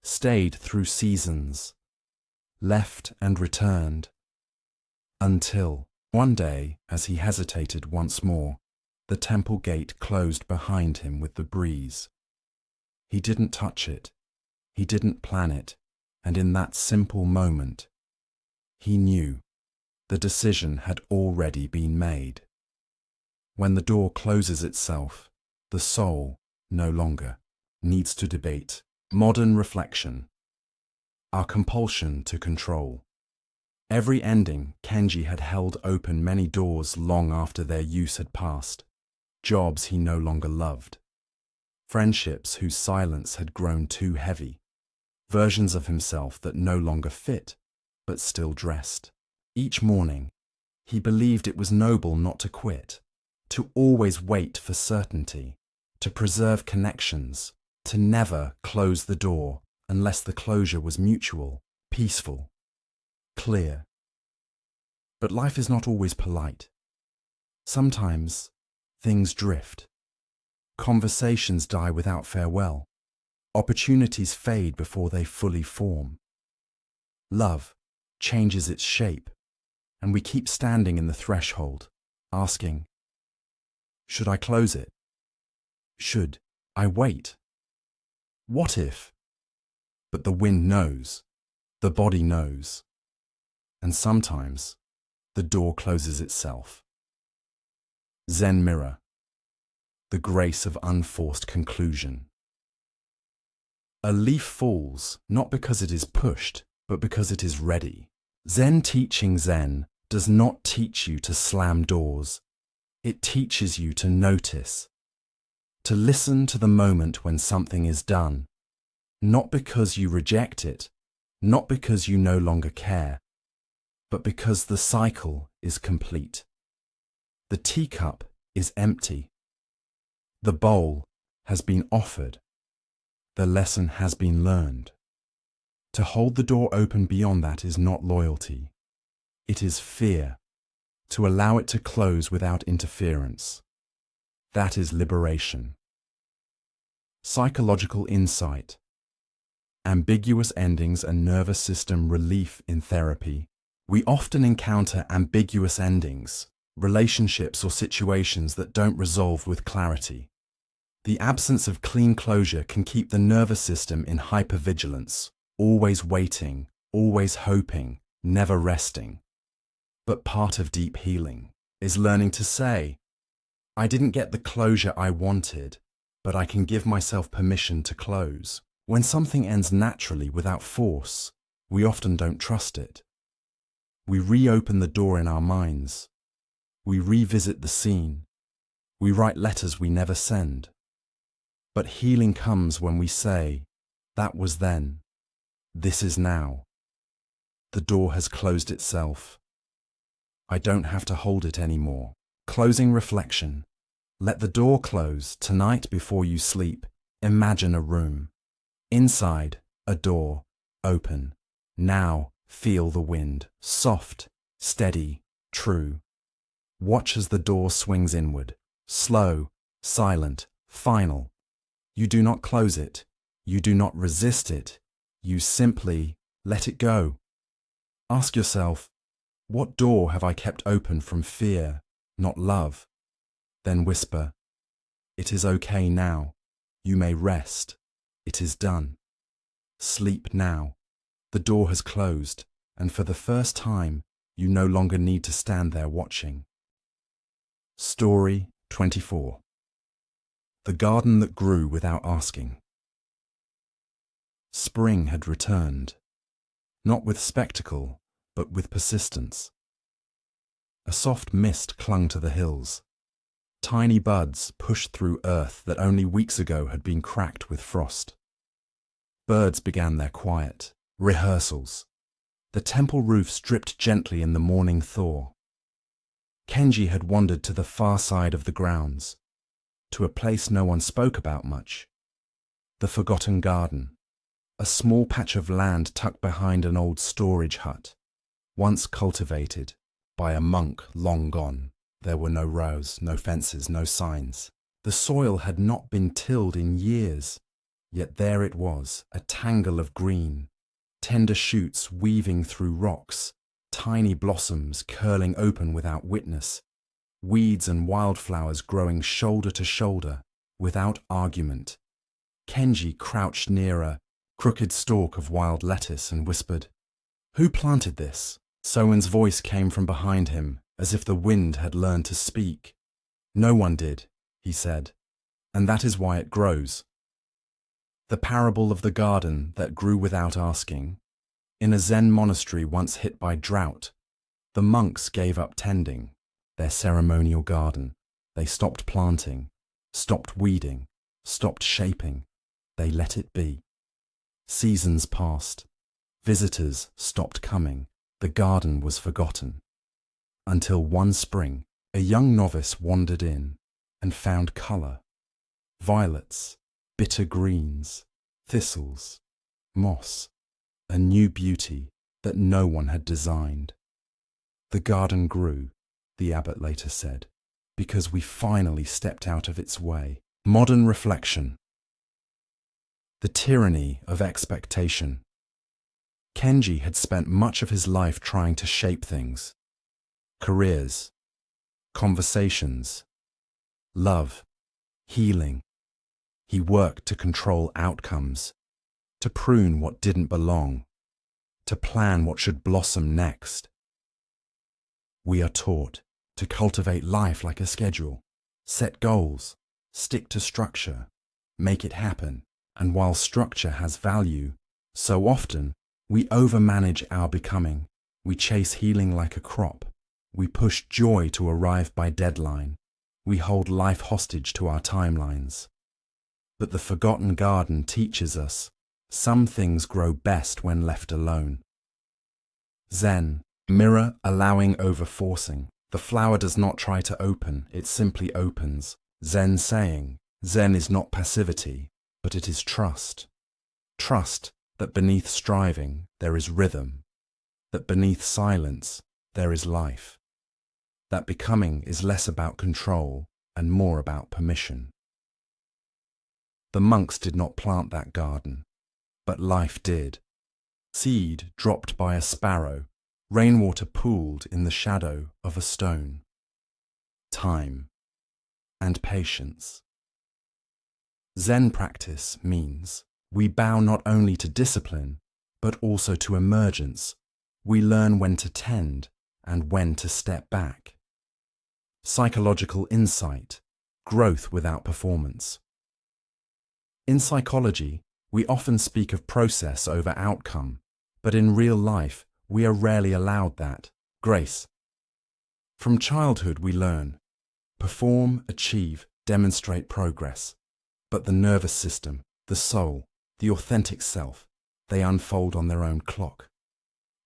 stayed through seasons, left and returned, until one day, as he hesitated once more, the temple gate closed behind him with the breeze. He didn't touch it, he didn't plan it, and in that simple moment, he knew the decision had already been made. When the door closes itself, the soul no longer needs to debate. Modern reflection. Our compulsion to control. Every ending, Kenji had held open many doors long after their use had passed. Jobs he no longer loved. Friendships whose silence had grown too heavy. Versions of himself that no longer fit, but still dressed. Each morning, he believed it was noble not to quit, to always wait for certainty, to preserve connections, to never close the door unless the closure was mutual, peaceful, clear. But life is not always polite. Sometimes things drift. Conversations die without farewell. Opportunities fade before they fully form. Love changes its shape, and we keep standing in the threshold, asking, should I close it? Should I wait? What if? But the wind knows, the body knows, and sometimes the door closes itself. Zen mirror. The grace of unforced conclusion. A leaf falls not because it is pushed, but because it is ready. Zen teaching Zen does not teach you to slam doors. It teaches you to notice, to listen to the moment when something is done, not because you reject it, not because you no longer care, but because the cycle is complete. The teacup is empty. The bowl has been offered. The lesson has been learned. To hold the door open beyond that is not loyalty. It is fear. To allow it to close without interference. That is liberation. Psychological insight. Ambiguous endings and nervous system relief in therapy. We often encounter ambiguous endings, relationships or situations that don't resolve with clarity. The absence of clean closure can keep the nervous system in hypervigilance, always waiting, always hoping, never resting. But part of deep healing is learning to say, I didn't get the closure I wanted, but I can give myself permission to close. When something ends naturally without force, we often don't trust it. We reopen the door in our minds. We revisit the scene. We write letters we never send. But healing comes when we say, that was then. This is now. The door has closed itself. I don't have to hold it anymore. Closing reflection. Let the door close tonight before you sleep. Imagine a room. Inside, a door, open. Now, feel the wind, soft, steady, true. Watch as the door swings inward, slow, silent, final. You do not close it. You do not resist it. You simply let it go. Ask yourself, what door have I kept open from fear, not love? Then whisper, it is okay now. You may rest. It is done. Sleep now. The door has closed, and for the first time, you no longer need to stand there watching. Story 24. The garden that grew without asking. Spring had returned, not with spectacle, but with persistence. A soft mist clung to the hills. Tiny buds pushed through earth that only weeks ago had been cracked with frost. Birds began their quiet rehearsals. The temple roofs dripped gently in the morning thaw. Kenji had wandered to the far side of the grounds, to a place no one spoke about much. The forgotten garden, a small patch of land tucked behind an old storage hut, once cultivated by a monk long gone. There were no rows, no fences, no signs. The soil had not been tilled in years, yet there it was, a tangle of green, tender shoots weaving through rocks, tiny blossoms curling open without witness, weeds and wildflowers growing shoulder to shoulder, without argument. Kenji crouched near a crooked stalk of wild lettuce and whispered, "Who planted this?" Sowen's voice came from behind him, as if the wind had learned to speak. "No one did," he said, "and that is why it grows." The parable of the garden that grew without asking. In a Zen monastery once hit by drought, the monks gave up tending their ceremonial garden. They stopped planting, stopped weeding, stopped shaping. They let it be. Seasons passed. Visitors stopped coming. The garden was forgotten. Until one spring, a young novice wandered in and found colour. Violets, bitter greens, thistles, moss, a new beauty that no one had designed. The garden grew, the abbot later said, because we finally stepped out of its way. Modern reflection. The tyranny of expectation. Kenji had spent much of his life trying to shape things. Careers, conversations, love, healing. He worked to control outcomes, to prune what didn't belong, to plan what should blossom next. We are taught to cultivate life like a schedule, set goals, stick to structure, make it happen. And while structure has value, so often we overmanage our becoming. We chase healing like a crop. We push joy to arrive by deadline. We hold life hostage to our timelines. But the forgotten garden teaches us some things grow best when left alone. Zen, mirror allowing over forcing. The flower does not try to open, it simply opens. Zen saying, Zen is not passivity, but it is trust. Trust that beneath striving there is rhythm, that beneath silence there is life, that becoming is less about control and more about permission. The monks did not plant that garden, but life did. Seed dropped by a sparrow, rainwater pooled in the shadow of a stone. Time and patience. Zen practice means we bow not only to discipline, but also to emergence. We learn when to tend and when to step back. Psychological insight, growth without performance. In psychology, we often speak of process over outcome, but in real life, we are rarely allowed that grace. From childhood we learn, perform, achieve, demonstrate progress. But the nervous system, the soul, the authentic self, they unfold on their own clock.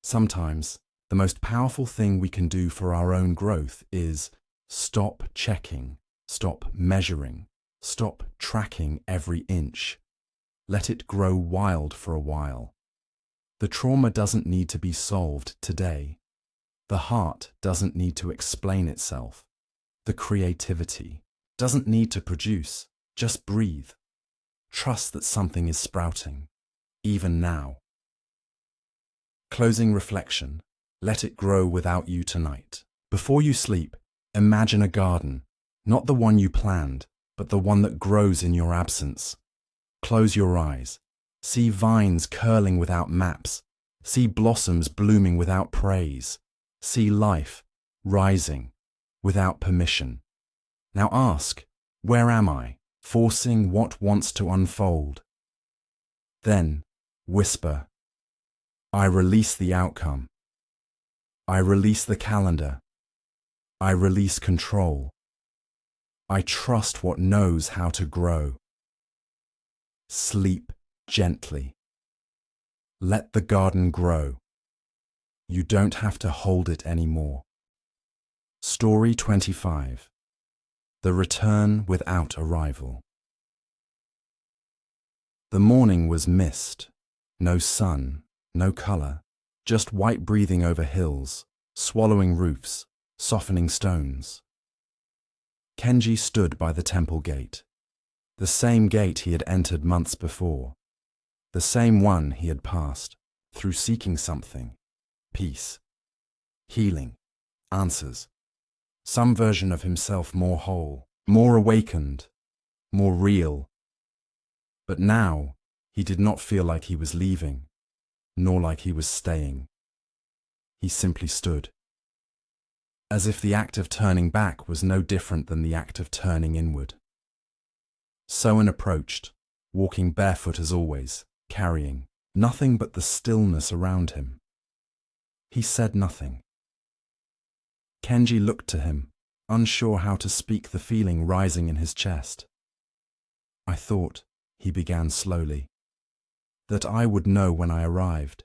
Sometimes, the most powerful thing we can do for our own growth is stop checking, stop measuring, stop tracking every inch. Let it grow wild for a while. The trauma doesn't need to be solved today. The heart doesn't need to explain itself. The creativity doesn't need to produce. Just breathe. Trust that something is sprouting, even now. Closing reflection. Let it grow without you tonight. Before you sleep, imagine a garden, not the one you planned, but the one that grows in your absence. Close your eyes. See vines curling without maps. See blossoms blooming without praise. See life rising without permission. Now ask, where am I? Forcing what wants to unfold. Then whisper, I release the outcome. I release the calendar. I release control. I trust what knows how to grow. Sleep gently. Let the garden grow. You don't have to hold it anymore. Story 25. The return without arrival. The morning was mist, no sun, no colour, just white breathing over hills, swallowing roofs, softening stones. Kenji stood by the temple gate, the same gate he had entered months before, the same one he had passed, through seeking something, peace, healing, answers. Some version of himself more whole, more awakened, more real. But now, he did not feel like he was leaving, nor like he was staying. He simply stood, as if the act of turning back was no different than the act of turning inward. Soen approached, walking barefoot as always, carrying nothing but the stillness around him. He said nothing. Kenji looked to him, unsure how to speak the feeling rising in his chest. I thought, he began slowly, that I would know when I arrived.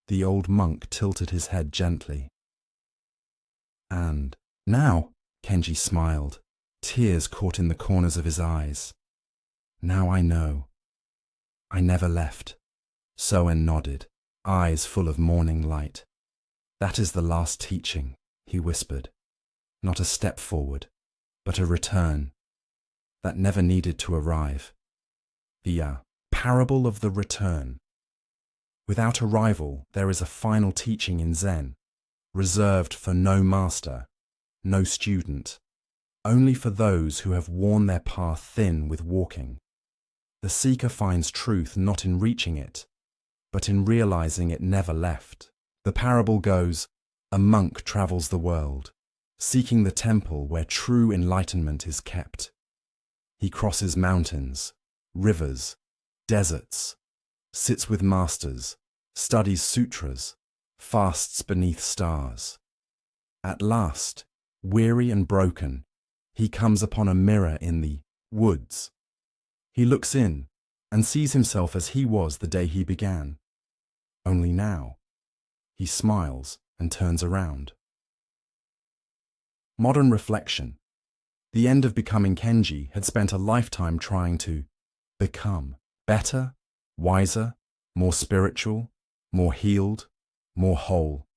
The old monk tilted his head gently. And now, Kenji smiled, tears caught in the corners of his eyes. Now I know. I never left. Soen nodded, eyes full of morning light. That is the last teaching, he whispered. Not a step forward, but a return that never needed to arrive. The parable of the return. Without arrival, there is a final teaching in Zen, reserved for no master, no student, only for those who have worn their path thin with walking. The seeker finds truth not in reaching it, but in realizing it never left. The parable goes, a monk travels the world, seeking the temple where true enlightenment is kept. He crosses mountains, rivers, deserts, sits with masters, studies sutras, fasts beneath stars. At last, weary and broken, he comes upon a mirror in the woods. He looks in and sees himself as he was the day he began. Only now, he smiles and turns around. Modern reflection. The end of becoming Kenji had spent a lifetime trying to become better, wiser, more spiritual, more healed, more whole.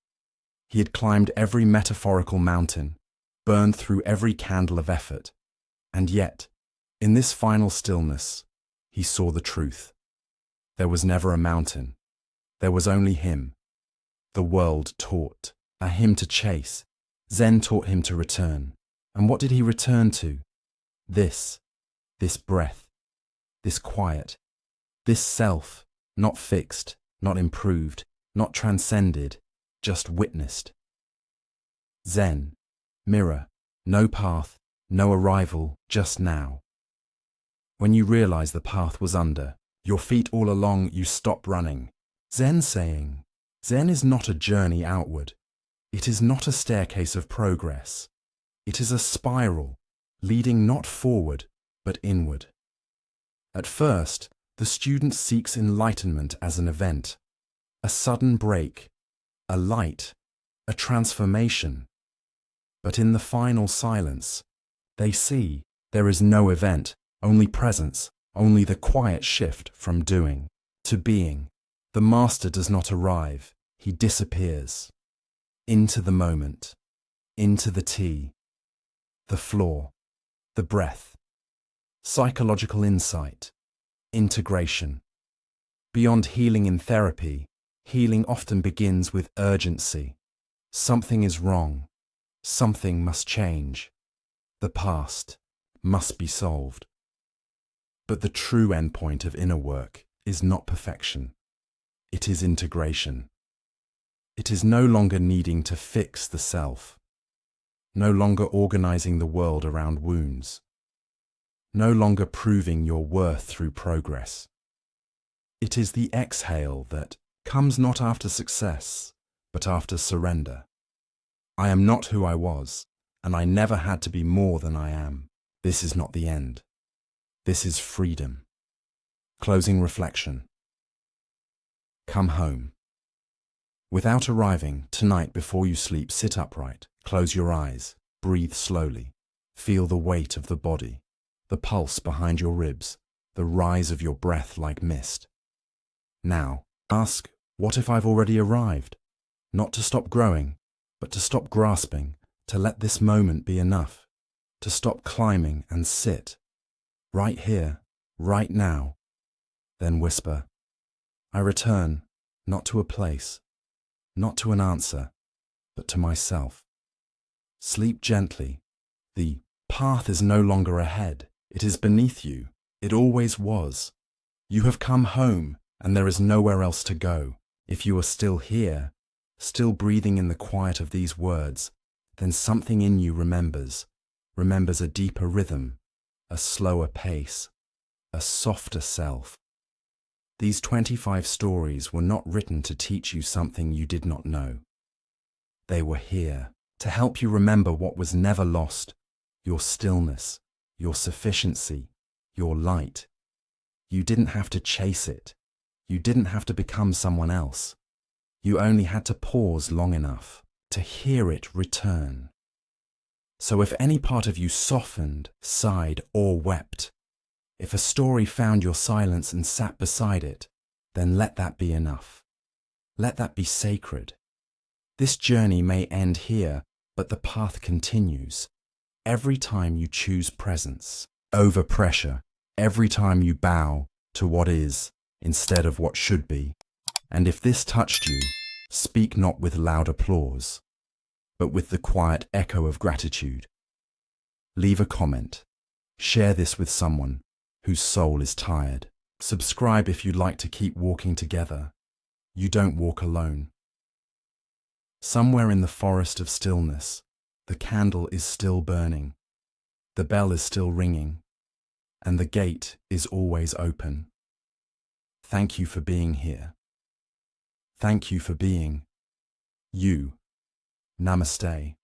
He had climbed every metaphorical mountain, burned through every candle of effort, and yet, in this final stillness, he saw the truth. There was never a mountain. There was only him, The world taught him to chase. Zen taught him to return. And what did he return to? This breath, this quiet, this self, not fixed, not improved, not transcended, just witnessed. Zen, mirror, no path, no arrival, just now. When you realize the path was under your feet all along, you stop running. Zen saying, Zen is not a journey outward. It is not a staircase of progress. It is a spiral, leading not forward, but inward. At first, the student seeks enlightenment as an event, a sudden break, a light, a transformation. But in the final silence, they see there is no event, only presence, only the quiet shift from doing to being. The master does not arrive, he disappears. Into the moment, into the tea, the floor, the breath. Psychological insight, integration. Beyond healing in therapy, healing often begins with urgency. Something is wrong. Something must change. The past must be solved. But the true endpoint of inner work is not perfection. It is integration. It is no longer needing to fix the self, no longer organizing the world around wounds, no longer proving your worth through progress. It is the exhale that comes not after success, but after surrender. I am not who I was, and I never had to be more than I am. This is not the end. This is freedom. Closing reflection. Come home. Without arriving, tonight before you sleep, sit upright, close your eyes, breathe slowly, feel the weight of the body, the pulse behind your ribs, the rise of your breath like mist. Now, ask, what if I've already arrived? Not to stop growing, but to stop grasping, to let this moment be enough, to stop climbing and sit, right here, right now. Then whisper, I return, not to a place, not to an answer, but to myself. Sleep gently. The path is no longer ahead. It is beneath you. It always was. You have come home, and there is nowhere else to go. If you are still here, still breathing in the quiet of these words, then something in you remembers a deeper rhythm, a slower pace, a softer self. These 25 stories were not written to teach you something you did not know. They were here to help you remember what was never lost, your stillness, your sufficiency, your light. You didn't have to chase it. You didn't have to become someone else. You only had to pause long enough to hear it return. So if any part of you softened, sighed, or wept, if a story found your silence and sat beside it, then let that be enough. Let that be sacred. This journey may end here, but the path continues. Every time you choose presence over pressure, every time you bow to what is instead of what should be. And if this touched you, speak not with loud applause, but with the quiet echo of gratitude. Leave a comment. Share this with someone whose soul is tired. Subscribe if you'd like to keep walking together. You don't walk alone. Somewhere in the forest of stillness, the candle is still burning, the bell is still ringing, and the gate is always open. Thank you for being here. Thank you for being you. Namaste.